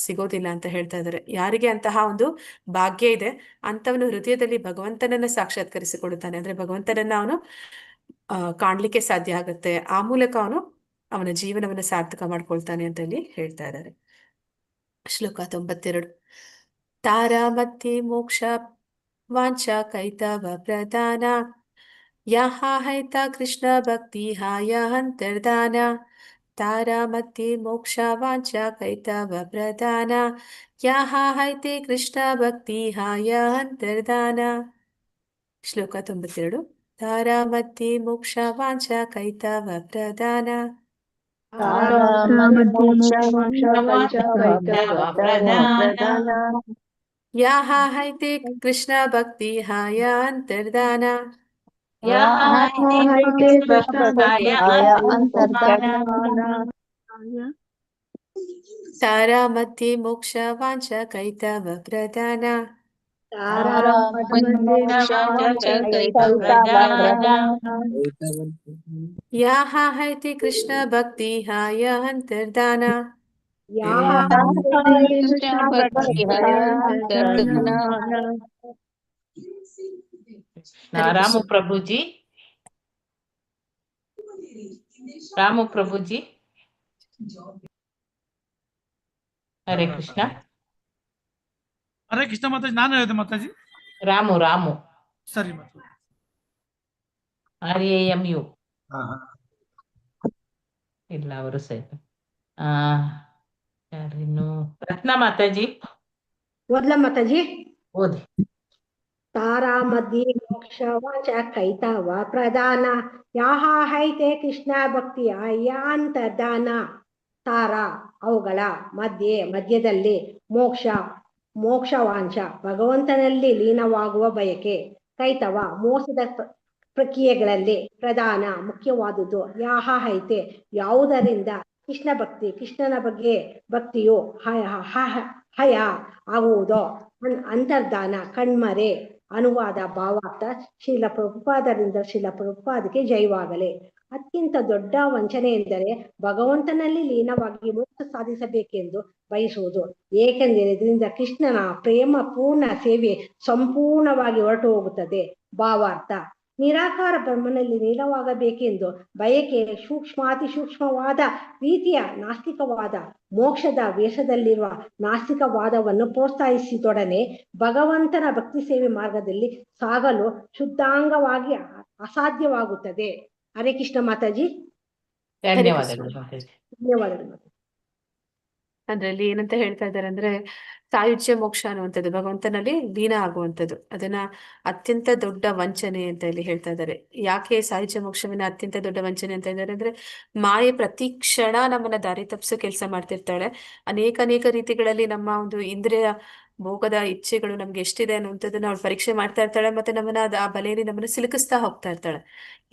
ಸಿಗೋದಿಲ್ಲ ಅಂತ ಹೇಳ್ತಾ ಇದ್ದಾರೆ. ಯಾರಿಗೆ ಅಂತಹ ಒಂದು ಭಾಗ್ಯ ಇದೆ ಅಂತವನು ಹೃದಯದಲ್ಲಿ ಭಗವಂತನನ್ನ ಸಾಕ್ಷಾತ್ಕರಿಸಿಕೊಳ್ಳುತ್ತಾನೆ. ಅಂದ್ರೆ ಭಗವಂತನನ್ನ ಅವನು ಕಾಣ್ಲಿಕ್ಕೆ ಸಾಧ್ಯ ಆಗುತ್ತೆ. ಆ ಮೂಲಕ ಅವನ ಜೀವನವನ್ನ ಸಾರ್ಥಕ ಮಾಡ್ಕೊಳ್ತಾನೆ ಅಂತ ಇಲ್ಲಿ ಹೇಳ್ತಾ ಇದ್ದಾರೆ. ಶ್ಲೋಕ 92. ತಾರಾಮತಿ ಮೋಕ್ಷ ವಾಂಚ ಕೈತವ ಪ್ರಧಾನ ಯಹ ಹೈತ ಕೃಷ್ಣ ಭಕ್ತಿ ಹಾಯ ಅಂತರ್ಧಾನ. ತಾರಾಮತಿ ಮೋಕ್ಷ ವಾಂಚ ಕೈತವ ಪ್ರಧಾನ ಯಹ ಹೈತೆ ಕೃಷ್ಣ ಭಕ್ತಿ ಹಾಯ ಅಂತರ್ಧಾನ. ಶ್ಲೋಕ 92. ತಾರಾಮತಿ ಮೋಕ್ಷ ವಾಂಚ ಕೈತವ ಪ್ರಧಾನ ಯಹ ಹೈತೆ ಕೃಷ್ಣ ಭಕ್ತಿ ಹಾಯ ಅಂತರ್ಧಾನ. ತಾರಾಮತಿ ಮೋಕ್ಷ ವಾಂಚ ಕೈತವ ಪ್ರಧಾನ ಯಹ ಹೈತೆ ಕೃಷ್ಣ ಭಕ್ತಿ ಹಾಯ ಅಂತರ್ಧಾನ. ರಾಮು ಪ್ರಭುಜಿ, ರಾಮು ಪ್ರಭುಜಿ, ಹರೇ ಕೃಷ್ಣ. ಹರೇ ಕೃಷ್ಣ ಮಾತಾಜಿ. ನಾನು ಹೇಳಿದೆ ಮಾತಾಜಿ. ರಾಮು ಸರಿ ಮಾತಾಜಿ. RAMU ಇಲ್ಲ, ಅವರು ಸಹಿತ. ಯಾರಿನ್ನು? ರತ್ನ ಮಾತಾಜಿ ಓದ್ಲ ಮಾತಾಜಿ. ಓದಿ. ತಾರಾಮಧ್ಯೆ ಮೋಕ್ಷ ವಾಚ ಕೈತವ ಪ್ರಧಾನ ಯಾಹ ಹೈತೆ ಕೃಷ್ಣ ಭಕ್ತಿ ಅಂತರ್ಧಾನ. ತಾರ ಅವುಗಳ ಮಧ್ಯದಲ್ಲಿ ಮೋಕ್ಷವಾಂಶ ಭಗವಂತನಲ್ಲಿ ಲೀನವಾಗುವ ಬಯಕೆ. ಕೈತವ ಮೋಸದ ಪ್ರಕ್ರಿಯೆಗಳಲ್ಲಿ ಪ್ರಧಾನ ಮುಖ್ಯವಾದುದು. ಯಾಹ ಹೈತೆ ಯಾವುದರಿಂದ ಕೃಷ್ಣನ ಬಗ್ಗೆ ಭಕ್ತಿಯು ಹಯ ಆಗುವುದೋ ಅಂತರ್ಧಾನ ಕಣ್ಮರೆ. ಅನುವಾದ ಭಾವಾರ್ಥ. ಶ್ರೀಲ ಪ್ರಭುಪಾದಕ್ಕೆ ಜಯವಾಗಲಿ. ಅತ್ಯಂತ ದೊಡ್ಡ ವಂಚನೆ ಎಂದರೆ ಭಗವಂತನಲ್ಲಿ ಲೀನವಾಗಿ ಮೋಕ್ಷ ಸಾಧಿಸಬೇಕೆಂದು ಬಯಸುವುದು, ಏಕೆಂದರೆ ಇದರಿಂದ ಕೃಷ್ಣನ ಪ್ರೇಮ ಪೂರ್ಣ ಸೇವೆ ಸಂಪೂರ್ಣವಾಗಿ ಹೊರಟು ಹೋಗುತ್ತದೆ. ಭಾವಾರ್ಥ. ನಿರಾಕಾರ ಬ್ರಹ್ಮನಲ್ಲಿ ಲೀನವಾಗಬೇಕೆಂದು ಬಯಕೆ ಅತಿ ಸೂಕ್ಷ್ಮವಾದ ರೀತಿಯ ನಾಸ್ತಿಕವಾದ. ಮೋಕ್ಷದ ವೇಷದಲ್ಲಿರುವ ನಾಸ್ತಿಕವಾದವನ್ನು ಪ್ರೋತ್ಸಾಹಿಸಿದೊಡನೆ ಭಗವಂತನ ಭಕ್ತಿ ಸೇವೆ ಮಾರ್ಗದಲ್ಲಿ ಸಾಗಲು ಶುದ್ಧಾಂಗವಾಗಿ ಅಸಾಧ್ಯವಾಗುತ್ತದೆ. ಹರೇ ಕೃಷ್ಣ ಮಾತಾಜಿ. ಧನ್ಯವಾದಗಳು ಮಾತಾಜಿ. ಧನ್ಯವಾದಗಳು. ಅದ್ರಲ್ಲಿ ಏನಂತ ಹೇಳ್ತಾ ಇದ್ದಾರೆ ಅಂದ್ರೆ ಸಾಯುಜ್ಯ ಮೋಕ್ಷ ಅನ್ನುವಂಥದ್ದು ಭಗವಂತನಲ್ಲಿ ಲೀನ ಆಗುವಂಥದ್ದು. ಅದನ್ನ ಅತ್ಯಂತ ದೊಡ್ಡ ವಂಚನೆ ಅಂತ ಇಲ್ಲಿ ಹೇಳ್ತಾ ಇದ್ದಾರೆ. ಯಾಕೆ ಸಾಯುಜ್ಯ ಮೋಕ್ಷವನ್ನ ಅತ್ಯಂತ ದೊಡ್ಡ ವಂಚನೆ ಅಂತ ಇದ್ದಾರೆ ಅಂದ್ರೆ ಮಾಯೆ ಪ್ರತಿ ಕ್ಷಣ ನಮ್ಮನ್ನ ದಾರಿ ತಪ್ಪಿಸೋ ಕೆಲಸ ಮಾಡ್ತಿರ್ತಾಳೆ. ಅನೇಕ ರೀತಿಗಳಲ್ಲಿ ನಮ್ಮ ಒಂದು ಇಂದ್ರಿಯ ಭೋಗದ ಇಚ್ಛೆಗಳು ನಮ್ಗೆ ಎಷ್ಟಿದೆ ಅನ್ನುವಂಥದ್ದನ್ನ ಅವಳು ಪರೀಕ್ಷೆ ಮಾಡ್ತಾ ಇರ್ತಾಳೆ. ಮತ್ತೆ ನಮ್ಮನ್ನ ಆ ಬಲೆಯಲ್ಲಿ ನಮ್ಮನ್ನ ಸಿಲುಕಿಸ್ತಾ ಹೋಗ್ತಾ ಇರ್ತಾಳೆ.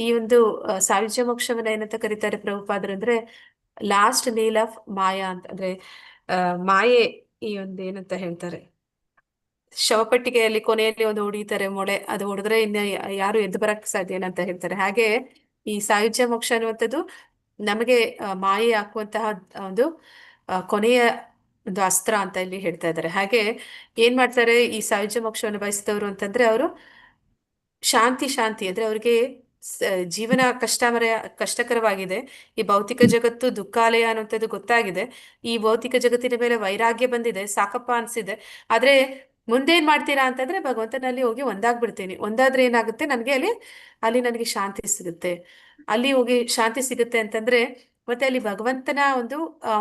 ಈ ಒಂದು ಸಾಯುಜ್ಯ ಮೋಕ್ಷವನ್ನ ಏನಂತ ಕರೀತಾರೆ ಪ್ರಭುಪಾದರು ಅಂದ್ರೆ ಲಾಸ್ಟ್ ನೇಲ್ ಆಫ್ ಮಾಯಾ ಅಂತ. ಅಂದ್ರೆ ಮಾಯೆ ಈ ಒಂದು ಏನಂತ ಹೇಳ್ತಾರೆ ಶವಪೆಟ್ಟಿಗೆಯಲ್ಲಿ ಕೊನೆಯಲ್ಲಿ ಒಂದು ಹೊಡಿತಾರೆ ಮೊಳೆ, ಅದು ಹೊಡೆದ್ರೆ ಇನ್ನ ಯಾರು ಎದ್ದು ಬರಕ್ ಸಾಧ್ಯ ಏನಂತ ಹೇಳ್ತಾರೆ. ಹಾಗೆ ಈ ಸಾಯುಜ್ಯ ಮೋಕ್ಷ ಅನ್ನುವಂಥದ್ದು ನಮಗೆ ಮಾಯೆ ಹಾಕುವಂತಹ ಒಂದು ಕೊನೆಯ ಒಂದು ಅಸ್ತ್ರ ಅಂತ ಇಲ್ಲಿ ಹೇಳ್ತಾ ಇದ್ದಾರೆ. ಹಾಗೆ ಏನ್ ಮಾಡ್ತಾರೆ ಈ ಸಾಯುಜ್ಯ ಮೋಕ್ಷವನ್ನು ಬಯಸಿದವರು ಅಂತಂದ್ರೆ ಅವರು ಶಾಂತಿ ಅಂದ್ರೆ ಅವ್ರಿಗೆ ಜೀವನ ಕಷ್ಟಕರವಾಗಿದೆ, ಈ ಭೌತಿಕ ಜಗತ್ತು ದುಃಖಾಲಯ ಅನ್ನುವಂಥದ್ದು ಗೊತ್ತಾಗಿದೆ, ಈ ಭೌತಿಕ ಜಗತ್ತಿನ ಮೇಲೆ ವೈರಾಗ್ಯ ಬಂದಿದೆ, ಸಾಕಪ್ಪ ಅನ್ಸಿದೆ. ಆದ್ರೆ ಮುಂದೇನ್ ಮಾಡ್ತೀರಾ ಅಂತಂದ್ರೆ ಭಗವಂತನಲ್ಲಿ ಹೋಗಿ ಒಂದಾಗ್ಬಿಡ್ತೀನಿ. ಒಂದಾದ್ರೆ ಏನಾಗುತ್ತೆ ನನಗೆ ಅಲ್ಲಿ ನನಗೆ ಶಾಂತಿ ಸಿಗುತ್ತೆ. ಅಲ್ಲಿ ಹೋಗಿ ಶಾಂತಿ ಸಿಗುತ್ತೆ ಅಂತಂದ್ರೆ ಮತ್ತೆ ಅಲ್ಲಿ ಭಗವಂತನ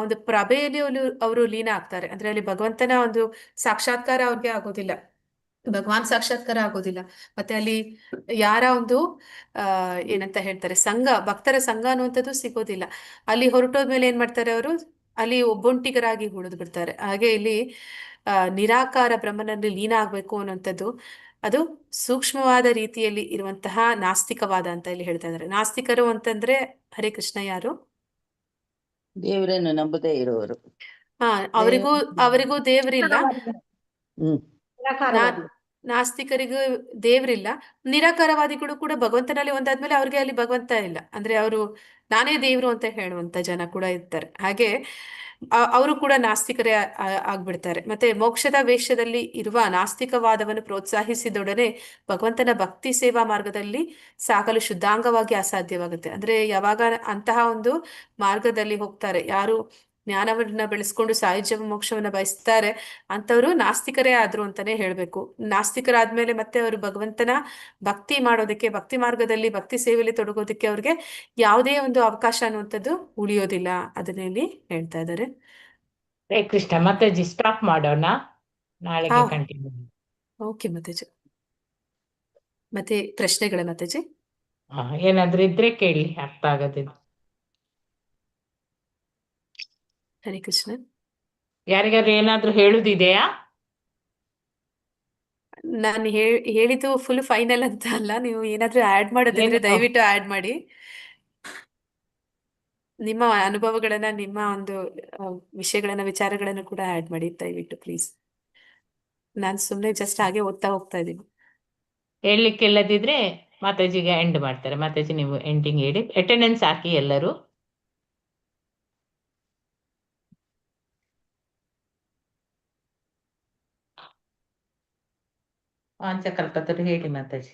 ಒಂದು ಪ್ರಭೆಯಲ್ಲಿ ಅವರು ಲೀನ ಆಗ್ತಾರೆ. ಅಂದ್ರೆ ಅಲ್ಲಿ ಭಗವಂತನ ಒಂದು ಸಾಕ್ಷಾತ್ಕಾರ ಅವ್ರಿಗೆ ಆಗೋದಿಲ್ಲ, ಭಗವಾನ್ ಸಾಕ್ಷಾತ್ಕಾರ ಆಗೋದಿಲ್ಲ. ಮತ್ತೆ ಅಲ್ಲಿ ಯಾರ ಒಂದು ಏನಂತ ಹೇಳ್ತಾರೆ ಭಕ್ತರ ಸಂಘ ಅನ್ನುವಂಥದ್ದು ಸಿಗೋದಿಲ್ಲ. ಅಲ್ಲಿ ಹೊರಟೋದ್ಮೇಲೆ ಏನ್ ಮಾಡ್ತಾರೆ ಅವರು ಅಲ್ಲಿ ಒಬ್ಬೊಂಟಿಗರಾಗಿ ಉಳಿದು ಬಿಡ್ತಾರೆ. ಹಾಗೆ ಇಲ್ಲಿ ನಿರಾಕಾರ ಬ್ರಹ್ಮನಲ್ಲಿ ಲೀನ ಆಗ್ಬೇಕು ಅನ್ನುವಂಥದ್ದು ಅದು ಸೂಕ್ಷ್ಮವಾದ ರೀತಿಯಲ್ಲಿ ಇರುವಂತಹ ನಾಸ್ತಿಕವಾದ ಅಂತ ಇಲ್ಲಿ ಹೇಳ್ತಾ ಇದ್ದಾರೆ. ನಾಸ್ತಿಕರು ಅಂತಂದ್ರೆ ಹರೇ ಕೃಷ್ಣ ಯಾರು? ದೇವರನ್ನು ನಂಬದೇ ಇರುವವರು. ಅವರಿಗೂ ದೇವರಿಲ್ಲ, ನಿರಾಕಾರವಾದಿ. ನಾಸ್ತಿಕರಿಗೂ ದೇವರಿಲ್ಲ. ನಿರಾಕಾರವಾದಿಗಳು ಕೂಡ ಭಗವಂತನಲ್ಲಿ ಒಂದಾದ್ಮೇಲೆ ಅವ್ರಿಗೆ ಅಲ್ಲಿ ಭಗವಂತ ಇಲ್ಲ. ಅಂದ್ರೆ ಅವರು ನಾನೇ ದೇವ್ರು ಅಂತ ಹೇಳುವಂತ ಜನ ಕೂಡ ಇರ್ತಾರೆ. ಹಾಗೆ ಅವರು ಕೂಡ ನಾಸ್ತಿಕರೇ ಆಗ್ಬಿಡ್ತಾರೆ. ಮತ್ತೆ ಮೋಕ್ಷದ ವೇಷದಲ್ಲಿ ಇರುವ ನಾಸ್ತಿಕವಾದವನ್ನು ಪ್ರೋತ್ಸಾಹಿಸಿದೊಡನೆ ಭಗವಂತನ ಭಕ್ತಿ ಸೇವಾ ಮಾರ್ಗದಲ್ಲಿ ಸಾಗಲು ಶುದ್ಧಾಂಗವಾಗಿ ಅಸಾಧ್ಯವಾಗುತ್ತೆ. ಅಂದ್ರೆ ಯಾವಾಗ ಅಂತಹ ಒಂದು ಮಾರ್ಗದಲ್ಲಿ ಹೋಗ್ತಾರೆ, ಯಾರು ಜ್ಞಾನವನ್ನ ಬೆಳೆಸ್ಕೊಂಡು ಸಾಯುಜ್ಯ ಮೋಕ್ಷವನ್ನ ಬಯಸ್ತಾರೆ ಅಂತವ್ರು ನಾಸ್ತಿಕರೇ ಆದ್ರು ಅಂತಾನೆ ಹೇಳ್ಬೇಕು. ನಾಸ್ತಿಕರಾದ್ಮೇಲೆ ಮತ್ತೆ ಅವರು ಭಗವಂತನ ಭಕ್ತಿ ಮಾಡೋದಕ್ಕೆ, ಭಕ್ತಿ ಮಾರ್ಗದಲ್ಲಿ ಭಕ್ತಿ ಸೇವೆಯಲ್ಲಿ ತೊಡಗೋದಕ್ಕೆ ಅವ್ರಿಗೆ ಯಾವುದೇ ಒಂದು ಅವಕಾಶ ಅನ್ನುವಂಥದ್ದು ಉಳಿಯೋದಿಲ್ಲ. ಅದನ್ನಲ್ಲಿ ಹೇಳ್ತಾ ಇದ್ದಾರೆ. ಹರೇ ಕೃಷ್ಣ. ಮಾತಾಜಿ ಸ್ಟಾಪ್ ಮಾಡೋಣ, ನಾಳೆಗೆ ಕಂಟಿನ್ಯೂ. ಓಕೆ ಮಾತಾಜಿ. ಮತ್ತೆ ಪ್ರಶ್ನೆಗಳ ಮಾತಾಜಿ ಏನಾದ್ರೂ ಇದ್ರೆ ಕೇಳಿ, ಅರ್ಥ ಆಗೋದಿಲ್ಲ. ಹರೇ ಕೃಷ್ಣ. ಯಾರಿಗಾದ್ರು ಏನಾದ್ರೂ ಹೇಳುದಿದೆಯಾ? ನಾನು ಹೇಳಿದ್ದು ಫುಲ್ ಫೈನಲ್ ಅಂತ ಅಲ್ಲ, ನೀವು ಏನಾದ್ರೂ ಆಡ್ ಮಾಡೋದಿದ್ರೆ ದಯವಿಟ್ಟು ಆಡ್ ಮಾಡಿ. ನಿಮ್ಮ ಅನುಭವಗಳನ್ನ, ನಿಮ್ಮ ಒಂದು ವಿಷಯಗಳನ್ನ, ವಿಚಾರಗಳನ್ನ ಕೂಡ ಆಡ್ ಮಾಡಿ ದಯವಿಟ್ಟು ಪ್ಲೀಸ್. ನಾನು ಸುಮ್ಮನೆ ಜಸ್ಟ್ ಹಾಗೆ ಓದ್ತಾ ಹೋಗ್ತಾ ಇದ್ದೀನಿ. ಹೇಳಲಿಕ್ಕೆ ಇಲ್ಲದಿದ್ರೆ ಮಾತಾಜಿಗೆ ಎಂಡ್ ಮಾಡ್ತಾರೆ. ಮಾತಾಜಿ ನೀವು ಎಂಡಿಂಗ್ ಹೇಳಿ, ಅಟೆಂಡೆನ್ಸ್ ಹಾಕಿ ಎಲ್ಲರೂ. ವಾಂಚಕಲ್ಪತರು ಹೇಳಿ ಮಾತಾಜಿ.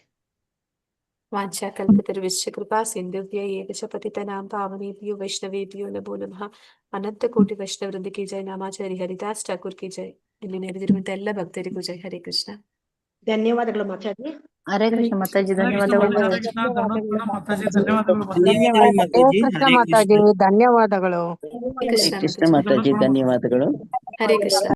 ವಾಂಛಾಕಲ್ಪತರುಶ್ಚ ಕೃಪಾ ಸಿಂಧುಭ್ಯ ಏವ ಚ ಪತಿತನಾಂ ಪಾವನೇಭ್ಯೋ ವೈಷ್ಣವೇಭ್ಯೋ ನಮೋ ನಮಃ. ಅನಂತ ಕೋಟಿ ವೈಷ್ಣವ ವೃಂದ ಕಿ ಜೈ. ನಾಮಾಚಾರಿ ಹರಿದಾಸ್ ಠಾಕೂರ್ ಕಿ ಜೈ. ಇಲ್ಲಿ ನೆರೆದಿರುವಂತ ಎಲ್ಲ ಭಕ್ತರಿಗೂ ಜೈ. ಹರೇ ಕೃಷ್ಣ. ಧನ್ಯವಾದಗಳು ಮಾತಾಜಿ. ಹರೇ ಕೃಷ್ಣ ಮಾತಾಜಿ, ಧನ್ಯವಾದಗಳು. ಕೃಷ್ಣ ಮಾತಾಜಿ ಧನ್ಯವಾದಗಳು. ಕೃಷ್ಣ ಕೃಷ್ಣ ಮಾತಾಜಿ ಧನ್ಯವಾದಗಳು. ಹರೇ ಕೃಷ್ಣ.